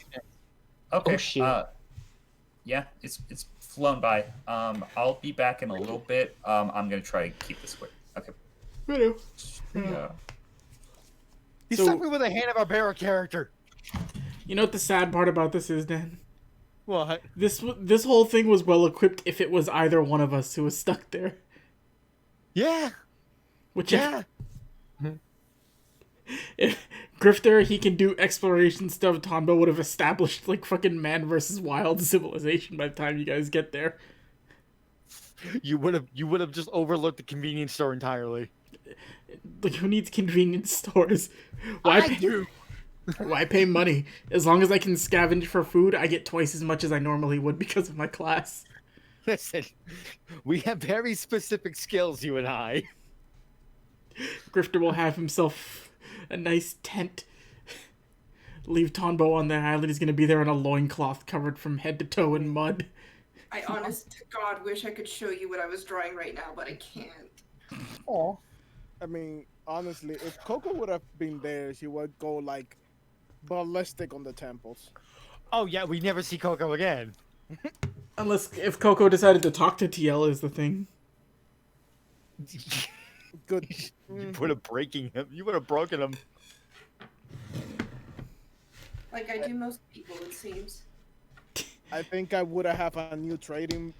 Okay. Oh, shit. Yeah, it's flown by. I'll be back in a little bit. I'm gonna try to keep this quick. Okay. Righto. Yeah. He So- stuck me with a Hanna-Barbera character. You know what the sad part about this is, Dan? What? This whole thing was well equipped if it was either one of us who was stuck there. Yeah. Which Yeah. if Grifter, he can do exploration stuff. Tombo would have established like fucking man versus wild civilization by the time you guys get there. You would have just overlooked the convenience store entirely. Like, who needs convenience stores? Why I do. Why pay money? As long as I can scavenge for food, I get twice as much as I normally would because of my class. Listen, we have very specific skills, you and I. Grifter will have himself a nice tent. Leave Tonbo on the island. He's gonna be there in a loincloth covered from head to toe in mud. I honest to God wish I could show you what I was drawing right now, but I can't. Oh, I mean, honestly, if Coco would have been there, she would go like ballistic on the temples. Oh yeah, we never see Coco again. Unless if Coco decided to talk to TL is the thing. Good. You would have breaking him. You would have broken him. Like I do most people, it seems. I think I would have a new training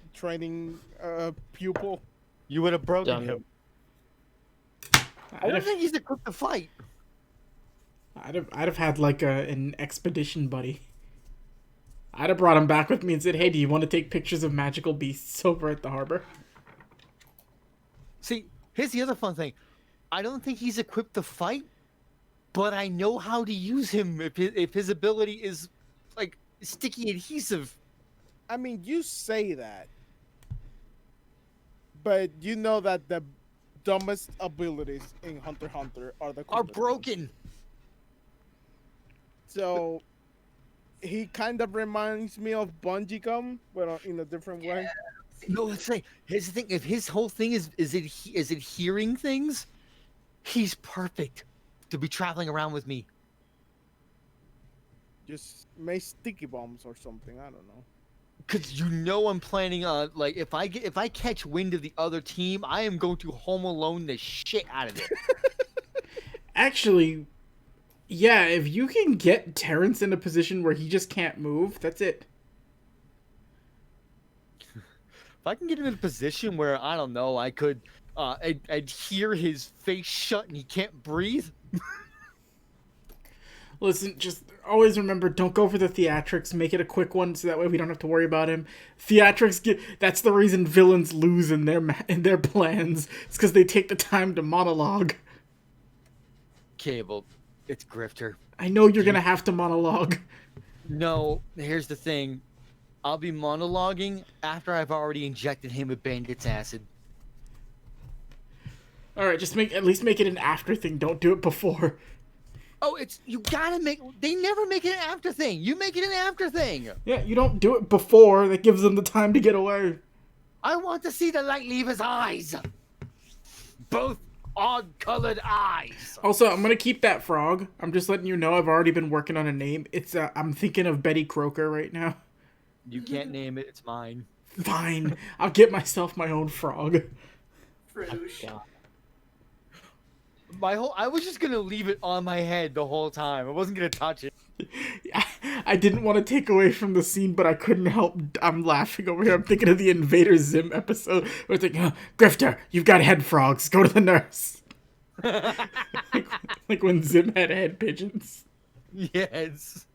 pupil. You would have broken Done. him. I don't think he's equipped to fight. I'd have had like an expedition buddy. I'd have brought him back with me and said, "Hey, do you want to take pictures of magical beasts over at the harbor?" See, here's the other fun thing. I don't think he's equipped to fight, but I know how to use him if his ability is like sticky adhesive. I mean, you say that, but you know that the dumbest abilities in Hunter x Hunter are the Are coolest. broken. So he kind of reminds me of Bungee Gum, but in a different way. No, let's say here's the thing. If his whole thing is it hearing things, he's perfect to be traveling around with me. Just make sticky bombs or something. I don't know. Cause you know I'm planning on like if I catch wind of the other team, I am going to home alone the shit out of it. Actually, yeah, if you can get Terrence in a position where he just can't move, that's it. If I can get him in a position where I don't know, I could I'd hear his face shut and he can't breathe. Listen, just always remember, don't go for the theatrics. Make it a quick one so that way we don't have to worry about him. Theatrics, that's the reason villains lose in their plans. It's because they take the time to monologue. Cable, it's Grifter. I know you're going to have to monologue. No, here's the thing. I'll be monologuing after I've already injected him with bandit's acid. Alright, just at least make it an after thing. Don't do it before. Oh, it's you gotta make. They never make it an after thing. You make it an after thing. Yeah, you don't do it before. That gives them the time to get away. I want to see the light leave his eyes. Both odd-colored eyes. Also, I'm gonna keep that frog. I'm just letting you know I've already been working on a name. It's I'm thinking of Betty Croker right now. You can't name it. It's mine. Fine, I'll get myself my own frog. Frouche. I was just gonna leave it on my head the whole time. I wasn't gonna touch it. I didn't want to take away from the scene, but I couldn't help. I'm laughing over here. I'm thinking of the Invader Zim episode where it's like, Grifter, you've got head frogs. Go to the nurse. like when Zim had head pigeons. Yes.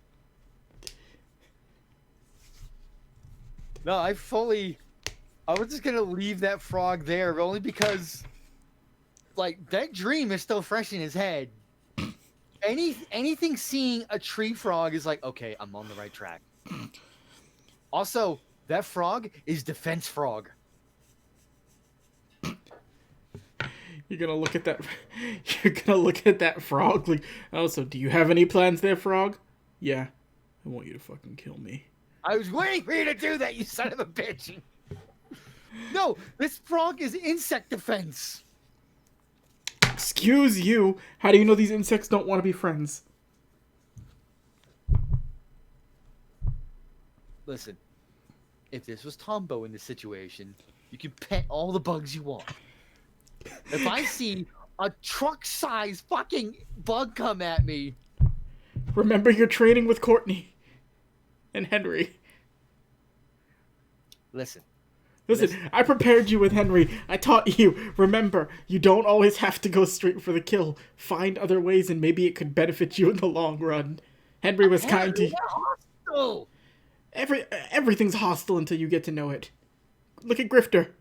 No, I was just gonna leave that frog there only because, like, that dream is still fresh in his head. Anything seeing a tree frog is like, okay, I'm on the right track. Also, that frog is defense frog. You're gonna look at that. You're gonna look at that frog like. Oh, so do you have any plans there, frog? Yeah, I want you to fucking kill me. I was waiting for you to do that, you son of a bitch. No, this frog is insect defense. Excuse you. How do you know these insects don't want to be friends? Listen, if this was Tombo in this situation, you can pet all the bugs you want. If I see a truck-sized fucking bug come at me... Remember your training with Courtney and Henry. Listen, I prepared you with Henry. I taught you. Remember, you don't always have to go straight for the kill. Find other ways and maybe it could benefit you in the long run. Henry was kind to you. Hostile. Everything's hostile until you get to know it. Look at Grifter.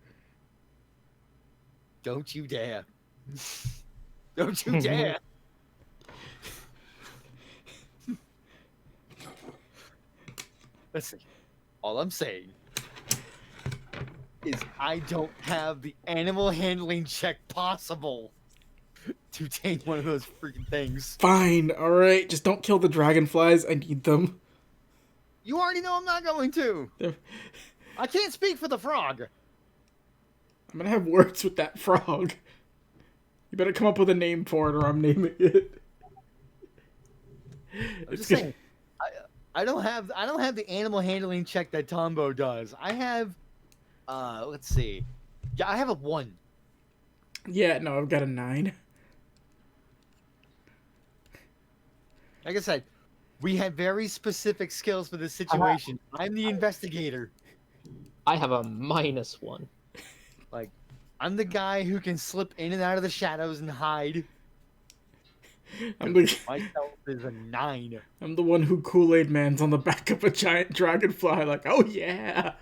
Don't you dare. Don't you dare. Listen, all I'm saying is I don't have the animal handling check possible to take one of those freaking things. Fine, alright. Just don't kill the dragonflies. I need them. You already know I'm not going to. I can't speak for the frog. I'm gonna have words with that frog. You better come up with a name for it or I'm naming it. I'm just saying, I don't have the animal handling check that Tombo does. I have let's see. Yeah, I have a 1. Yeah, no, I've got a 9. Like I said, we had very specific skills for this situation. I'm the investigator. I have a -1. Like, I'm the guy who can slip in and out of the shadows and hide. Myself is a 9. I'm the one who Kool-Aid Man's on the back of a giant dragonfly like, oh yeah,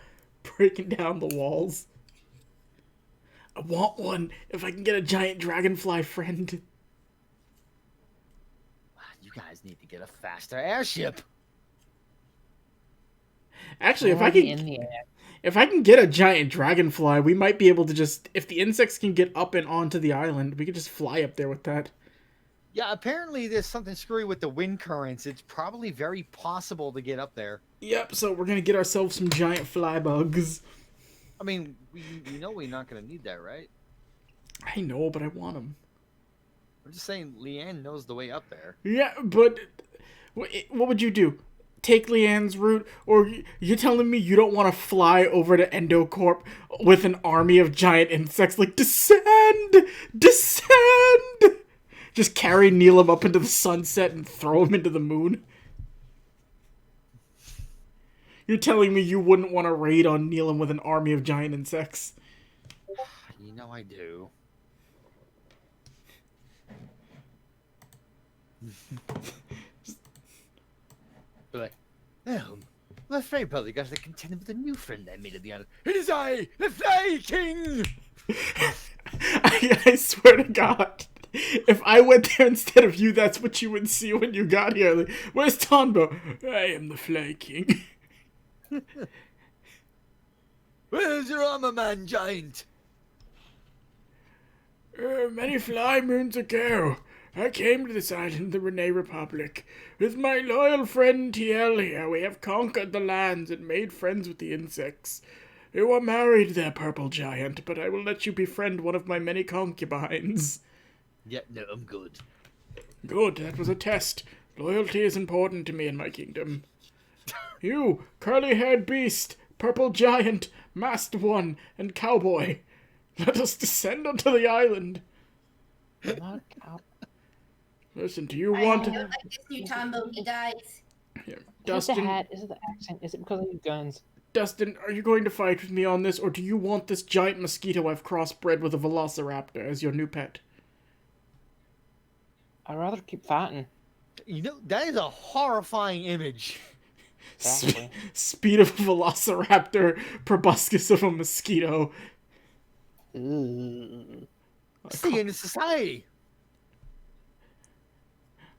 breaking down the walls. I want one if I can get a giant dragonfly friend. You guys need to get a faster airship. Actually, Already in the air. if I can get a giant dragonfly, we might be able to just, if the insects can get up and onto the island, we could just fly up there with that. Yeah, apparently there's something screwy with the wind currents. It's probably very possible to get up there. Yep, so we're gonna get ourselves some giant fly bugs. I mean, we know we're not going to need that, right? I know, but I want them. I'm just saying Leanne knows the way up there. Yeah, but what would you do? Take Leanne's route? Or you're telling me you don't want to fly over to Endocorp with an army of giant insects like, descend! Descend! Just carry Neelam up into the sunset and throw him into the moon? You're telling me you wouldn't want to raid on Neelam with an army of giant insects? You know I do. Like, oh, I'm afraid probably got to contend with a new friend I made at the island. It is I, the Fly King! I swear to God, if I went there instead of you, that's what you would see when you got here. Like, where's Tombo? I am the Fly King. Where's your armor man, giant? Many fly moons ago, I came to this island, the Renee Republic. With my loyal friend TL here, we have conquered the lands and made friends with the insects. You are married there, purple giant, but I will let you befriend one of my many concubines. Yeah, no, I'm good. Good, that was a test. Loyalty is important to me in my kingdom. You, curly-haired beast, purple giant, masked one, and cowboy. Let us descend onto the island. Listen, do you want... I don't like this new Tombo. He dies. Yeah, Is it the Dustin, hat? Is it the accent? Is it because of your guns? Dustin, are you going to fight with me on this, or do you want this giant mosquito I've crossbred with a velociraptor as your new pet? I'd rather keep fighting. You know, that is a horrifying image. Exactly. Speed of a velociraptor, proboscis of a mosquito. Ooh. See in society.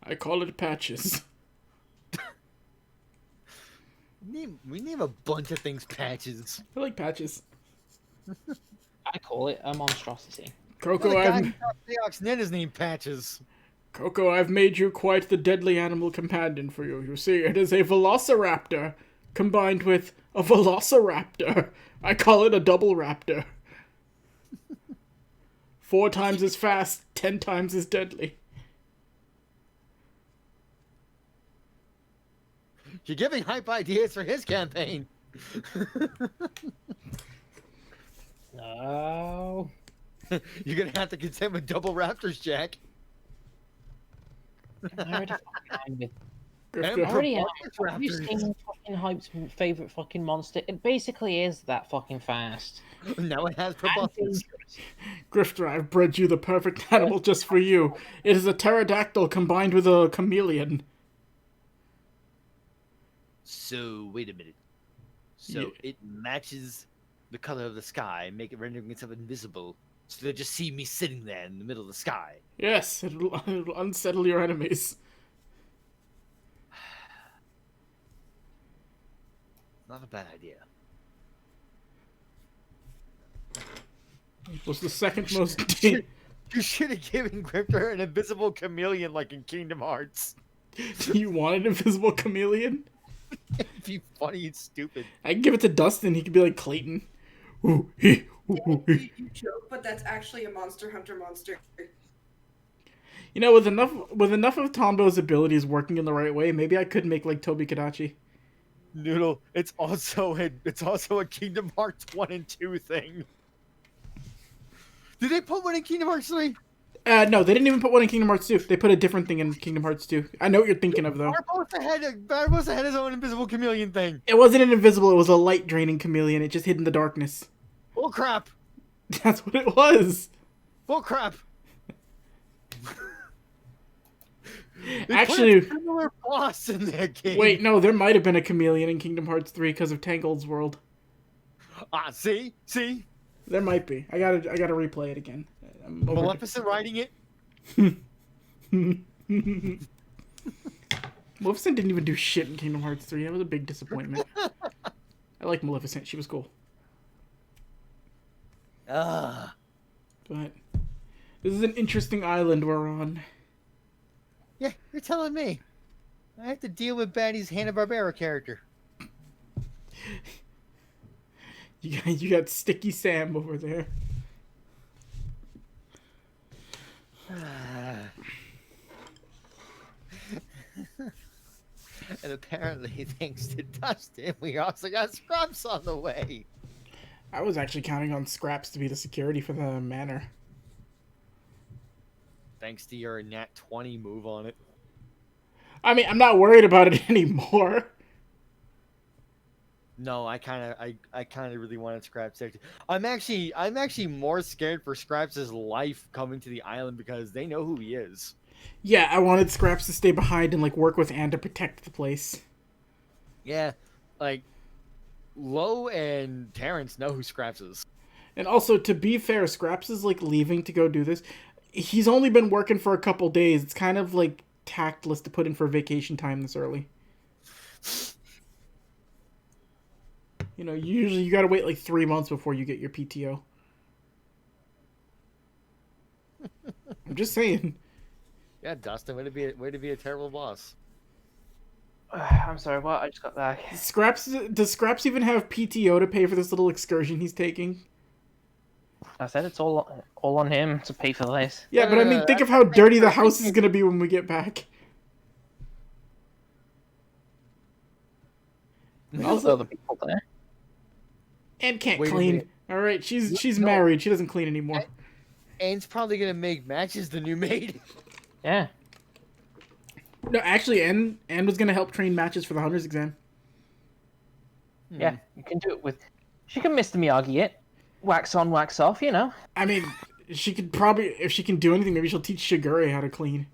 I call it Patches. We name a bunch of things patches. I like Patches. I call it a monstrosity. Coco, The guy I've... who got Theox Nen is named Patches. Coco, I've made you quite the deadly animal companion for you. You see, it is a velociraptor combined with a velociraptor. I call it a double raptor. 4 times as fast, 10 times as deadly. You're giving hype ideas for his campaign. No. You're gonna have to contend with double raptors, Jack. I already fucking am with. Grifter, I already am. Raptors. Have you seen fucking Hype's favorite fucking monster? It basically is that fucking fast. Now it has And proboscis. dangerous. Grifter, I've bred you the perfect animal just for you. It is a pterodactyl combined with a chameleon. So wait a minute. So Yeah. it matches the color of the sky, make it rendering itself invisible, so they just see me sitting there in the middle of the sky. Yes, it'll unsettle your enemies. Not a bad idea. It was the second most... You should have given Grifter an invisible chameleon like in Kingdom Hearts. You want an invisible chameleon? It'd be funny and stupid. I can give it to Dustin. He could be like Clayton. Ooh, hee, ooh, ooh, hee. You joke, but that's actually a Monster Hunter monster. You know, with enough of Tombo's abilities working in the right way, maybe I could make like Tobi Kadachi. Noodle, it's also a Kingdom Hearts 1 and 2 thing. Did they put one in Kingdom Hearts 3? No, they didn't even put one in Kingdom Hearts 2. They put a different thing in Kingdom Hearts 2. I know what you're thinking of, though. Barbossa had his own invisible chameleon thing. It wasn't an invisible, it was a light-draining chameleon. It just hid in the darkness. Bull crap. That's what it was. Bull crap. They Actually, put a similar boss in their game. wait, no, there might have been a chameleon in Kingdom Hearts 3 because of Tangled's world. See? There might be. I gotta replay it again. Maleficent writing it? Maleficent didn't even do shit in Kingdom Hearts 3. That was a big disappointment. I like Maleficent. She was cool. Ah. But this is an interesting island we're on. Yeah, you're telling me. I have to deal with Batty's Hanna-Barbera character. You got Sticky Sam over there. And apparently, thanks to Dustin, we also got Scrubs on the way. I was actually counting on Scraps to be the security for the manor. Thanks to your Nat 20 move on it. I mean, I'm not worried about it anymore. No, I kind of really wanted Scraps there. I'm actually more scared for Scraps' life coming to the island because they know who he is. Yeah, I wanted Scraps to stay behind and like work with Anne to protect the place. Yeah, like Lo and Terrence know who Scraps is. And also, to be fair, Scraps is like leaving to go do this. He's only been working for a couple days. It's kind of like tactless to put in for vacation time this early. You know, usually you gotta wait like 3 months before you get your PTO. I'm just saying. Yeah, Dustin, way to be a terrible boss. I'm sorry, what? I just got back. Does Scraps even have PTO to pay for this little excursion he's taking? I said it's all on him to pay for this. Yeah, but I mean, think of how dirty the house is gonna be when we get back. Also, other people there. And can't Wait a clean. minute. All right, she's No. married. She doesn't clean anymore. Anne's probably gonna make matches the new maid. Yeah. No, actually, Anne was gonna help train matches for the Hunter's exam. Yeah, you can do it with... She can Mr. Miyagi it. Wax on, wax off, you know. I mean, she could probably, if she can do anything, maybe she'll teach Shigure how to clean.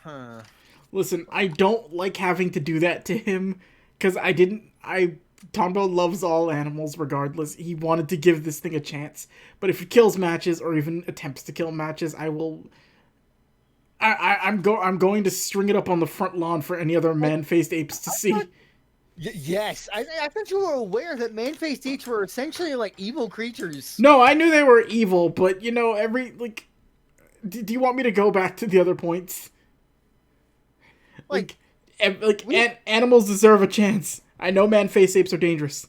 Huh. Listen, I don't like having to do that to him, because Tombo loves all animals regardless. He wanted to give this thing a chance. But if it kills matches, or even attempts to kill matches, I'm going to string it up on the front lawn for any other man-faced apes to see. Yes, I thought you were aware that man-faced apes were essentially like evil creatures. No, I knew they were evil, but you know, do you want me to go back to the other points? Animals deserve a chance. I know man-faced apes are dangerous.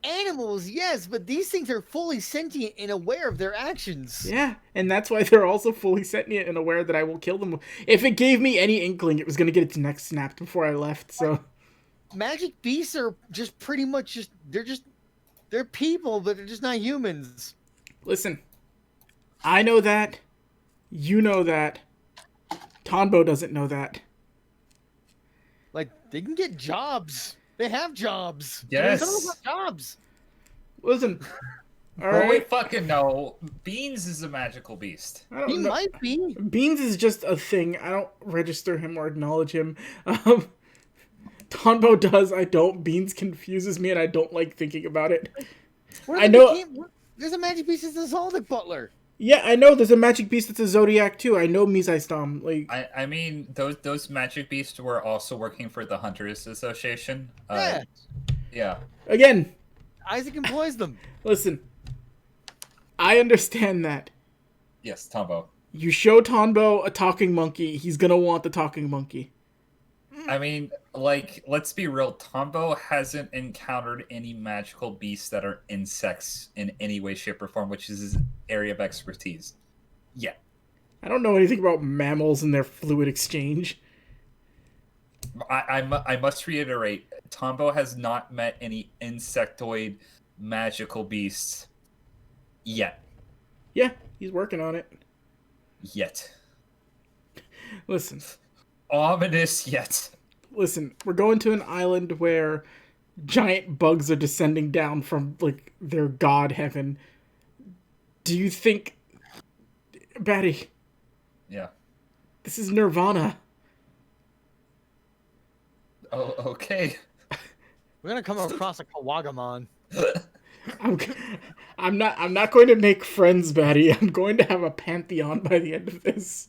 Animals, yes, but these things are fully sentient and aware of their actions. Yeah, and that's why they're also fully sentient and aware that I will kill them. If it gave me any inkling, it was going to get its neck snapped before I left, so... Magic beasts are just pretty much they're people, but they're just not humans. Listen, I know that. You know that. Tonbo doesn't know that. Like, they can get jobs. They have jobs. Yes. Some of them have jobs. Listen. All Well, we right. fucking know. Beans is a magical beast. I don't He know. might be. Beans is just a thing. I don't register him or acknowledge him. Tonbo does. I don't. Beans confuses me, and I don't like thinking about it. What I if know- they can't- There's a magic beast that's a Zoldyck Butler. Yeah, I know. There's a magic beast that's a Zodiac too. I know Misaistam. Like, I mean, those magic beasts were also working for the Hunters Association. Yeah. Yeah. again, Isaac employs them. listen. I understand that. Yes, Tombo. You show Tonbo a talking monkey, he's gonna want the talking monkey. I mean, like, let's be real. Tombo hasn't encountered any magical beasts that are insects in any way, shape, or form, which is his area of expertise. Yeah. I don't know anything about mammals and their fluid exchange. I must reiterate, Tombo has not met any insectoid magical beasts yet. Yeah, he's working on it. Yet. Listen, Ominous yet. listen, we're going to an island where giant bugs are descending down from, like, their god heaven. Do you think... Batty, Yeah. this is Nirvana. Oh, okay. We're gonna come across a Kawagamon. I'm not going to make friends, Batty. I'm going to have a pantheon by the end of this.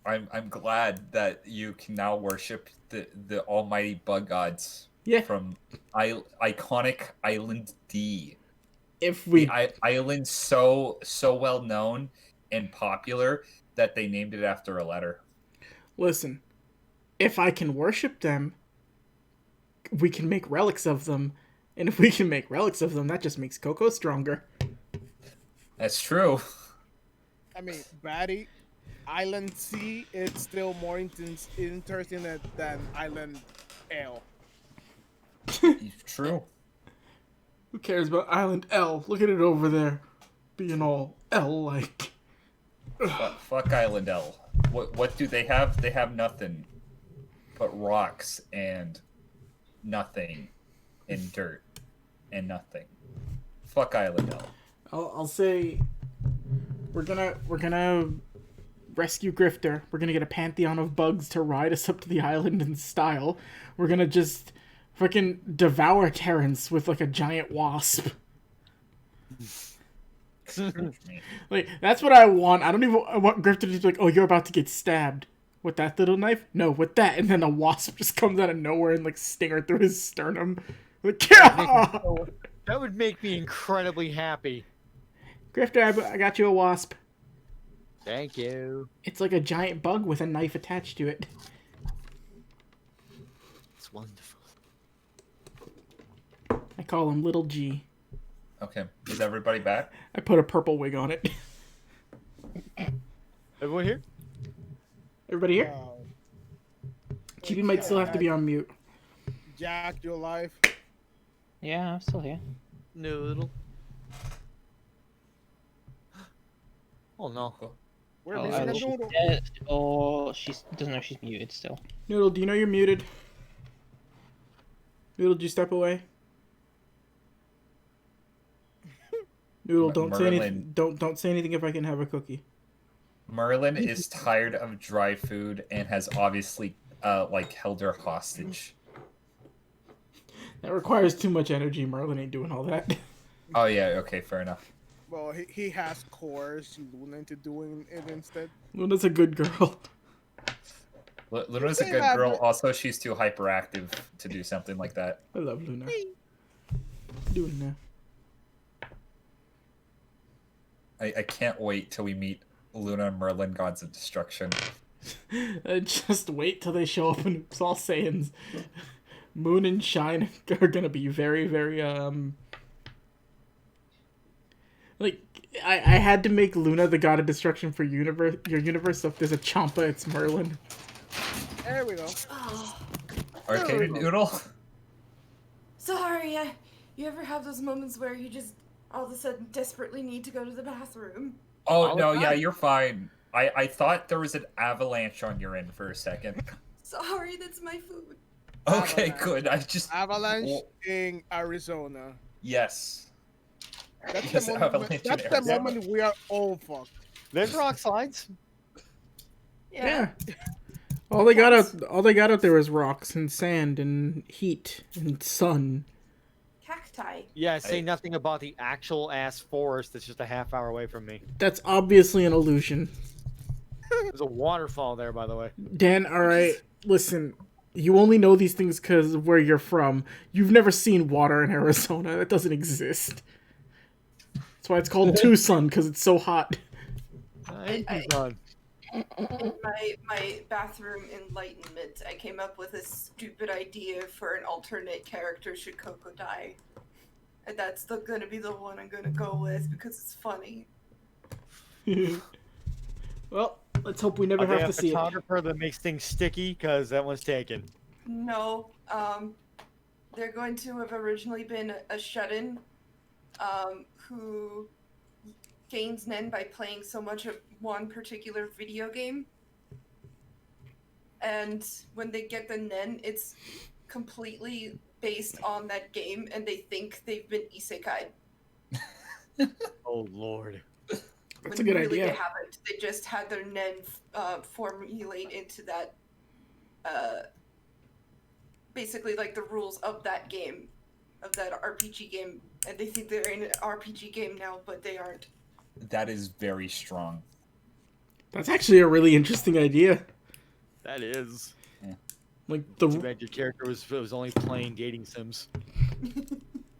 I'm glad that you can now worship the almighty bug gods. Yeah. From iconic Island D. If we... The island so well known and popular that they named it after a letter. Listen, if I can worship them, we can make relics of them. And if we can make relics of them, that just makes Coco stronger. That's true. I mean, Batty, Island C, it's still more interesting than Island L. True. Who cares about Island L? Look at it over there. Being all L-like. Fuck Island L. What do they have? They have nothing but rocks and nothing and dirt and nothing. Fuck Island L. I'll say we're gonna rescue Grifter. We're gonna get a pantheon of bugs to ride us up to the island in style. We're gonna just freaking devour Terrence with like a giant wasp. Like, that's what I want. I don't even want Grifter to be like, oh, you're about to get stabbed. With that little knife? No, with that. And then a wasp just comes out of nowhere and, like, stinger through his sternum. Like, yeah! That would make me incredibly happy. Grifter, I got you a wasp. Thank you. It's like a giant bug with a knife attached to it. It's wonderful. I call him Little G. Okay, is everybody back? I put a purple wig on it. Everyone here? Everybody here? Chibi might still have to be on mute. Jack, you alive? Yeah, I'm still here. Noodle. Oh no. We're Oh, missing either a she's noodle. dead or she doesn't know she's muted still. Noodle, do you know you're muted? Noodle, did you step away? Noodle, don't say anything. Don't say anything if I can have a cookie. Merlin is tired of dry food and has obviously like held her hostage. That requires too much energy. Merlin ain't doing all that. Oh yeah, okay, fair enough. Well, he has coerced Luna into doing it instead. Luna's a good girl. Luna's a Say good that, girl. but- Also, she's too hyperactive to do something like that. I love Luna. Doing that. I can't wait till we meet Luna and Merlin, Gods of Destruction. Just wait till they show up in Oops All Saiyans. Moon and Shine are gonna be very, very like I had to make Luna the God of Destruction for your universe. So if there's a Champa, it's Merlin. There we go. Oh, Arcade Noodle? sorry. You ever have those moments where you just all of a sudden desperately need to go to the bathroom? Oh, no, yeah, you're fine. I thought there was an avalanche on your end for a second. Sorry, that's my food. Okay, Avalanche. good. I just... Avalanche Well, in Arizona. yes. That's Yes, the moment. avalanche in That's the Arizona. moment we are all fucked. There's rock slides. Yeah. All they got out there was rocks and sand and heat and sun. Cacti. Yeah, say nothing about the actual ass forest that's just a half hour away from me. That's obviously an illusion. There's a waterfall there, by the way. Dan, alright, listen. You only know these things because of where you're from. You've never seen water in Arizona. That doesn't exist. That's why it's called Tucson, because it's so hot. In my bathroom enlightenment, I came up with a stupid idea for an alternate character should Coco die. And that's gonna be the one I'm gonna go with because it's funny. Well, let's hope we never have to see it. A photographer that makes things sticky, because that one's taken. No, they're going to have originally been a shut-in, who gains Nen by playing so much of one particular video game. And when they get the Nen, it's completely based on that game, and they think they've been isekai'd. Oh, Lord. That's a good really idea. They haven't. They just had their Nen formulate into that, basically like the rules of that game, of that RPG game, and they think they're in an RPG game now, but they aren't. That is very strong. That's actually a really interesting idea. That is. Like Too bad your character was only playing dating sims.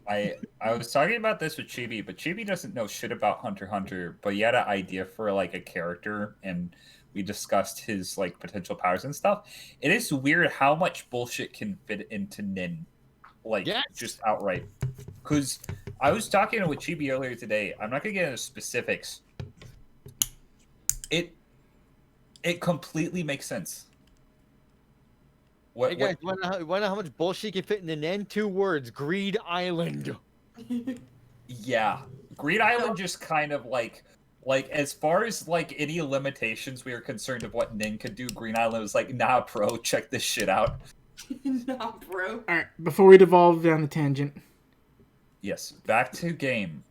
I was talking about this with Chibi, but Chibi doesn't know shit about Hunter x Hunter, but he had an idea for like a character, and we discussed his like potential powers and stuff. It is weird how much bullshit can fit into Nin, like just outright. Because I was talking with Chibi earlier today. I'm not gonna get into specifics. It completely makes sense. Hey guys, wanna know how much bullshit can fit in an end? 2 words: Greed Island. Yeah, Greed Island just kind of like as far as like any limitations we were concerned of what Nin could do, Green Island was like, nah, bro, check this shit out. Nah, bro. Alright, before we devolve down the tangent. Yes, back to game.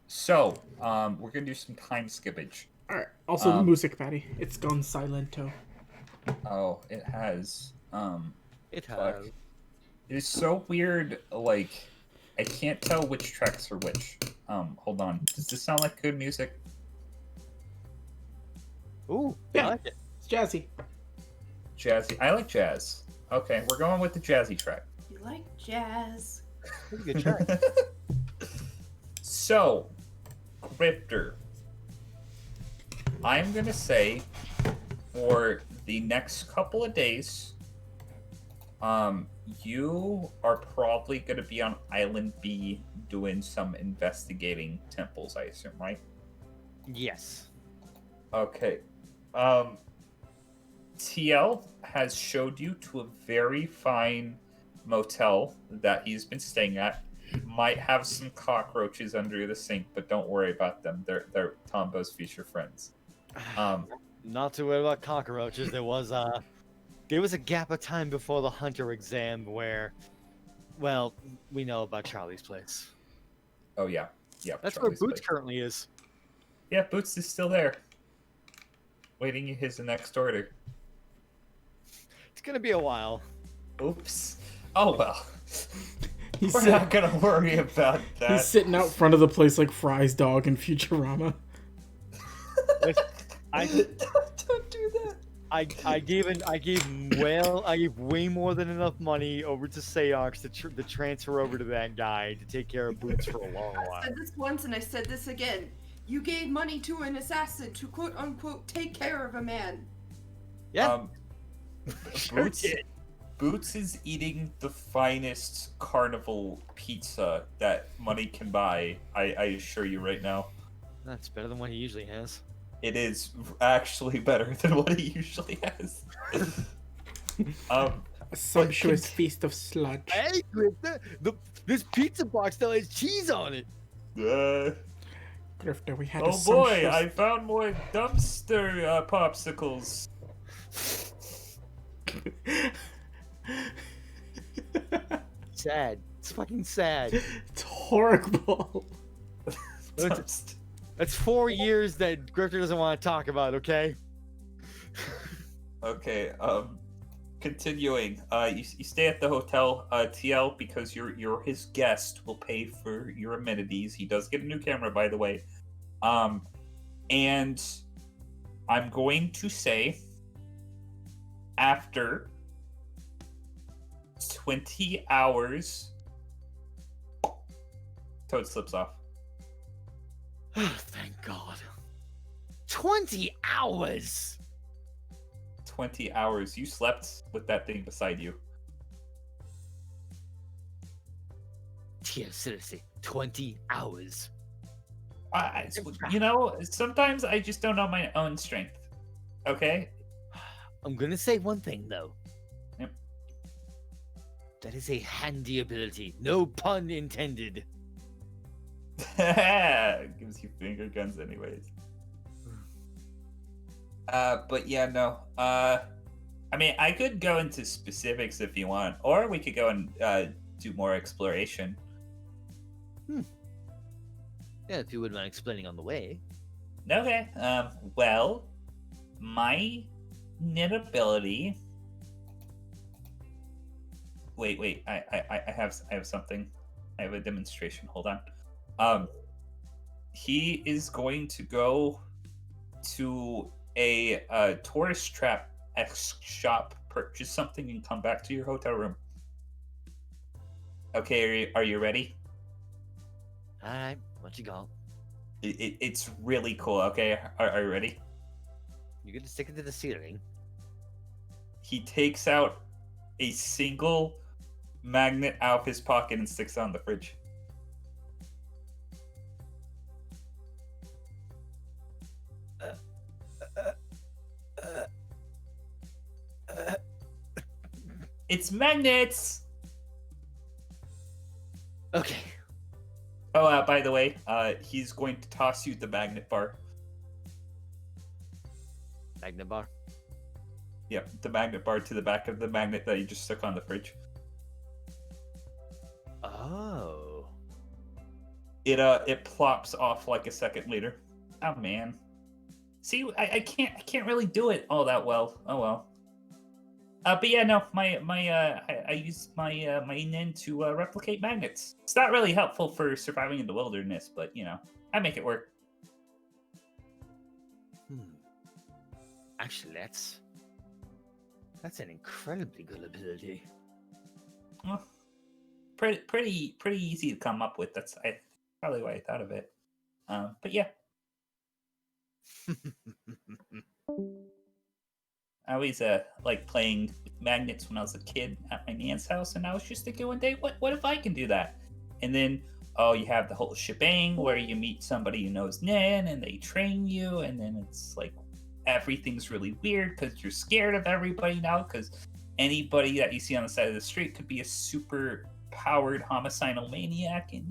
So, we're gonna do some time skippage. Alright, also music, Patty. It's gone silento. Oh, it has. It fuck. has. It is so weird, like, I can't tell which tracks are which. Hold on. Does this sound like good music? Ooh, Yeah. I like it. It's jazzy. Jazzy. I like jazz. Okay, we're going with the jazzy track. You like jazz? Pretty good track. So, Grifter. I'm gonna say for the next couple of days, you are probably gonna be on Island B doing some investigating temples, I assume, right? Yes. Okay. TL has showed you to a very fine motel that he's been staying at. Might have some cockroaches under the sink, but don't worry about them. They're Tombo's future friends. Not too worried about cockroaches. There was a gap of time before the hunter exam where, well, we know about Charlie's place. Oh yeah, That's Charlie's where Boots place. currently is. Yeah, Boots is still there, waiting his next order. It's gonna be a while. Oops. Oh well. He's We're not gonna worry about that. He's sitting out front of the place like Fry's dog in Futurama. I don't do that. I gave way more than enough money over to Seox to transfer over to that guy to take care of Boots for a long I while. said this once and I said this again. You gave money to an assassin to quote unquote take care of a man. Yeah. Sure Boots, did. Boots is eating the finest carnival pizza that money can buy. I assure you right now. That's better than what he usually has. It is actually better than what he usually has. A sumptuous feast of sludge. Hey, this pizza box still has cheese on it. Grifter, we had Oh a boy, sumptuous... I found more dumpster popsicles. Sad. It's fucking sad. It's horrible. That's 4 years that Grifter doesn't want to talk about, okay? Okay, continuing. You stay at the hotel, TL, because you're his guest, will pay for your amenities. He does get a new camera, by the way. And I'm going to say after 20 hours, Toad slips off. Thank God. 20 hours! 20 hours. You slept with that thing beside you. Yeah, seriously. 20 hours. Sometimes I just don't know my own strength. Okay? I'm gonna say one thing, though. Yep. That is a handy ability. No pun intended. Gives you finger guns anyways. But yeah, no. I mean, I could go into specifics if you want, or we could go and do more exploration. Yeah, if you wouldn't mind explaining on the way. Okay. Well, my knit ability. Wait. I have something. I have a demonstration. Hold on. He is going to go to a tourist trap shop, purchase something, and come back to your hotel room. Okay, are you ready? Alright, what you got? It's really cool. Okay, are you ready? You're gonna stick it to the ceiling. He takes out a single magnet out of his pocket and sticks it on the fridge. It's magnets! Okay. Oh, by the way, he's going to toss you the magnet bar. Magnet bar? Yep, the magnet bar to the back of the magnet that you just stuck on the fridge. Oh. It plops off like a second later. Oh man. See, I can't really do it all that well. Oh well. But yeah, no, I use my nin to replicate magnets. It's not really helpful for surviving in the wilderness, but I make it work. Actually, that's an incredibly good ability. Well, pretty easy to come up with. That's probably why I thought of it. But yeah. I always like playing with magnets when I was a kid at my nan's house, and I was just thinking one day, what if I can do that? And then you have the whole shebang where you meet somebody who knows Nan and they train you, and then it's like everything's really weird because you're scared of everybody now because anybody that you see on the side of the street could be a super powered homicidal maniac, and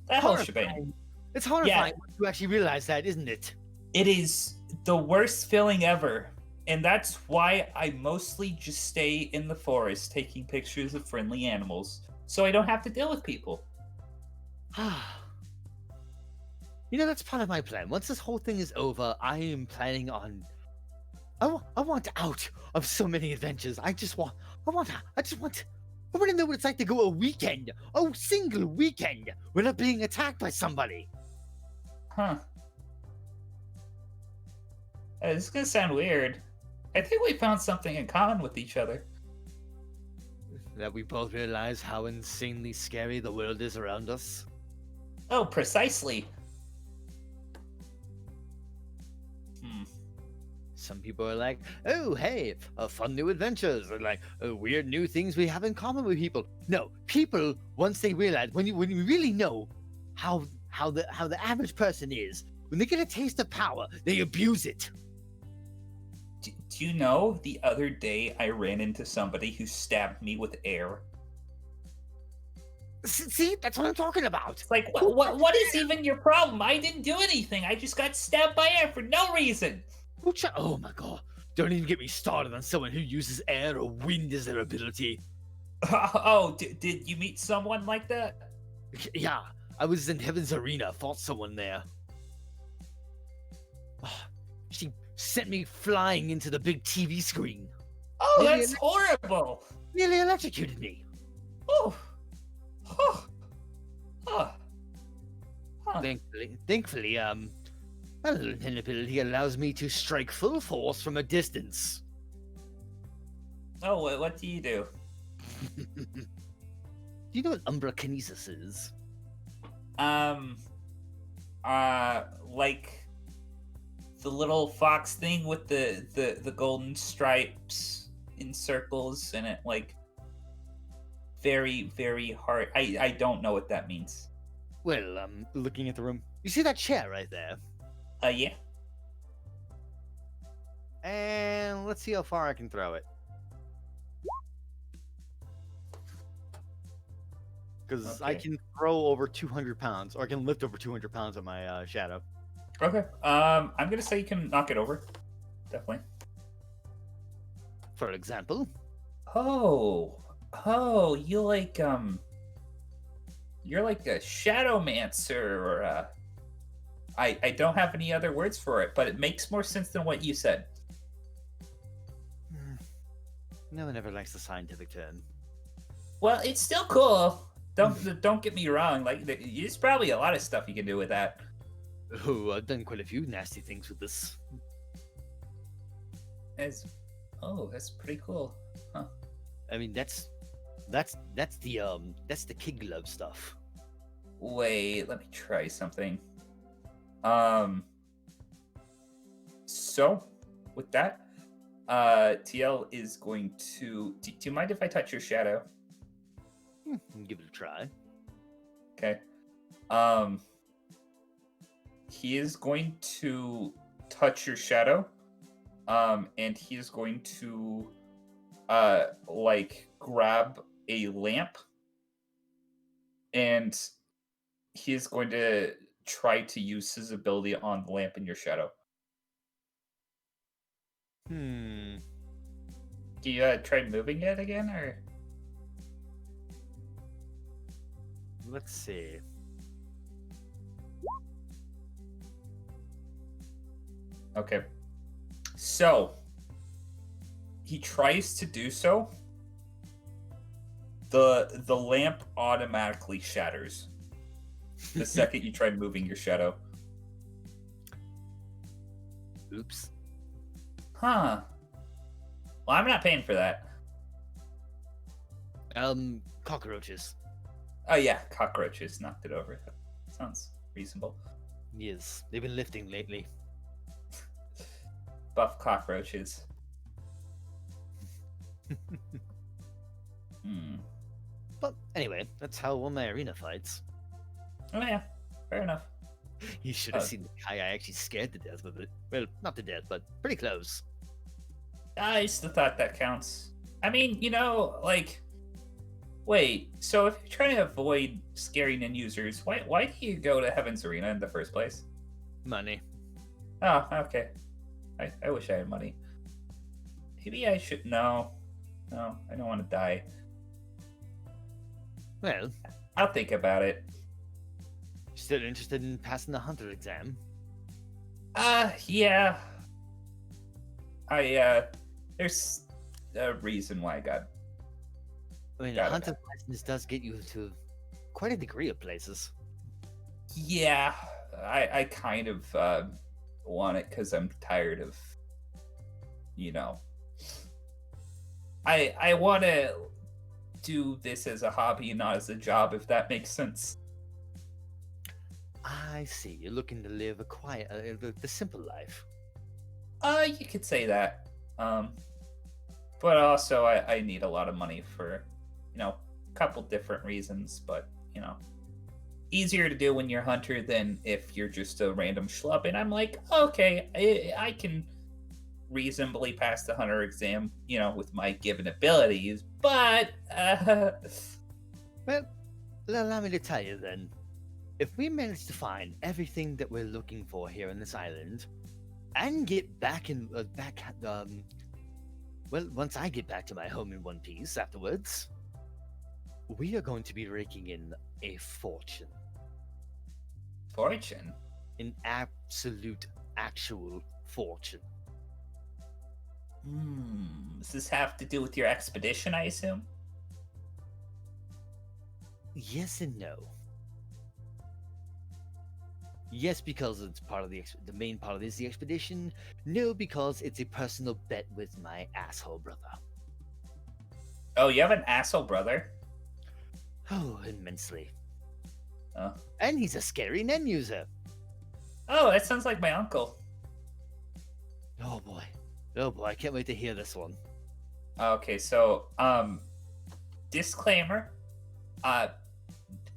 that whole shebang. It's horrifying when you actually realize that, isn't it? It is the worst feeling ever. And that's why I mostly just stay in the forest taking pictures of friendly animals so I don't have to deal with people. That's part of my plan. Once this whole thing is over, I am planning on... I want out of so many adventures. I want to know what it's like to go a single weekend, without being attacked by somebody. Huh. This is gonna sound weird. I think we found something in common with each other. That we both realize how insanely scary the world is around us. Oh, precisely. Some people are like, oh, hey, fun new adventures, or like weird new things we have in common with people. No, people, once they realize, when you really know how the average person is, when they get a taste of power, they abuse it. Do you know the other day I ran into somebody who stabbed me with air? See, that's what I'm talking about. It's like, what is even your problem? I didn't do anything. I just got stabbed by air for no reason. Oh my god. Don't even get me started on someone who uses air or wind as their ability. Did you meet someone like that? Yeah, I was in Heaven's Arena, fought someone there. She sent me flying into the big TV screen. Oh, that's horrible! Nearly electrocuted me. Oh. Thankfully, my little ability allows me to strike full force from a distance. Oh, what do you do? Do you know what umbrakinesis is? Like the little fox thing with the golden stripes in circles, and it like very, very hard. I don't know what that means. Well, looking at the room, you see that chair right there? Yeah. And let's see how far I can throw it. Because I can throw over 200 pounds, or I can lift over 200 pounds on my shadow. Okay. I'm gonna say you can knock it over. Definitely. For example. Oh, you're like a shadowmancer, or I don't have any other words for it, but it makes more sense than what you said. No one ever likes the scientific term. Well, it's still cool. Don't get me wrong. Like, there's probably a lot of stuff you can do with that. Oh, I've done quite a few nasty things with this. That's pretty cool, huh? I mean, that's the kid glove stuff. Wait, let me try something. So with that, TL is going to. Do you mind if I touch your shadow? Give it a try. Okay. He is going to touch your shadow, and he is going to, grab a lamp, and he is going to try to use his ability on the lamp in your shadow. Do you try moving it again, or? Let's see. Okay. So he tries to do so. The lamp automatically shatters the second you try moving your shadow. Oops. Huh. Well, I'm not paying for that. Cockroaches. Oh yeah, cockroaches knocked it over. That sounds reasonable. Yes, they've been lifting lately. buff cockroaches. Hmm. But anyway, that's how I won my arena fights. Oh yeah, fair enough. You should have Oh. seen the guy I actually scared to death with it. Well, not to death, but pretty close. I still thought that counts. I mean, like, wait. So if you're trying to avoid scaring end users, why do you go to Heaven's Arena in the first place? Money. Oh, okay. I wish I had money. Maybe I should. No, I don't want to die. Well, I'll think about it. still interested in passing the hunter exam? Yeah. There's a reason why I got. I mean, the Got it. hunter license does get you to quite a degree of places. Yeah, I kind of want it because I'm tired of, I want to do this as a hobby and not as a job, if that makes sense. I see. You're looking to live a quiet, the simple life. You could say that. But also I need a lot of money for, a couple different reasons, but, easier to do when you're hunter than if you're just a random schlub. And I'm like, okay, I can reasonably pass the hunter exam, with my given abilities, but Well, allow me to tell you then. If we manage to find everything that we're looking for here on this island, and get back once I get back to my home in one piece afterwards, we are going to be raking in a fortune. fortune. An absolute, actual fortune. Does this have to do with your expedition, I assume? Yes and no. Yes, because it's part of the main part of the expedition. No, because it's a personal bet with my asshole brother. Oh, you have an asshole brother? Oh, immensely. Oh. And he's a scary NEN user. Oh, that sounds like my uncle. Oh boy. Oh boy, I can't wait to hear this one. Okay, so disclaimer,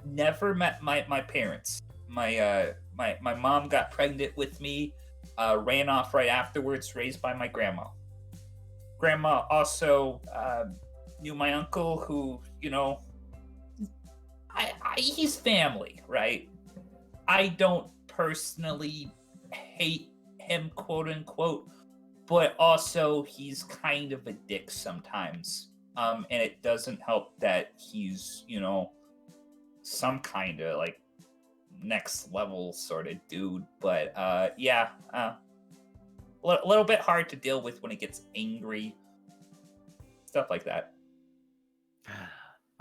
never met my parents. My mom got pregnant with me, ran off right afterwards, raised by my grandma. Grandma also knew my uncle, who, he's family, right? I don't personally hate him, quote unquote, but also he's kind of a dick sometimes. And it doesn't help that he's, some kind of like next level sort of dude. But yeah, a little bit hard to deal with when he gets angry, stuff like that.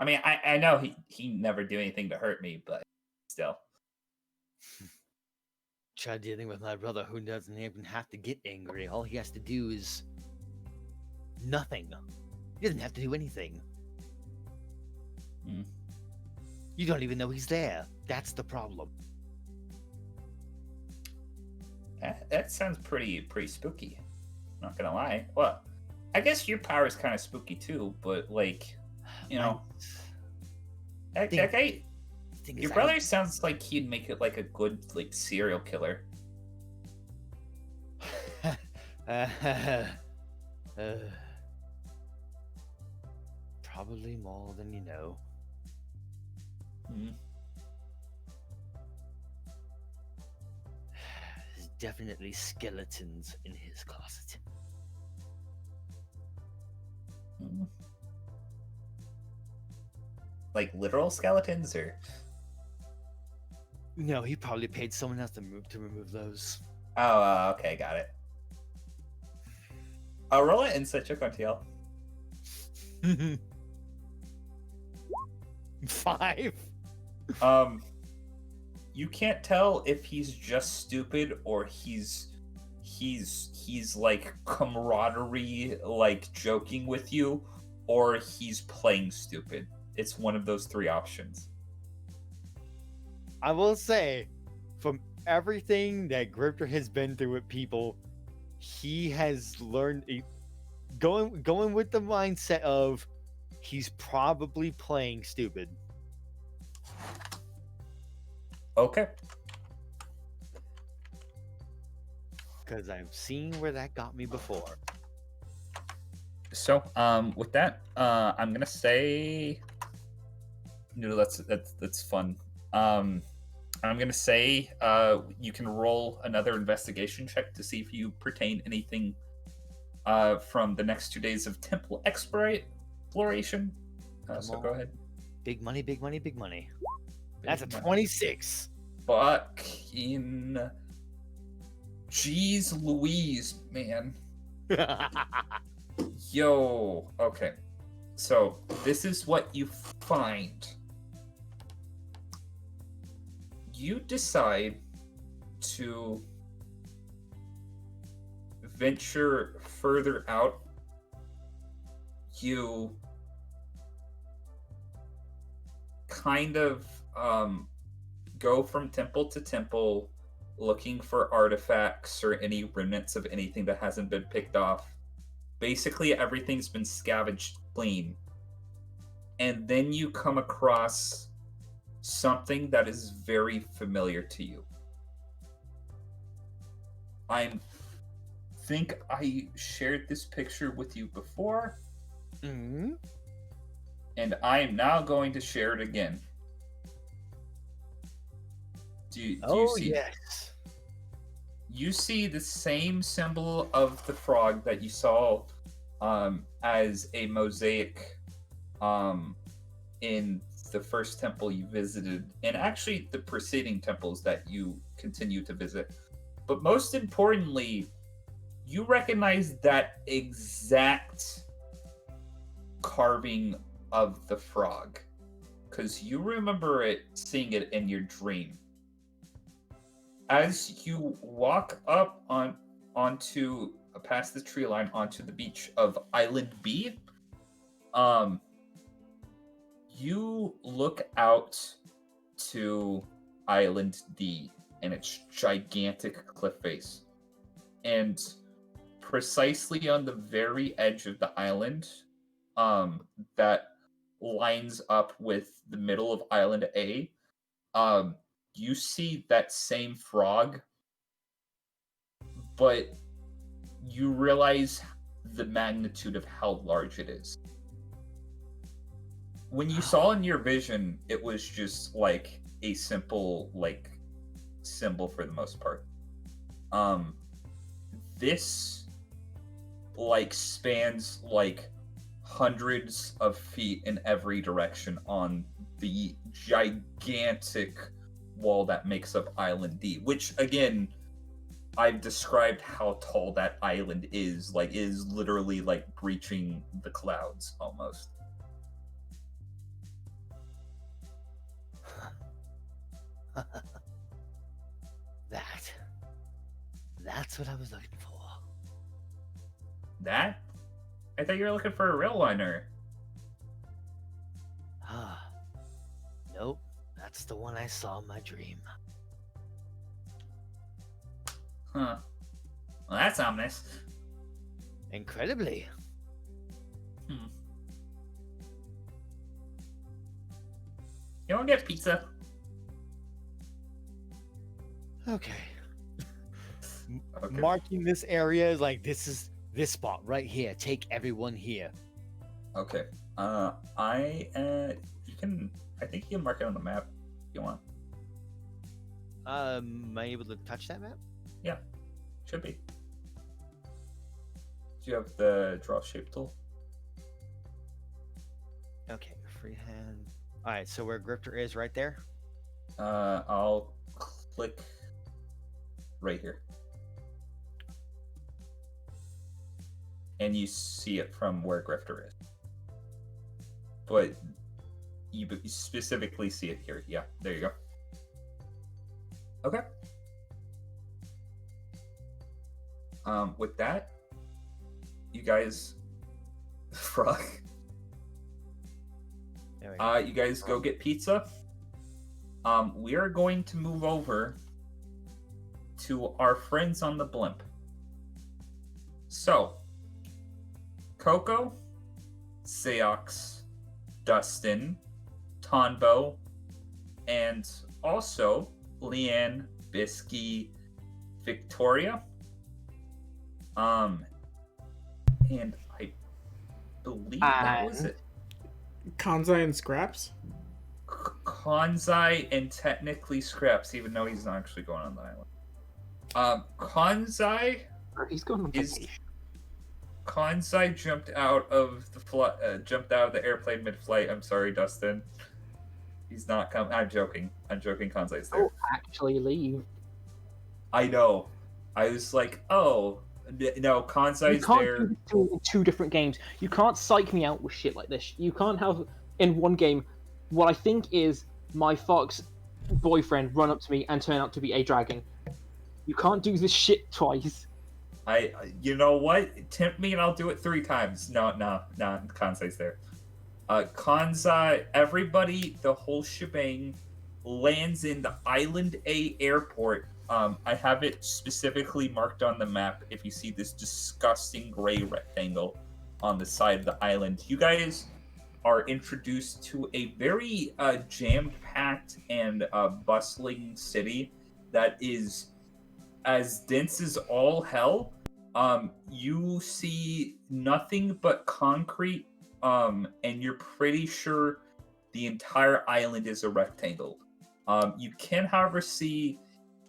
I mean, I know he never did anything to hurt me, but still. Try dealing with my brother who doesn't even have to get angry. All he has to do is nothing. He doesn't have to do anything. You don't even know he's there. That's the problem. That sounds pretty spooky. Not gonna lie. Well, I guess your power is kind of spooky too, but like, that guy. Your brother sounds like he'd make it like a good like serial killer. Probably more than you know. There's definitely skeletons in his closet. Like literal skeletons, or? No, he probably paid someone else to remove those. Oh, okay, got it. I'll roll it in such a Contiel. 5. You can't tell if he's just stupid or he's like camaraderie, like joking with you, or he's playing stupid. It's one of those three options. I will say, from everything that Grifter has been through with people, he has learned going with the mindset of he's probably playing stupid. Okay. Because I've seen where that got me before. So, with that, I'm gonna say, that's fun. I'm gonna say, you can roll another investigation check to see if you pertain anything, from the next 2 days of temple exploration. So go ahead. Big money, big money, big money. That's a Big money. 26. Fucking jeez Louise, man. Yo, okay. So this is what you find. You decide to venture further out. You kind of go from temple to temple looking for artifacts or any remnants of anything that hasn't been picked off. Basically, everything's been scavenged clean. And then you come across something that is very familiar to you. I think I shared this picture with you before. Mm-hmm. And I am now going to share it again. Do you see? Yes. You see the same symbol of the frog that you saw as a mosaic in the first temple you visited, and actually the preceding temples that you continue to visit. But most importantly, you recognize that exact carving of the frog, because you remember seeing it in your dream. As you walk up onto past the tree line onto the beach of Island B, you look out to Island D and its gigantic cliff face. And precisely on the very edge of the island, that lines up with the middle of Island A, you see that same frog, but you realize the magnitude of how large it is. When you saw in your vision, it was just like a simple symbol for the most part. This spans hundreds of feet in every direction on the gigantic wall that makes up Island D, which again, I've described how tall that island is literally breaching the clouds almost. That's what I was looking for. That? I thought you were looking for a real liner. Nope, that's the one I saw in my dream. Huh. Well, that's ominous. Incredibly. You want to get pizza? Okay. Okay. Marking this area is this is this spot right here. Take everyone here. Okay. I think you can mark it on the map if you want. Am I able to touch that map? Yeah. Should be. Do you have the draw shape tool? Okay, freehand. Alright, so where Grifter is right there? I'll click right here. And you see it from where Grifter is. But you specifically see it here. Yeah, there you go. Okay. With that, you guys, frog. There we go. You guys go get pizza. We are going to move over to our friends on the blimp. So, Coco, Seox, Dustin, Tonbo, and also Leanne, Bisky, Victoria. And I believe that was And- it. Kanzai and Scraps? Kanzai and technically Scraps, even though he's not actually going on the island. Kanzai Or he's going on is vacation. Kanzai jumped out of the airplane mid-flight. I'm sorry, Dustin. He's not coming. I'm joking. Kanzai's there. Oh, actually leave. I know. I was like, oh, no, You Kanzai's can't there. do this in two different games. You can't psych me out with shit like this. You can't have in one game what I think is my fox boyfriend run up to me and turn out to be a dragon. You can't do this shit twice. You know what? Tempt me and I'll do it 3 times. No, Kanzai's there. Kanzai, everybody, the whole shebang lands in the Island A airport. I have it specifically marked on the map. If you see this disgusting gray rectangle on the side of the island, you guys are introduced to a very jam-packed and bustling city that is as dense as all hell. You see nothing but concrete, and you're pretty sure the entire island is a rectangle. You can, however, see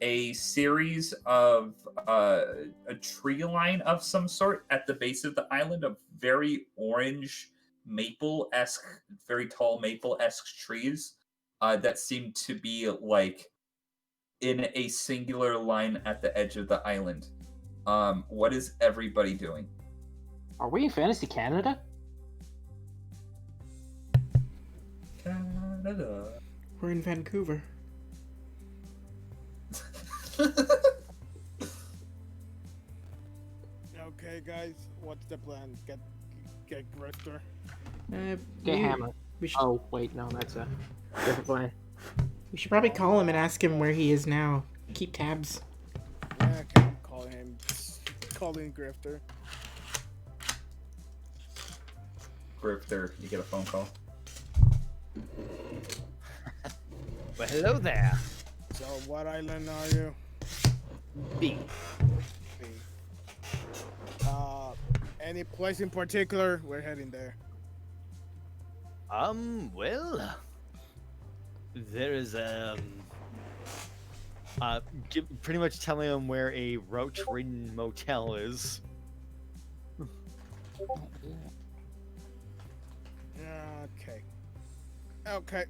a series of a tree line of some sort at the base of the island of very orange maple-esque, very tall maple-esque trees that seem to be like in a singular line at the edge of the island. What is everybody doing? Are we in Fantasy Canada? Canada. We're in Vancouver. Okay, guys, what's the plan? Get Grifter. Get Hammer. We should, Oh, wait, no, that's a different plan. we should probably call him and ask him where he is now. Keep tabs. Yeah, okay, I'm calling him. Calling Grifter. Grifter, you get a phone call. Well, hello there. So, what island are you? B. B. Any place in particular? We're heading there. Well, there is pretty much telling them where a roach-ridden motel is. Okay. Okay.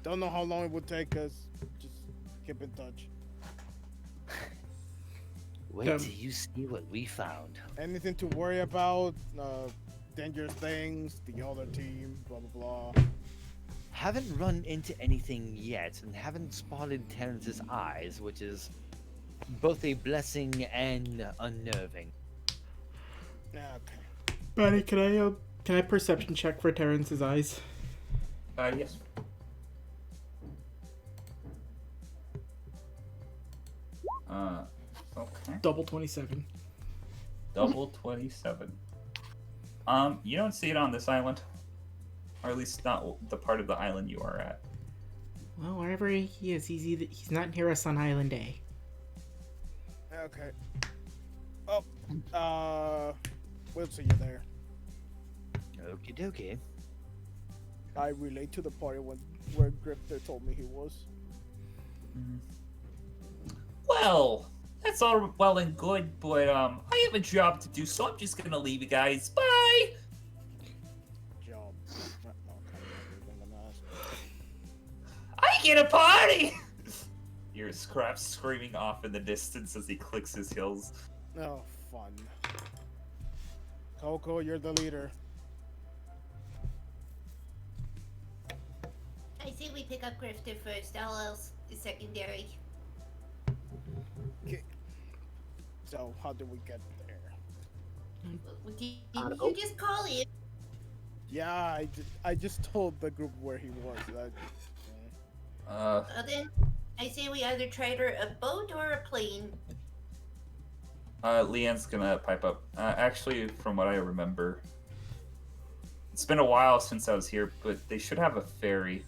Don't know how long it would take us. Just keep in touch. Wait till you see what we found. Anything to worry about? Dangerous things? The other team? Blah blah blah. Haven't run into anything yet, and haven't spotted Terrence's eyes, which is both a blessing and unnerving. Okay. Buddy, can I perception check for Terrence's eyes? Yes. Okay. Double 27. Double 27. You don't see it on this island. Or at least not the part of the island you are at. Well, wherever he is, he's not near us on Island A. Okay. Oh, we'll see you there. Okie dokie. I relate to the party where Grifter told me he was. Well, that's all well and good, but I have a job to do, so I'm just gonna leave you guys. Bye! Job. I get a party! Your Scraps screaming off in the distance as he clicks his heels. Oh, fun. Coco, you're the leader. I say we pick up Grifter first, all else is secondary. So, how do we get there? Didn't you just call him? Yeah, I just told the group where he was. Well then, I say we either charter a boat or a plane. Leanne's gonna pipe up. Actually, from what I remember, it's been a while since I was here, but they should have a ferry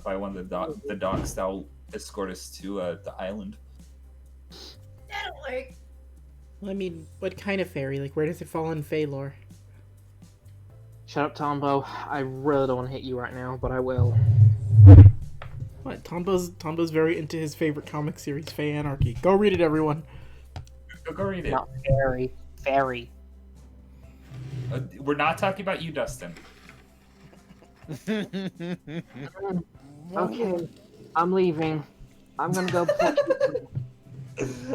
by one of the docks that'll escort us to the island. That'll work. Well, I mean, what kind of fairy? Like, where does it fall in Fey lore? Shut up, Tombo. I really don't want to hit you right now, but I will. What? Tombo's very into his favorite comic series, Fey Anarchy. Go read it, everyone. Go read it. Not fairy. Fairy. We're not talking about you, Dustin. Okay, I'm leaving. I'm gonna go.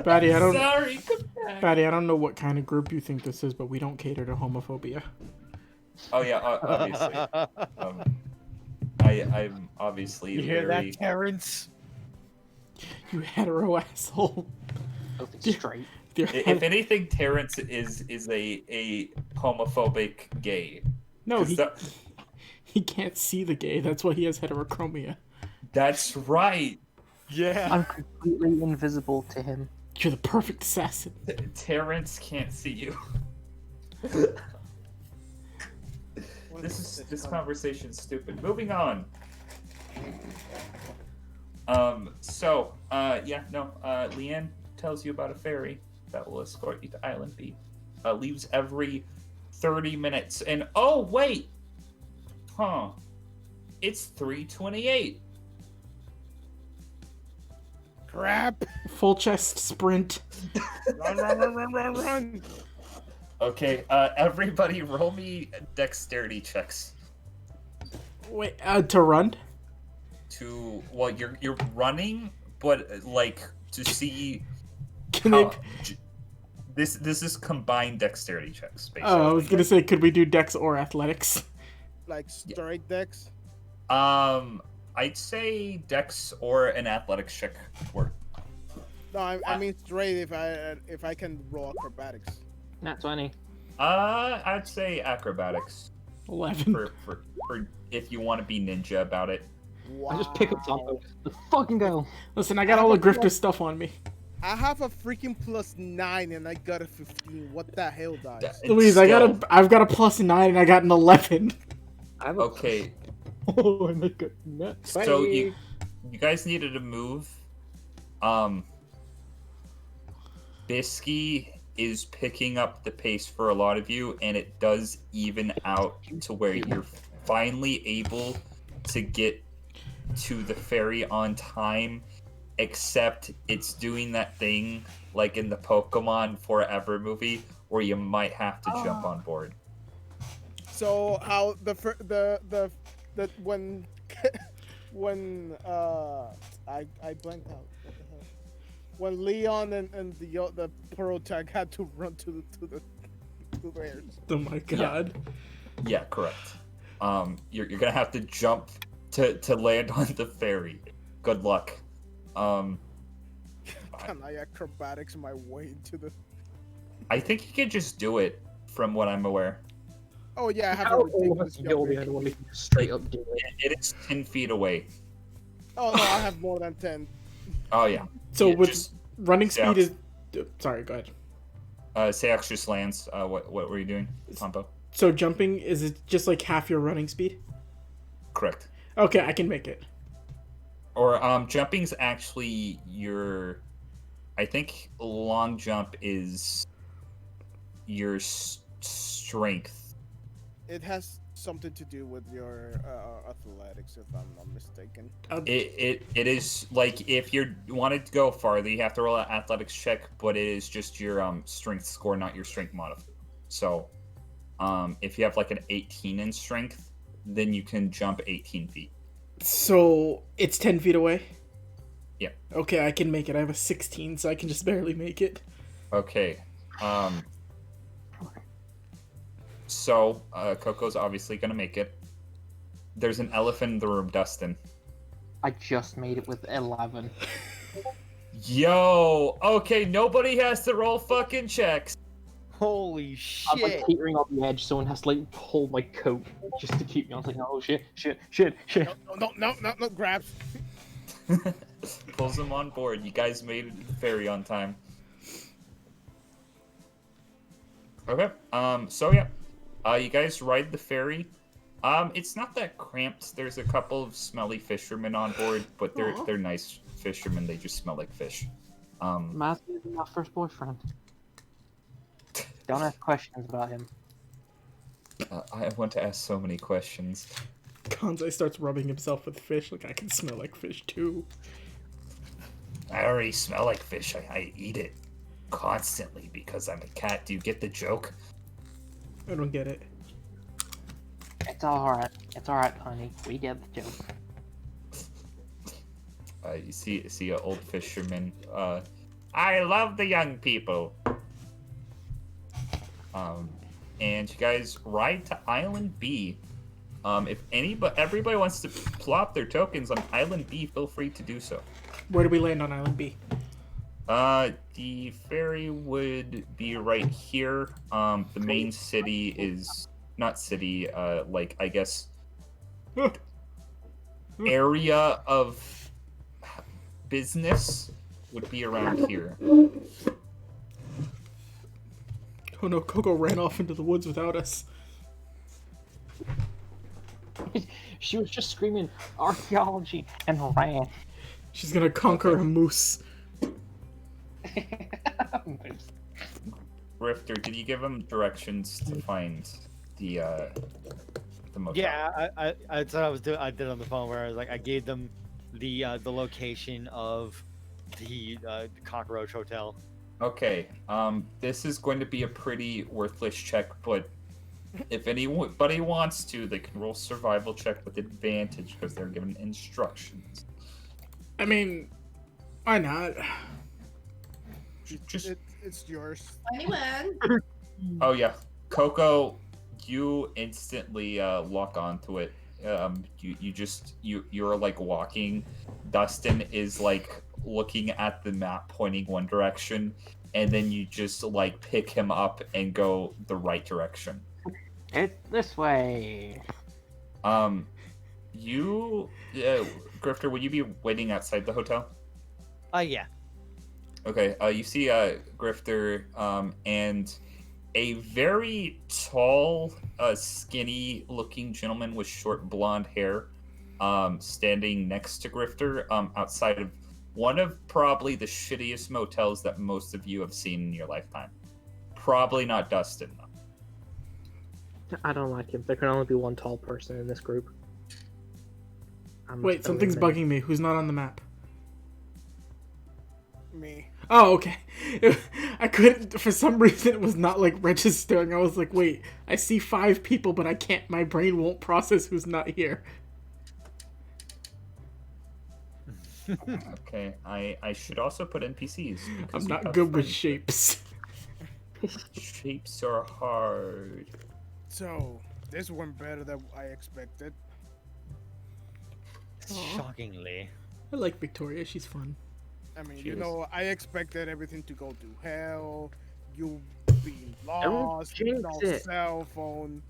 Batty, I don't. Sorry, come back. Batty, I don't know what kind of group you think this is, but we don't cater to homophobia. Oh yeah, obviously. I'm obviously You hear very. that, Terrence? You hetero asshole. Something straight. If anything, Terrence is a homophobic gay. No, 'Cause he can't see the gay. That's why he has heterochromia. That's right. Yeah. I'm completely invisible to him. You're the perfect assassin. Terrence can't see you. This conversation's stupid. Moving on. Leanne tells you about a ferry that will escort you to Island B. Leaves every 30 minutes. And oh wait! It's 3:28. Crap! Full chest sprint. Run! Okay, everybody roll me dexterity checks. Wait, to run? You're running, but like to see Can how, it... this is combined dexterity checks, basically. Oh, I was gonna say, could we do dex or athletics? Like straight decks? I'd say dex or an athletics check work. No, I mean straight if I can roll acrobatics. Nat 20. I'd say acrobatics 11. for if you want to be ninja about it. Wow. I just pick up Tombo. Let's fucking go. Listen, I got all the grifter stuff on me. I have a freaking +9 and I got a 15. What the hell, guys? It's Louise, still- I've got a +9 and I got an 11. I have a... Okay, Oh, and I got nat 20. so you guys needed to move. Bisky is picking up the pace for a lot of you, and it does even out to where you're finally able to get to the ferry on time, except it's doing that thing like in the Pokemon Forever movie where you might have to jump on board. So how the when I blanked out. What the hell? When Leon and the Pearl Tag had to run to the air. Oh my god. Yeah, correct. You're gonna have to jump to land on the ferry. Good luck. Can I acrobatics my way to the? I think you can just do it, from what I'm aware. Oh yeah, I have a How all of ridiculous us go jump. behind one, we can just straight up do it. It is 10 feet away. Oh no, I have more than 10. Oh yeah. So Yeah, with just running yeah. speed is... Sorry, go ahead. say extra slants. What were you doing, Pompo? So jumping, is it just like half your running speed? Correct. Okay, I can make it. Or jumping's actually your. I think long jump is your strength. It has something to do with your athletics, if I'm not mistaken. It is like if you wanted to go farther, you have to roll an athletics check, but it is just your strength score, not your strength modifier. So, if you have like an 18 in strength, then you can jump 18 feet. So it's 10 feet away? Yeah. Okay, I can make it. I have a 16, so I can just barely make it. Okay. So Coco's obviously gonna make it. There's an elephant in the room, Dustin. I just made it with 11. Yo, okay, nobody has to roll fucking checks. Holy I'm like shit. teetering on the edge, someone has to like pull my coat just to keep me on. Like, oh shit. No, grabs. Pulls them on board. You guys made it to the ferry on time. Okay. So yeah, you guys ride the ferry. It's not that cramped. There's a couple of smelly fishermen on board, but they're nice fishermen. They just smell like fish. Matthew is my first boyfriend. Don't ask questions about him. I want to ask so many questions. Kanzai starts rubbing himself with fish, like I can smell like fish too. I already smell like fish. I eat it constantly because I'm a cat. Do you get the joke? I don't get it. It's alright. It's alright, honey. We get the joke. You see an old fisherman. I love the young people. And you guys ride to Island B. If everybody wants to plop their tokens on Island B, feel free to do so. Where do we land on Island B? The ferry would be right here. The main city is not city. Like I guess area of business would be around here. Oh no, Coco ran off into the woods without us. She was just screaming archaeology and ran. She's gonna conquer a moose. Rifter, did you give him directions to find the motel? Yeah, that's what I was doing. I did on the phone where I was like, I gave them the location of the Cockroach Hotel. Okay, this is going to be a pretty worthless check, but if anybody wants to, they can roll survival check with advantage because they're given instructions. I mean, why not? It's yours. 21. Oh yeah, Coco, you instantly lock onto it. You're like walking. Dustin is like looking at the map, pointing one direction, and then you just like pick him up and go the right direction. It's this way. Grifter, would you be waiting outside the hotel? Yeah. Okay, you see Grifter and a very tall, skinny-looking gentleman with short blonde hair standing next to Grifter outside of one of probably the shittiest motels that most of you have seen in your lifetime. Probably not Dustin, though. I don't like him. There can only be one tall person in this group. Wait, something's bugging me. Who's not on the map? Me. Oh, okay. I couldn't, for some reason, it was not like registering. I was like, wait, I see 5 people, but I can't, my brain won't process who's not here. Okay, I should also put NPCs. I'm not good with shapes. Shapes are hard. So, this went better than I expected. Shockingly. I like Victoria, she's fun. I mean, Cheers. I expected everything to go to hell. You being Don't lost, jinx no it. cell phone,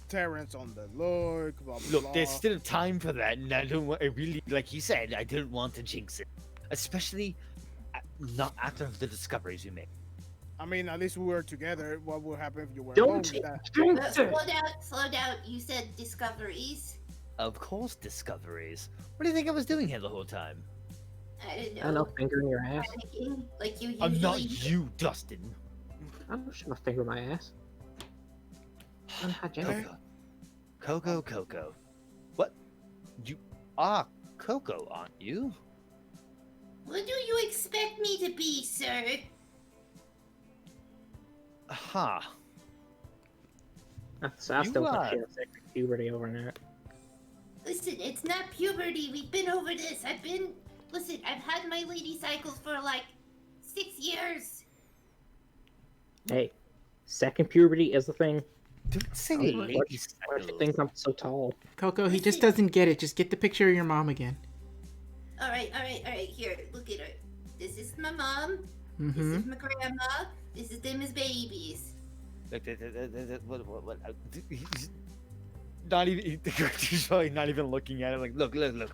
Terrence on the look, blah blah. Look, there's still time for that, and I don't want. I really, like he said, I didn't want to jinx it, especially not after the discoveries you made. I mean, at least we were together. What would happen if you were Don't alone with that? jinx it. Slow down. You said discoveries. Of course, discoveries. What do you think I was doing here the whole time? I didn't know. I don't know, finger in your ass. Panicking like you usually I'm not do. you, Dustin. I'm not shove a finger in my ass. Unhygienic. Coco. What? You are Coco, aren't you? What do you expect me to be, sir? Ha. I You still think are- she has puberty over there. Listen, it's not puberty. We've been over this. Listen, I've had my lady cycles for like 6 years. Hey, second puberty is the thing. Don't say Why lady do you think I'm so tall? Coco, he just doesn't get it. Just get the picture of your mom again. All right. Here, look at her. This is my mom. This Mm-hmm. is my grandma. This is them as babies. Look, what? Not even. He's probably not even looking at it. Like, look. Grifter,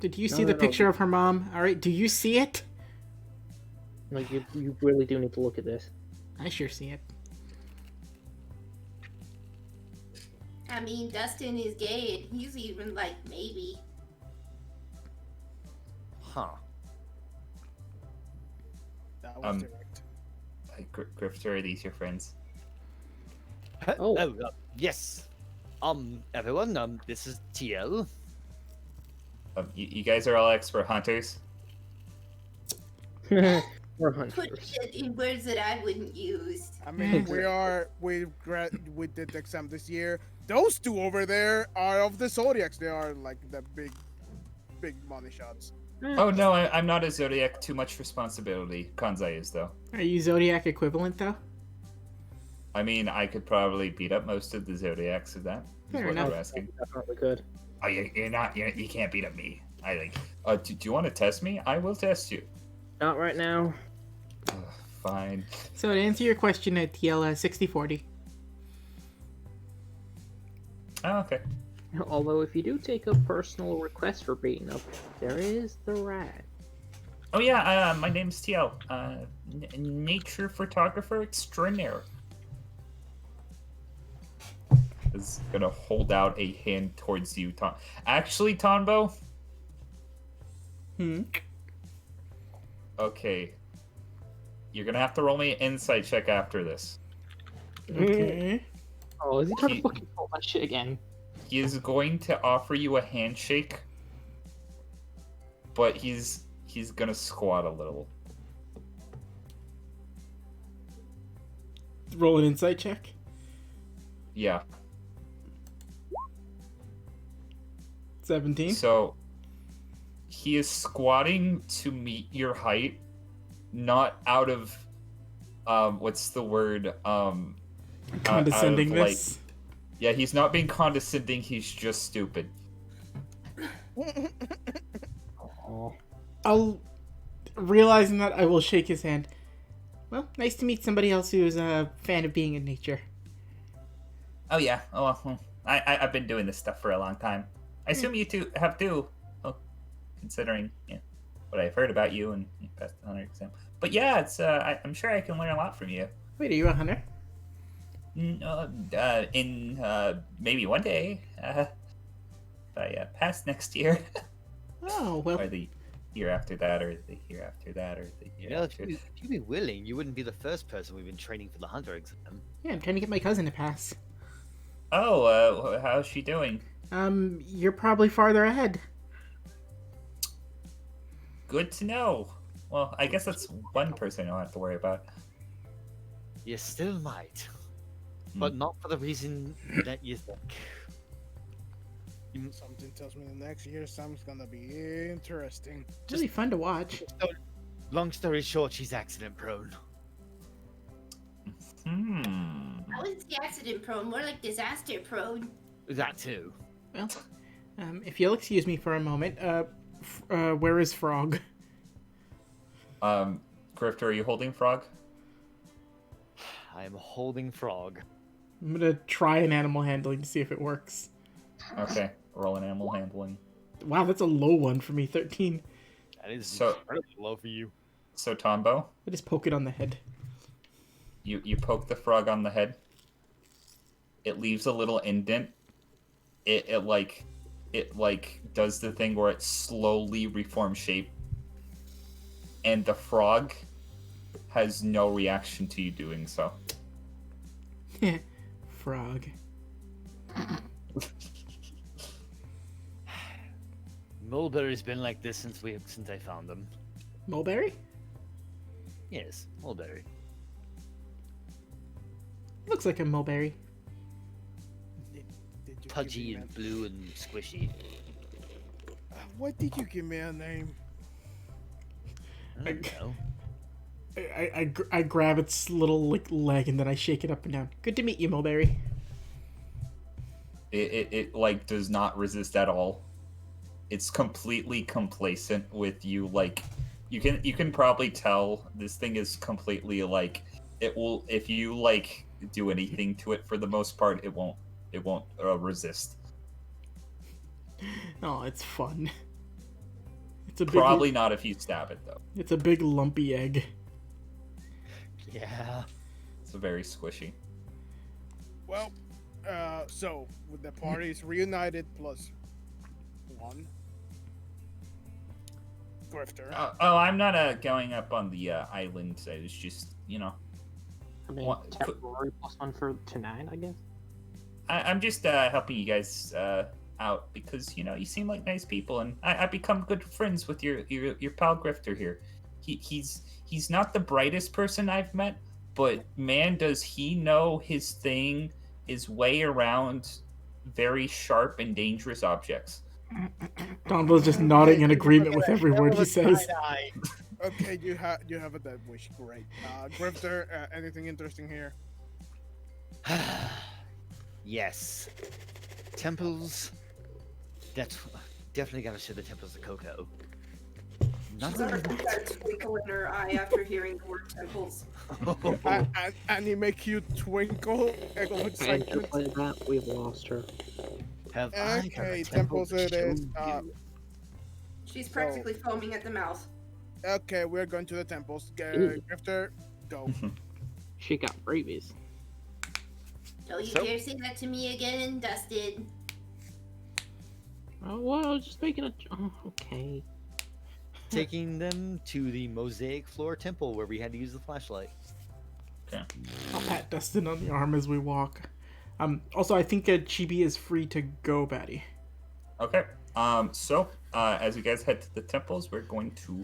do you No, see no, the no. picture of her mom? Alright, do you see it? Like, you really do need to look at this. I sure see it. I mean, Dustin is gay, and he's even like, maybe. Huh. That was Um, direct. Grifter, are these your friends? Oh. Yes. Everyone, this is TL. You guys are all expert hunters. We're Put hunters. it in words that I wouldn't use. I mean, we did the exam this year. Those two over there are of the Zodiacs. They are like the big money shots. Oh no, I'm not a Zodiac. Too much responsibility. Kanzai is though. Are you Zodiac equivalent though? I mean, I could probably beat up most of the Zodiacs if that is Fair what enough. you're asking. Definitely good. Oh, you're not. You can't beat up me. I think. Do you want to test me? I will test you. Not right now. Fine. So to answer your question at TL 60-40. Oh, okay. Although if you do take a personal request for beating up, there is the rat. Oh yeah. My name's TL. Nature photographer extraordinaire. Is gonna hold out a hand towards you, Tom. Actually, Tonbo. Okay. You're gonna have to roll me an insight check after this. Okay. Oh, is he trying He- to fucking pull that shit again? He is going to offer you a handshake, but he's gonna squat a little. Roll an insight check. Yeah. 17. So he is squatting to meet your height, not out of what's the word? Condescendingness. Yeah, he's not being condescending, he's just stupid. Oh. I'll realizing that I will shake his hand. Well, nice to meet somebody else who's a fan of being in nature. Oh yeah. Oh well, I've been doing this stuff for a long time. I assume you two have too. Well, considering what I've heard about you and you passed the 100 exam. But yeah, it's I'm sure I can learn a lot from you. Wait, are you a hunter? In maybe one day, if I pass next year, Oh, well. or the year after that, or the year after that, or the You year know, after. if you'd be willing, you wouldn't be the first person we've been training for the hunter exam. Yeah, I'm trying to get my cousin to pass. Oh, how's she doing? You're probably farther ahead. Good to know. Well, I guess that's one person I'll have to worry about. You still might, but not for the reason that you think. Something tells me the next year something's gonna be interesting. It's really fun to watch. Long story short, she's accident prone. I wouldn't say accident prone, more like disaster prone. That too. Well, if you'll excuse me for a moment, where is Frog? Grifter, are you holding Frog? I am holding Frog. I'm gonna try an animal handling to see if it works. Okay, roll an animal handling. Wow, that's a low one for me, 13. That is So- incredibly low for you. So Tombo, I just poke it on the head. you poke the frog on the head. It leaves a little indent. It does the thing where it slowly reforms shape, and the frog has no reaction to you doing so. Frog. Mulberry's been like this since I found them. Mulberry? Yes, Mulberry. Looks like a mulberry. Did you give Pudgy me and blue and squishy. Why did you give me a name? I don't know. I grab its little leg and then I shake it up and down. Good to meet you, Mulberry. It does not resist at all. It's completely complacent with you. You can probably tell this thing is completely it will, if you do anything to it, for the most part it won't resist. Oh, it's fun. It's a big, Probably not if you stab it though. It's a big lumpy egg. Yeah. It's very squishy. Well, So with the parties reunited plus one grifter. I'm not going up on the island. I was just, I mean, What- temporary +1 for tonight, I guess. I'm just helping you guys out because you seem like nice people, and I become good friends with your pal Grifter here. He's not the brightest person I've met, but man, does he know his thing is way around very sharp and dangerous objects. Donald's just nodding in agreement with every word he says. Okay, you have a dead wish. Great. Grifter, anything interesting here? Yes. Temples. That's definitely gotta show the temples of Coco. Nothing. Sorry, that twinkle in her eye after hearing the word temples. And he make you twinkle of And excitement. just like that, we've lost her. Have I got a Okay, temple temples to it is. show you? She's practically foaming at the mouth. Okay, we're going to the temples. Ew. Grifter, go. She got rabies. Don't you So- dare say that to me again, Dustin. Oh, well, I was just making a. Oh, okay. Taking them to the mosaic floor temple where we had to use the flashlight. I'll pat Dustin on the arm as we walk. Also, I think Chibi is free to go, Batty. Okay. So as you guys head to the temples, we're going to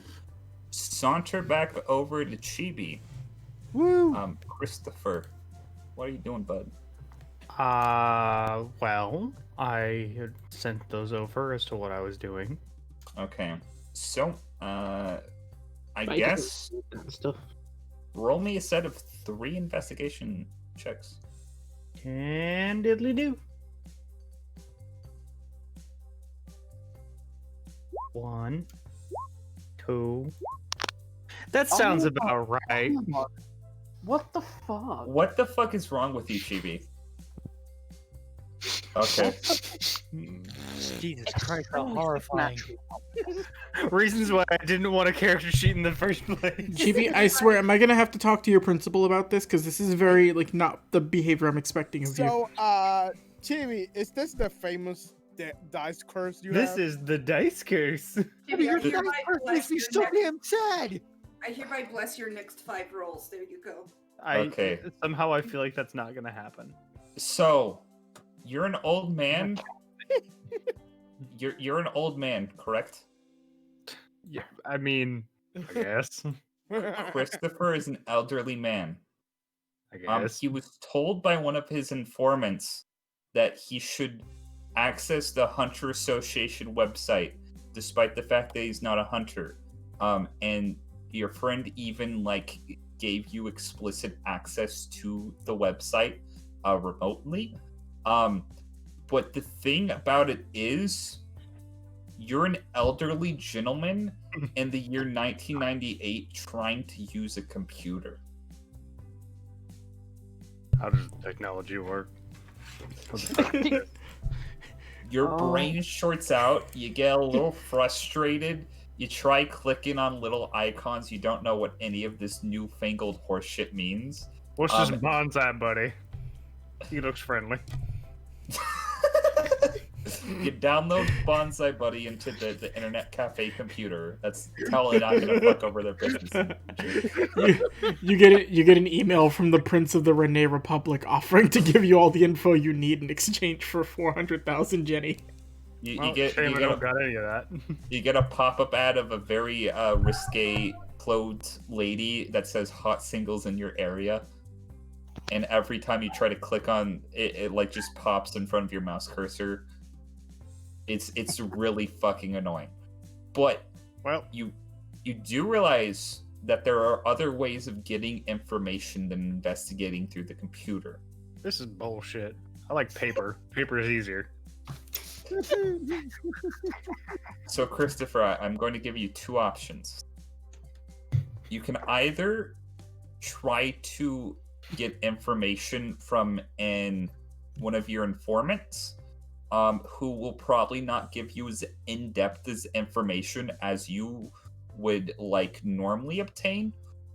saunter back over to Chibi. Woo! Christopher, what are you doing, bud? Well, I had sent those over as to what I was doing. Okay. So, I But guess that stuff. roll me a set of 3 investigation checks. And diddly do. 1, 2. That sounds about right. What the fuck? What the fuck is wrong with you, Chibi? Okay. Jesus Christ, how horrifying. Reasons why I didn't want a character sheet in the first place. Chibi, I swear, am I gonna have to talk to your principal about this? Because this is very, not the behavior I'm expecting of you. So, Chibi, is this the famous dice curse you This have? is the dice curse. Chibi, I hereby Makes bless me your so next- damn sad. I hereby bless your next 5 rolls. There you go. Okay. Somehow I feel like that's not gonna happen. So, you're an old man. You're an old man, correct? Yeah, I mean, I guess. Christopher is an elderly man. I guess. He was told by one of his informants that he should access the Hunter Association website, despite the fact that he's not a hunter. And your friend even gave you explicit access to the website remotely. But the thing about it is, you're an elderly gentleman in the year 1998 trying to use a computer. How does technology work? Your Oh. brain shorts out, you get a little frustrated, you try clicking on little icons, you don't know what any of this newfangled horseshit means. What's this Um, bonsai buddy? He looks friendly. You download Bonsai Buddy into the internet cafe computer. That's totally not gonna fuck over their business. you get an email from the Prince of the Renee Republic offering to give you all the info you need in exchange for 400,000 Jenny. You Well, get shame you I get don't a, got any of that. you get a pop-up ad of a very risque clothed lady that says hot singles in your area. And every time you try to click on it, it just pops in front of your mouse cursor. It's really fucking annoying. But Well, you do realize that there are other ways of getting information than investigating through the computer. this is bullshit. I like paper. Paper is easier. So, Christopher, I'm going to give you 2 options. You can either try to get information from one of your informants, who will probably not give you as in-depth as information as you would normally obtain,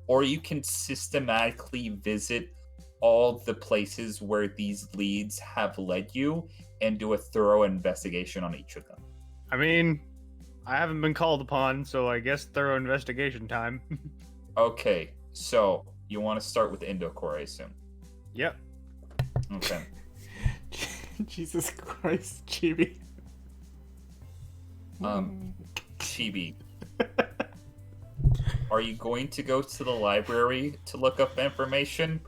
or you can systematically visit all the places where these leads have led you and do a thorough investigation on each of them. I mean, I haven't been called upon, so I guess thorough investigation time. Okay, so you want to start with Indocore, I assume. Yep. Okay. Jesus Christ, Chibi. Chibi. Are you going to go to the library to look up information,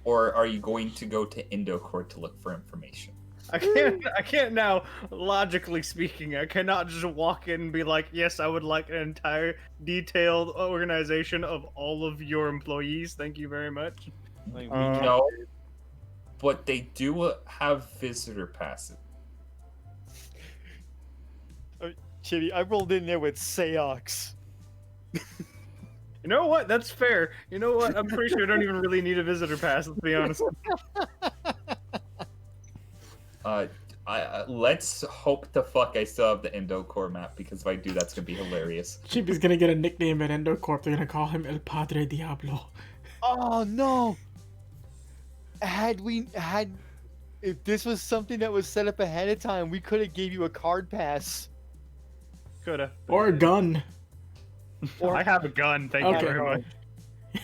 or are you going to go to Indocore to look for information? I can't now, logically speaking, I cannot just walk in and be like, yes, I would like an entire detailed organization of all of your employees. Thank you very much. No, but they do have visitor passes. Chitty, I rolled in there with Seox. You know what? That's fair. You know what? I'm pretty sure I don't even really need a visitor pass, let's be honest. Let's hope the fuck I still have the Indocore map, because if I do, that's gonna be hilarious. Chibi's gonna get a nickname at Endocorp. They're gonna call him El Padre Diablo. Oh no! If this was something that was set up ahead of time, we could have gave you a card pass. Coulda. Or a gun. I have a gun, thank you very much.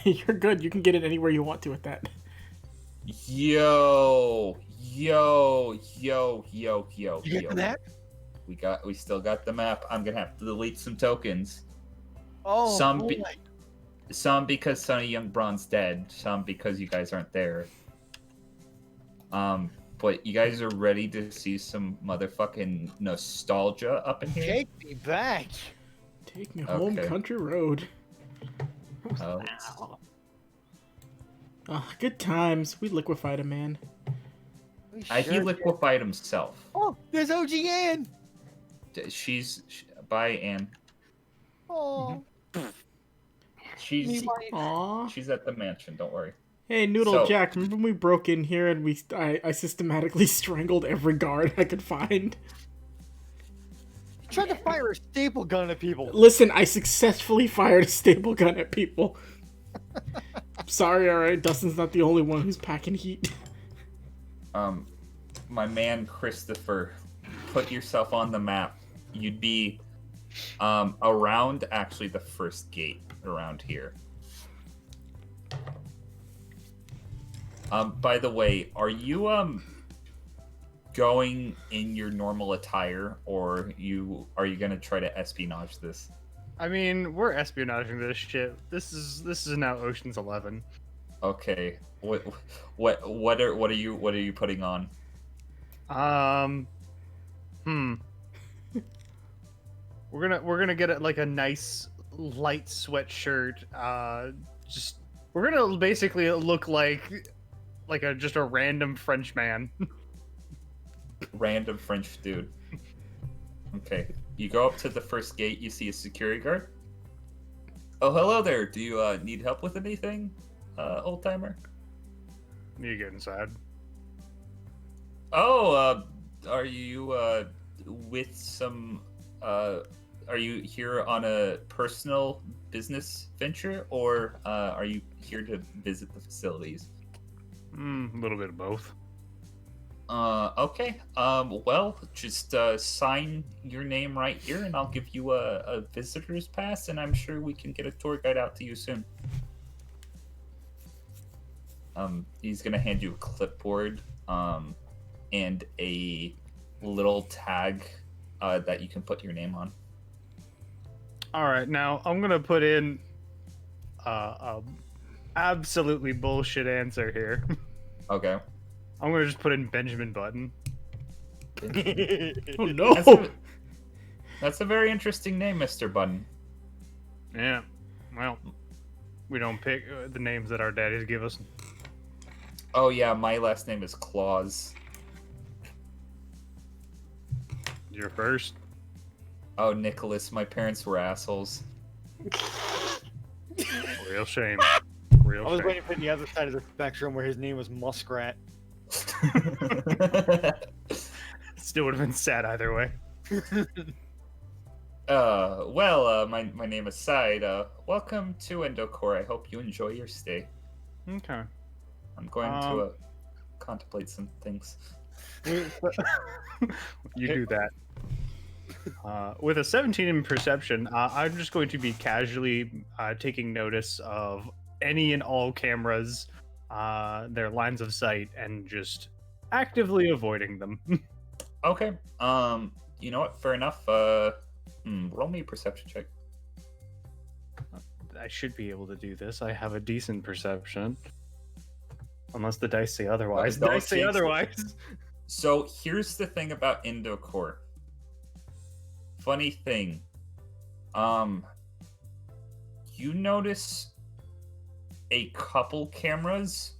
You're good. You can get it anywhere you want to with that. Yo. You got the map? We still got the map. I'm gonna have to delete some tokens. Oh, Some boy. Some because Sonny Youngbrawn's dead. Some because you guys aren't there. But you guys are ready to see some motherfucking nostalgia up in here? Take me back. Take me home, Okay. country road. Oh, Good times. We liquefied a man. he liquefied himself. Oh, there's OG Ann. Bye, Anne. Oh. She's Aww. she's at the mansion. Don't worry. Hey, Noodle So- Jack, remember when we broke in here and I systematically strangled every guard I could find? You tried to fire a staple gun at people. Listen, I successfully fired a staple gun at people. Sorry, alright, Dustin's not the only one who's packing heat. My man Christopher, put yourself on the map. You'd be around actually the first gate around here. By the way, are you going in your normal attire, or are you gonna try to espionage this? I mean, we're espionaging this shit. This is now Ocean's 11. Okay. What are you putting on? We're gonna get it like a nice light sweatshirt. We're gonna basically look like just a random French man. Random French dude. Okay. You go up to the first gate, you see a security guard. Oh, hello there. Do you need help with anything, old timer? You get inside. Oh, are you with some are you here on a personal business venture, or are you here to visit the facilities? A little bit of both. Okay. Well, just sign your name right here, and I'll give you a visitor's pass, and I'm sure we can get a tour guide out to you soon. He's gonna hand you a clipboard, and a little tag that you can put your name on. All right, now I'm gonna put in a absolutely bullshit answer here. Okay. I'm gonna just put in Benjamin Button. Oh no! That's a very interesting name, Mr. Button. Yeah. Well, we don't pick the names that our daddies give us. Oh yeah, my last name is Claus. You're first. Oh, Nicholas, my parents were assholes. Real shame. Real I was shame. waiting for the other side of the spectrum where his name was Muskrat. Still would have been sad either way. My name aside, welcome to Endocore. I hope you enjoy your stay. Okay. I'm going to contemplate some things. You do that. With a 17 in perception, I'm just going to be casually taking notice of any and all cameras, their lines of sight, and just actively avoiding them. Okay. You know what? Fair enough. Roll me a perception check. I should be able to do this. I have a decent perception. Unless the dice say otherwise. Don't Dice say jinx it. otherwise. So here's the thing about Indocore. Funny thing. You notice a couple cameras.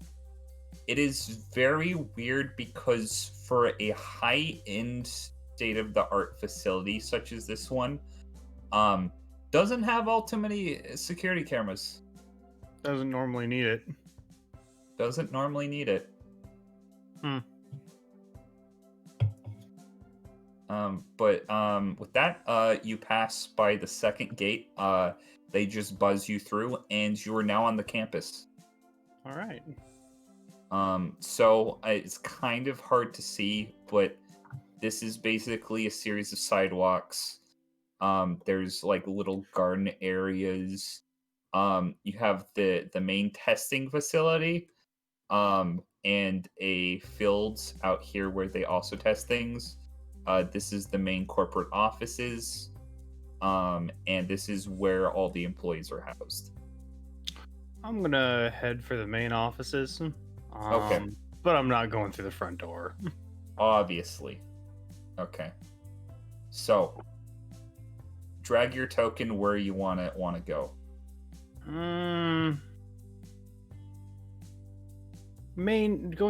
It is very weird because for a high-end state-of-the-art facility such as this one, doesn't have all too many security cameras. Doesn't normally need it. Doesn't normally need it. But with that, you pass by the second gate. They just buzz you through, and you are now on the campus. All right. So it's kind of hard to see, but this is basically a series of sidewalks. There's like little garden areas. You have the main testing facility, and a fields out here where they also test things. This is the main corporate offices, and this is where all the employees are housed. I'm gonna head for the main offices. Okay. But I'm not going through the front door. Obviously. Okay. So, drag your token where you wanna go. Going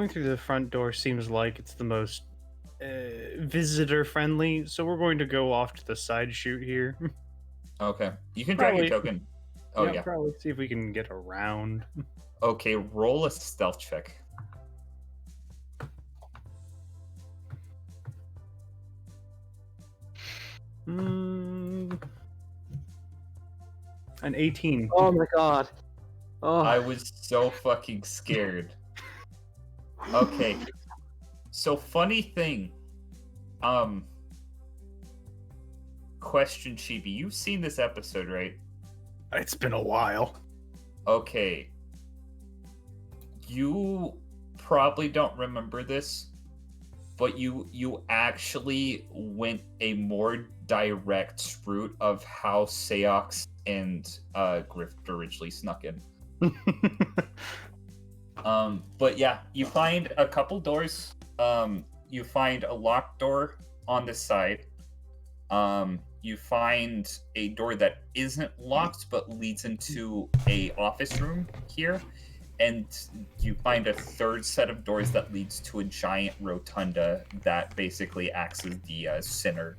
through the front door seems like it's the most visitor friendly, so we're going to go off to the side chute here. Okay. You can drag your Probably. token. Oh yeah. Probably see if we can get around. Okay, roll a stealth check. An 18. Oh my god. Oh, I was so fucking scared. Okay. So funny thing. Question, Chibi. You've seen this episode, right? It's been a while. Okay. You probably don't remember this, but you actually went a more direct route of how Seox and Grift originally snuck in. But yeah, you find a couple doors. You find a locked door on this side. You find a door that isn't locked but leads into a office room here. And you find a third set of doors that leads to a giant rotunda that basically acts as the center,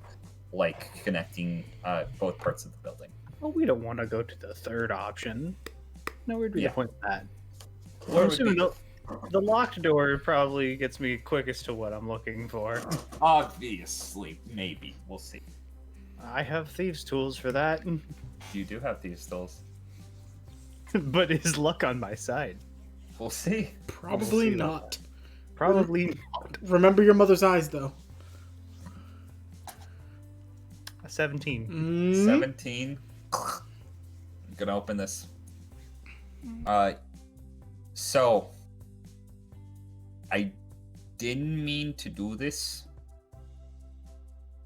like connecting both parts of the building. Well, we don't want to go to the third option. No, where'd be Yeah. the point of that? Where I'm would assuming be- the locked door probably gets me quickest to what I'm looking for. Obviously, maybe. We'll see. I have thieves' tools for that, You do have these stills. but is luck on my side? We'll see. Probably see not. Probably not. Remember your mother's eyes, though. A 17. Mm. 17. I'm gonna open this. So I didn't mean to do this.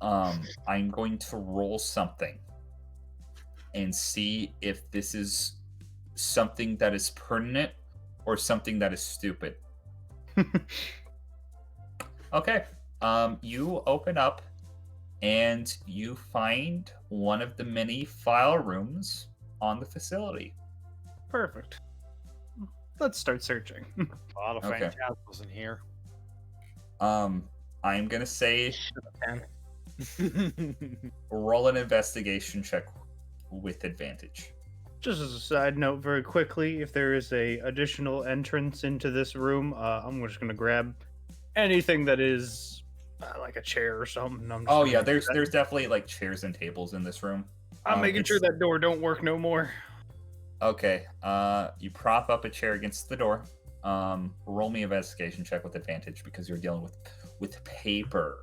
I'm going to roll something and see if this is something that is pertinent or something that is stupid. Okay. You open up and you find one of the many file rooms on the facility. Perfect. Let's start searching. A lot of Okay. phantasms in here. I'm gonna say roll an investigation check with advantage. Just as a side note, very quickly, if there is a additional entrance into this room, I'm just gonna grab anything that is like a chair or something. I'm just Oh gonna yeah, do that. there's definitely like chairs and tables in this room. I'm making it's- sure that door don't work no more. Okay. You prop up a chair against the door. Roll me investigation check with advantage because you're dealing with paper.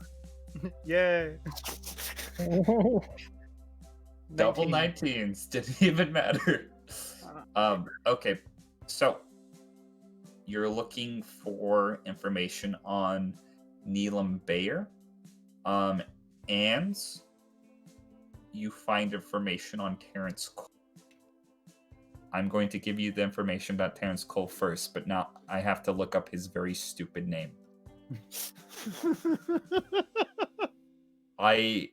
Yay. Double 19. 19s didn't even matter. Okay, so you're looking for information on Neelam Bayer, and you find information on Terrence Cole. I'm going to give you the information about Terrence Cole first, but now I have to look up his very stupid name. I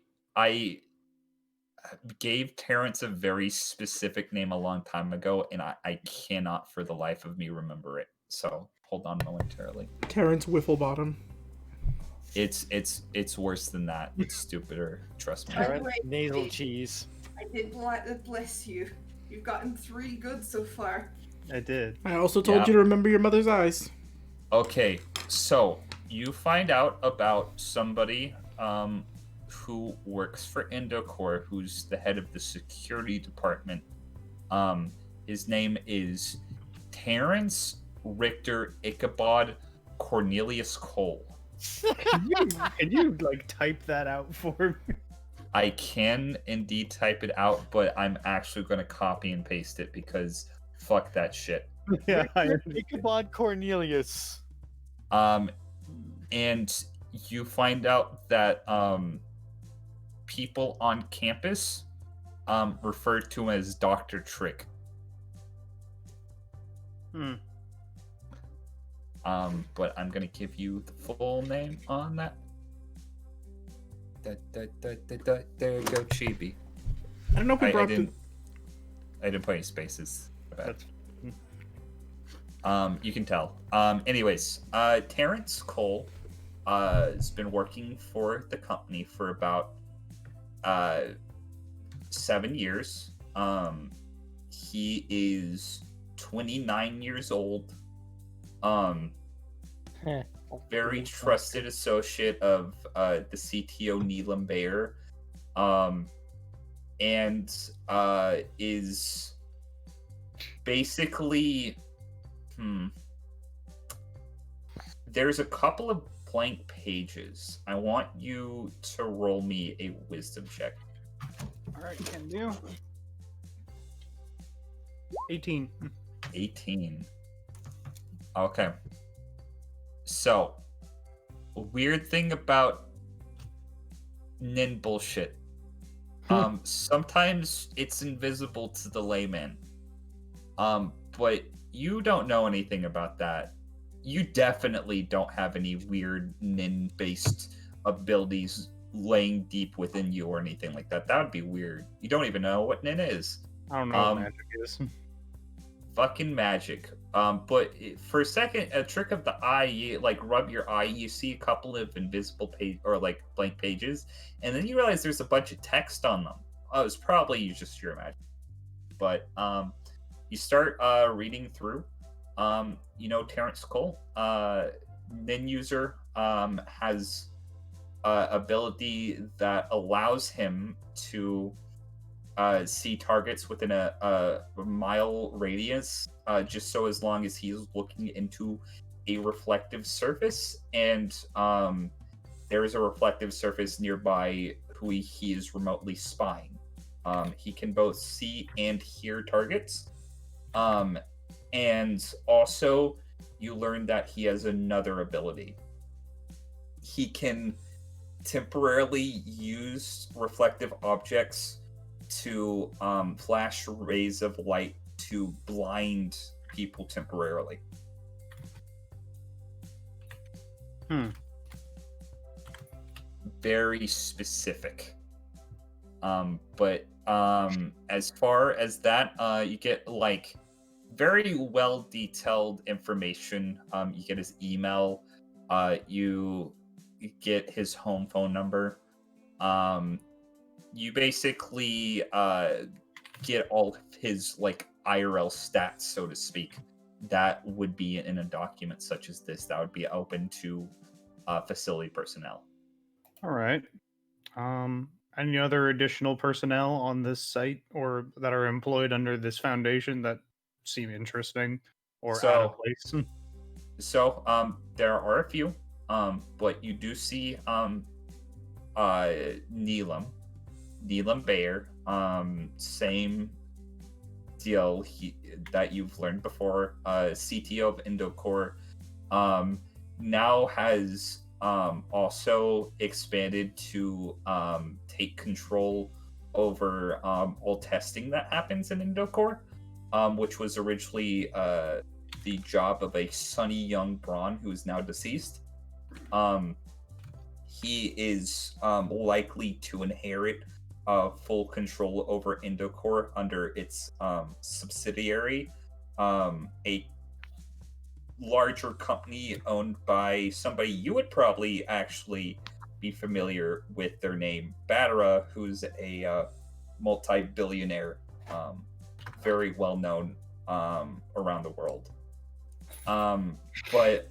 gave Terrence a very specific name a long time ago, and I cannot for the life of me remember it. So hold on momentarily. Terrence Wifflebottom. It's worse than that. It's stupider. Trust me. Carrot, Anyway, nasal Dave, cheese. I did want to bless you. You've gotten 3 good so far. I did. I also told Yeah. you to remember your mother's eyes. Okay, so you find out about somebody who works for Indocore, who's the head of the security department. His name is Terrence Richter Ichabod Cornelius Cole. Can you like type that out for me? I can indeed type it out, but I'm actually going to copy and paste it because fuck that shit. Yeah, Ichabod Cornelius. And you find out that people on campus refer to him as Dr. Trick. But I'm gonna give you the full name on that. There you go, Chibi. I don't know if we brought the... I didn't put any spaces. That's... You can tell. Anyways, Terrence Cole has been working for the company for about 7 years. He is 29 years old. Very trusted associate of the CTO Neelam Bayer, and is basically there's a couple of blank pages. I want you to roll me a wisdom check. All right, can do. 18. 18. Okay. So, weird thing about nin bullshit. Sometimes it's invisible to the layman. But you don't know anything about that. You definitely don't have any weird nin-based abilities laying deep within you or anything like that. That would be weird. You don't even know what nin is. I don't know what magic is. Fucking magic. But for a second, a trick of the eye, you like rub your eye, you see a couple of invisible page or like blank pages, and then you realize there's a bunch of text on them. Oh, it's probably just your magic. But you start reading through. Terrence Cole, Nin user, has ability that allows him to see targets within a mile radius, just so as long as he's looking into a reflective surface, and there is a reflective surface nearby who he is remotely spying. He can both see and hear targets. And also, you learn that he has another ability. He can temporarily use reflective objects to flash rays of light to blind people temporarily. Very specific. But as far as that, you get like very well detailed information. You get his email. You get his home phone number. You basically get all of his like IRL stats, so to speak. That would be in a document such as this. That would be open to facility personnel. All right. Any other additional personnel on this site or that are employed under this foundation that seem interesting or out of place? So there are a few, but you do see Neelam Bayer, same deal that you've learned before. CTO of Indocore, now has also expanded to take control over all testing that happens in Indocore, which was originally the job of a sunny young Braun who is now deceased. He is likely to inherit full control over Indocore under its subsidiary, a larger company owned by somebody you would probably actually be familiar with their name, Badara, who's a multi-billionaire, very well known around the world. But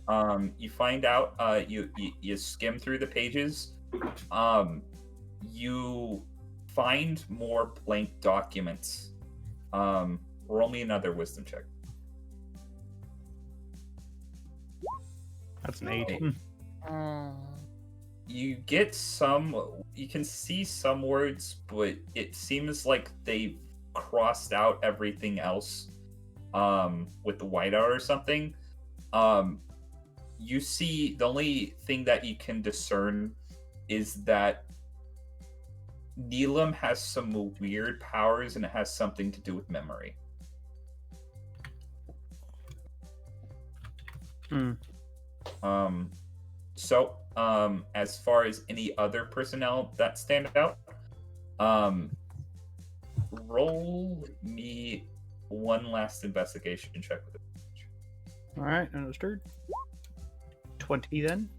you find out, you skim through the pages, you find more blank documents. Roll me another wisdom check. That's an 8. You get you can see some words, but it seems like they've crossed out everything else with the whiteout or something. You see, the only thing that you can discern is that Neelam has some weird powers, and it has something to do with memory. So, as far as any other personnel that stand out, roll me one last investigation check with it. All right, understood. 20 then.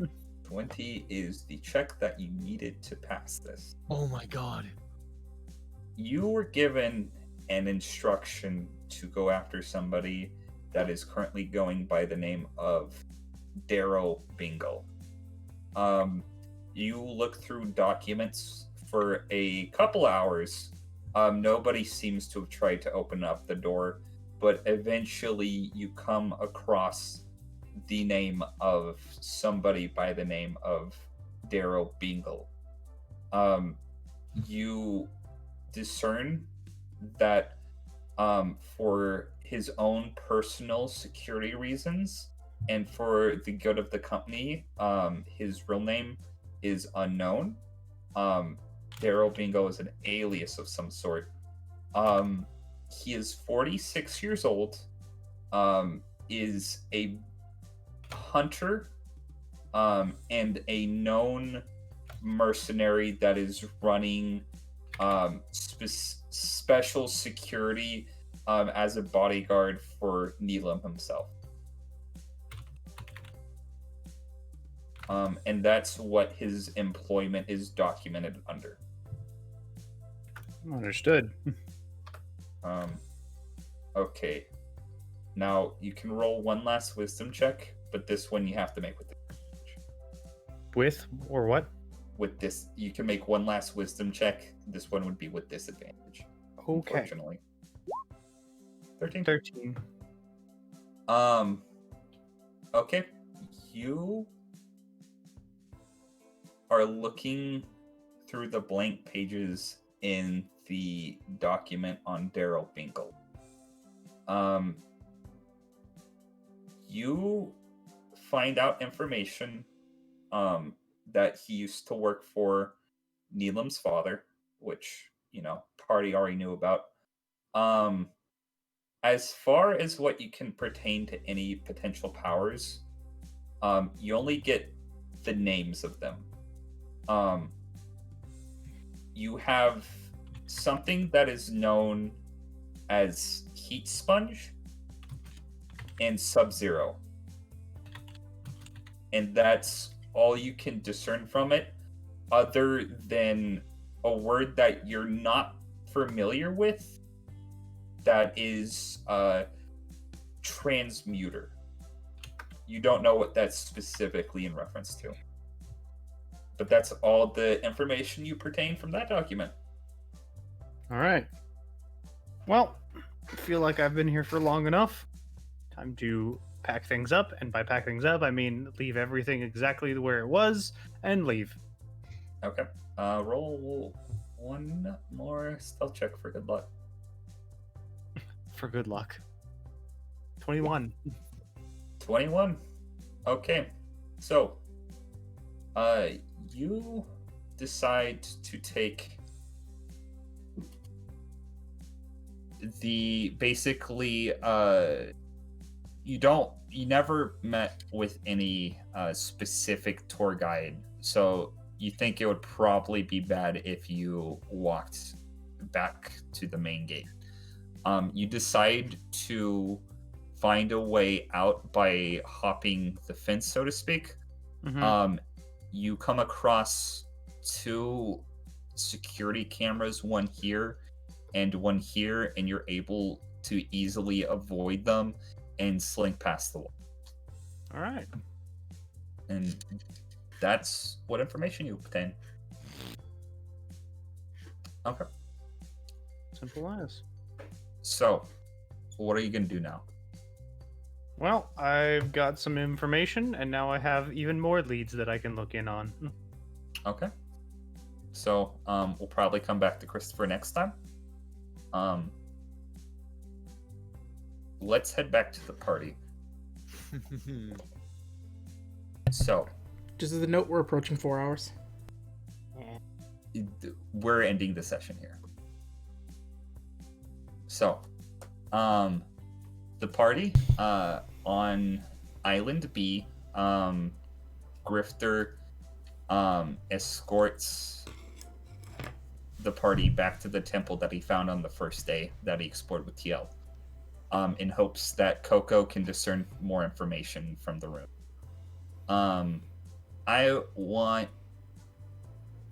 20 is the check that you needed to pass this. Oh my god. You were given an instruction to go after somebody that is currently going by the name of Darrow Bingle. You look through documents for a couple hours. Nobody seems to have tried to open up the door, but eventually you come across the name of somebody by the name of Darrow Bingle. You discern that for his own personal security reasons and for the good of the company, his real name is unknown. Darrow Bingo is an alias of some sort. He is 46 years old, is a hunter, and a known mercenary that is running special security as a bodyguard for Neelam himself. And that's what his employment is documented under. Understood. Okay. Now, you can roll one last wisdom check, but this one you have to make with disadvantage. With or what? With this, you can make one last wisdom check. This one would be with disadvantage. Okay. Unfortunately. 13? 13. Okay. You are looking through the blank pages in the document on Darrow Bingle. You find out information that he used to work for Neelam's father, which, party already knew about. As far as what you can pertain to any potential powers, you only get the names of them. You have something that is known as Heat Sponge and Sub-Zero. And that's all you can discern from it, other than a word that you're not familiar with that is transmuter. You don't know what that's specifically in reference to. But that's all the information you pertain from that document. All right. Well, I feel like I've been here for long enough. Time to pack things up, and by pack things up, I mean leave everything exactly where it was and leave. Okay. Roll one more stealth check for good luck. For good luck. 21. 21. Okay. So, you decide to take the basically you never met with any specific tour guide, so you think it would probably be bad if you walked back to the main gate. You decide to find a way out by hopping the fence, so to speak. You come across 2 security cameras, one here and one here, and you're able to easily avoid them and slink past the wall. All right. And that's what information you obtain. Okay. Simple as. So, what are you going to do now? Well, I've got some information, and now I have even more leads that I can look in on. Okay. So, we'll probably come back to Christopher next time. Let's head back to the party. So, Just as a note, we're approaching 4 hours. we're ending the session here. So, the party on Island B, Grifter escorts the party back to the temple that he found on the first day that he explored with TL, in hopes that Coco can discern more information from the room. I want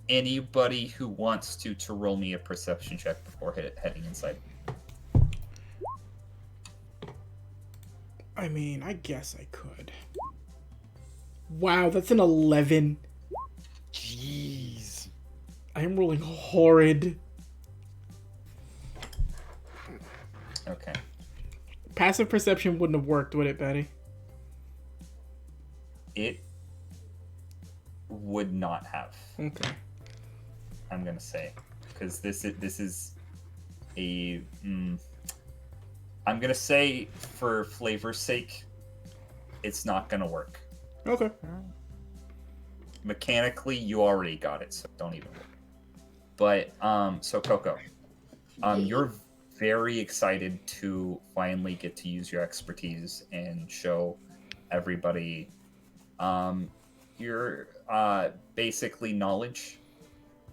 anybody who wants to roll me a perception check before heading inside. I mean, I guess I could. Wow, that's an 11. Jeez. I am rolling horrid. Okay. Passive perception wouldn't have worked, would it, Betty? It would not have. Okay. I'm gonna say, because this is a. I'm gonna say, for flavor's sake, it's not gonna work. Okay. Mechanically, you already got it, so don't even worry. But so Coco, you're very excited to finally get to use your expertise and show everybody your basically knowledge.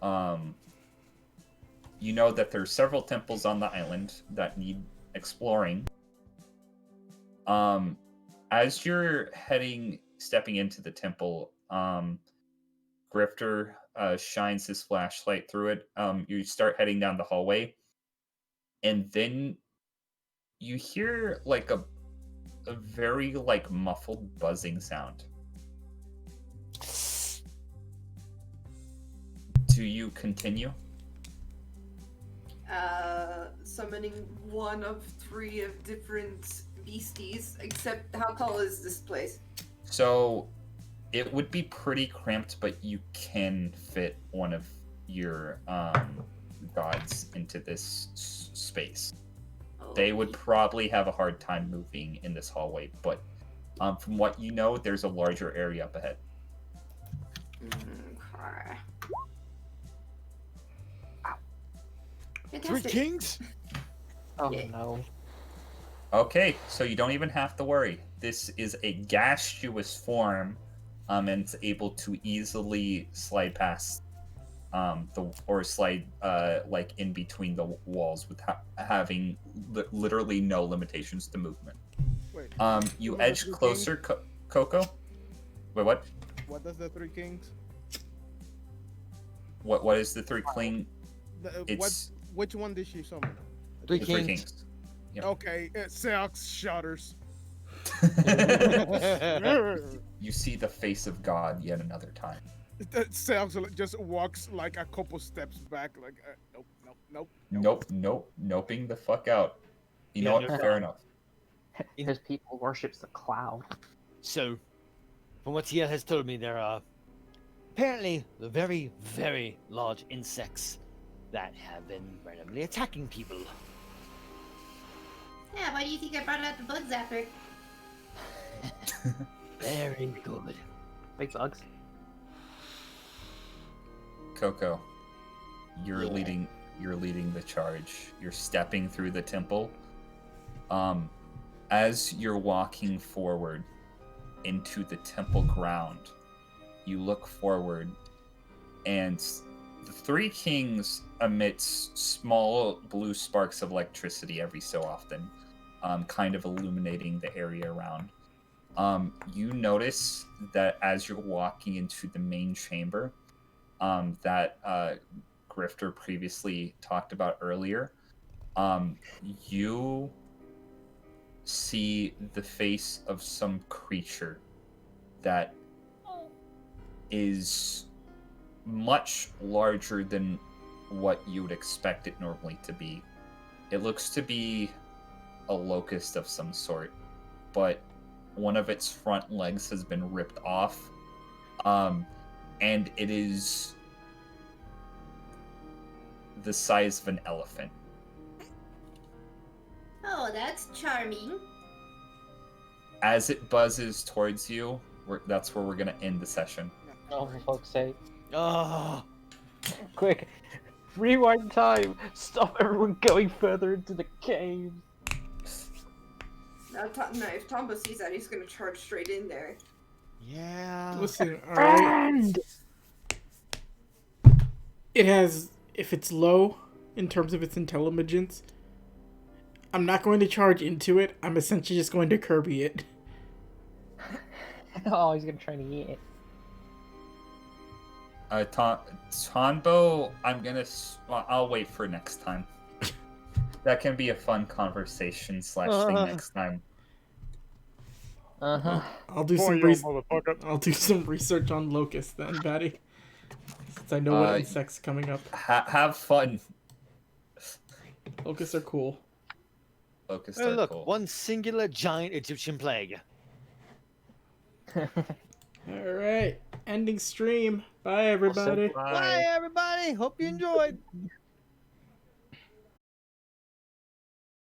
You know that there's several temples on the island that need exploring. As you're stepping into the temple, Grifter shines his flashlight through it. You start heading down the hallway, and then you hear like a very like muffled buzzing sound. Do you continue? Summoning one of 3 of different beasties, except how tall is this place? So it would be pretty cramped, but you can fit one of your gods into this space. They would probably have a hard time moving in this hallway, but from what you know, there's a larger area up ahead. Okay. 3 Fantastic. kings? Oh Yeah. no. Okay, so you don't even have to worry. This is a gaseous form, and it's able to easily slide past slide like in between the walls with having literally no limitations to movement. Wait. You Who edge has the closer, Coco. Wait, what? What does the 3 kings? What is the 3 clean? It's Which one did she summon? 3 the kings. 3 kings. Yep. Okay, it sucks. Shudders. You see the face of God yet another time. That sounds like just walks like a couple steps back, like nope. Noping the fuck out. You know what? Yeah. Fair enough. Because people worships the cloud. So, from what Tia has told me, there are apparently the very, very large insects that have been randomly attacking people. Yeah, why do you think I brought out the bug zapper? Very good. Big bugs. Coco, you're Yeah. leading the charge. You're stepping through the temple. As you're walking forward into the temple ground, you look forward, and the three kings emit small blue sparks of electricity every so often, kind of illuminating the area around. You notice that as you're walking into the main chamber, that Grifter previously talked about earlier, you see the face of some creature that is much larger than what you would expect it normally to be. It looks to be a locust of some sort, but one of its front legs has been ripped off, and it is the size of an elephant. Oh, that's charming. As it buzzes towards you, that's where we're going to end the session. Oh, for fuck's sake. Oh, Quick. Rewind time. Stop everyone going further into the cave. Now, no, if Tombo sees that, he's gonna charge straight in there. yeah. Listen, alright. Friend! It has, if it's low in terms of its intelligence, I'm not going to charge into it. I'm essentially just going to Kirby it. Oh, he's gonna try to eat it. Tonbo, I'll wait for next time. That can be a fun conversation / thing next time. Uh-huh. I'll do some I'll do some research on locusts then, Batty. Since I know what insect's coming up. Have fun. Locusts are cool. Locusts Oh, are look, cool. one singular giant Egyptian plague. Alright. Ending stream. Bye everybody. Bye. Bye, everybody. Hope you enjoyed.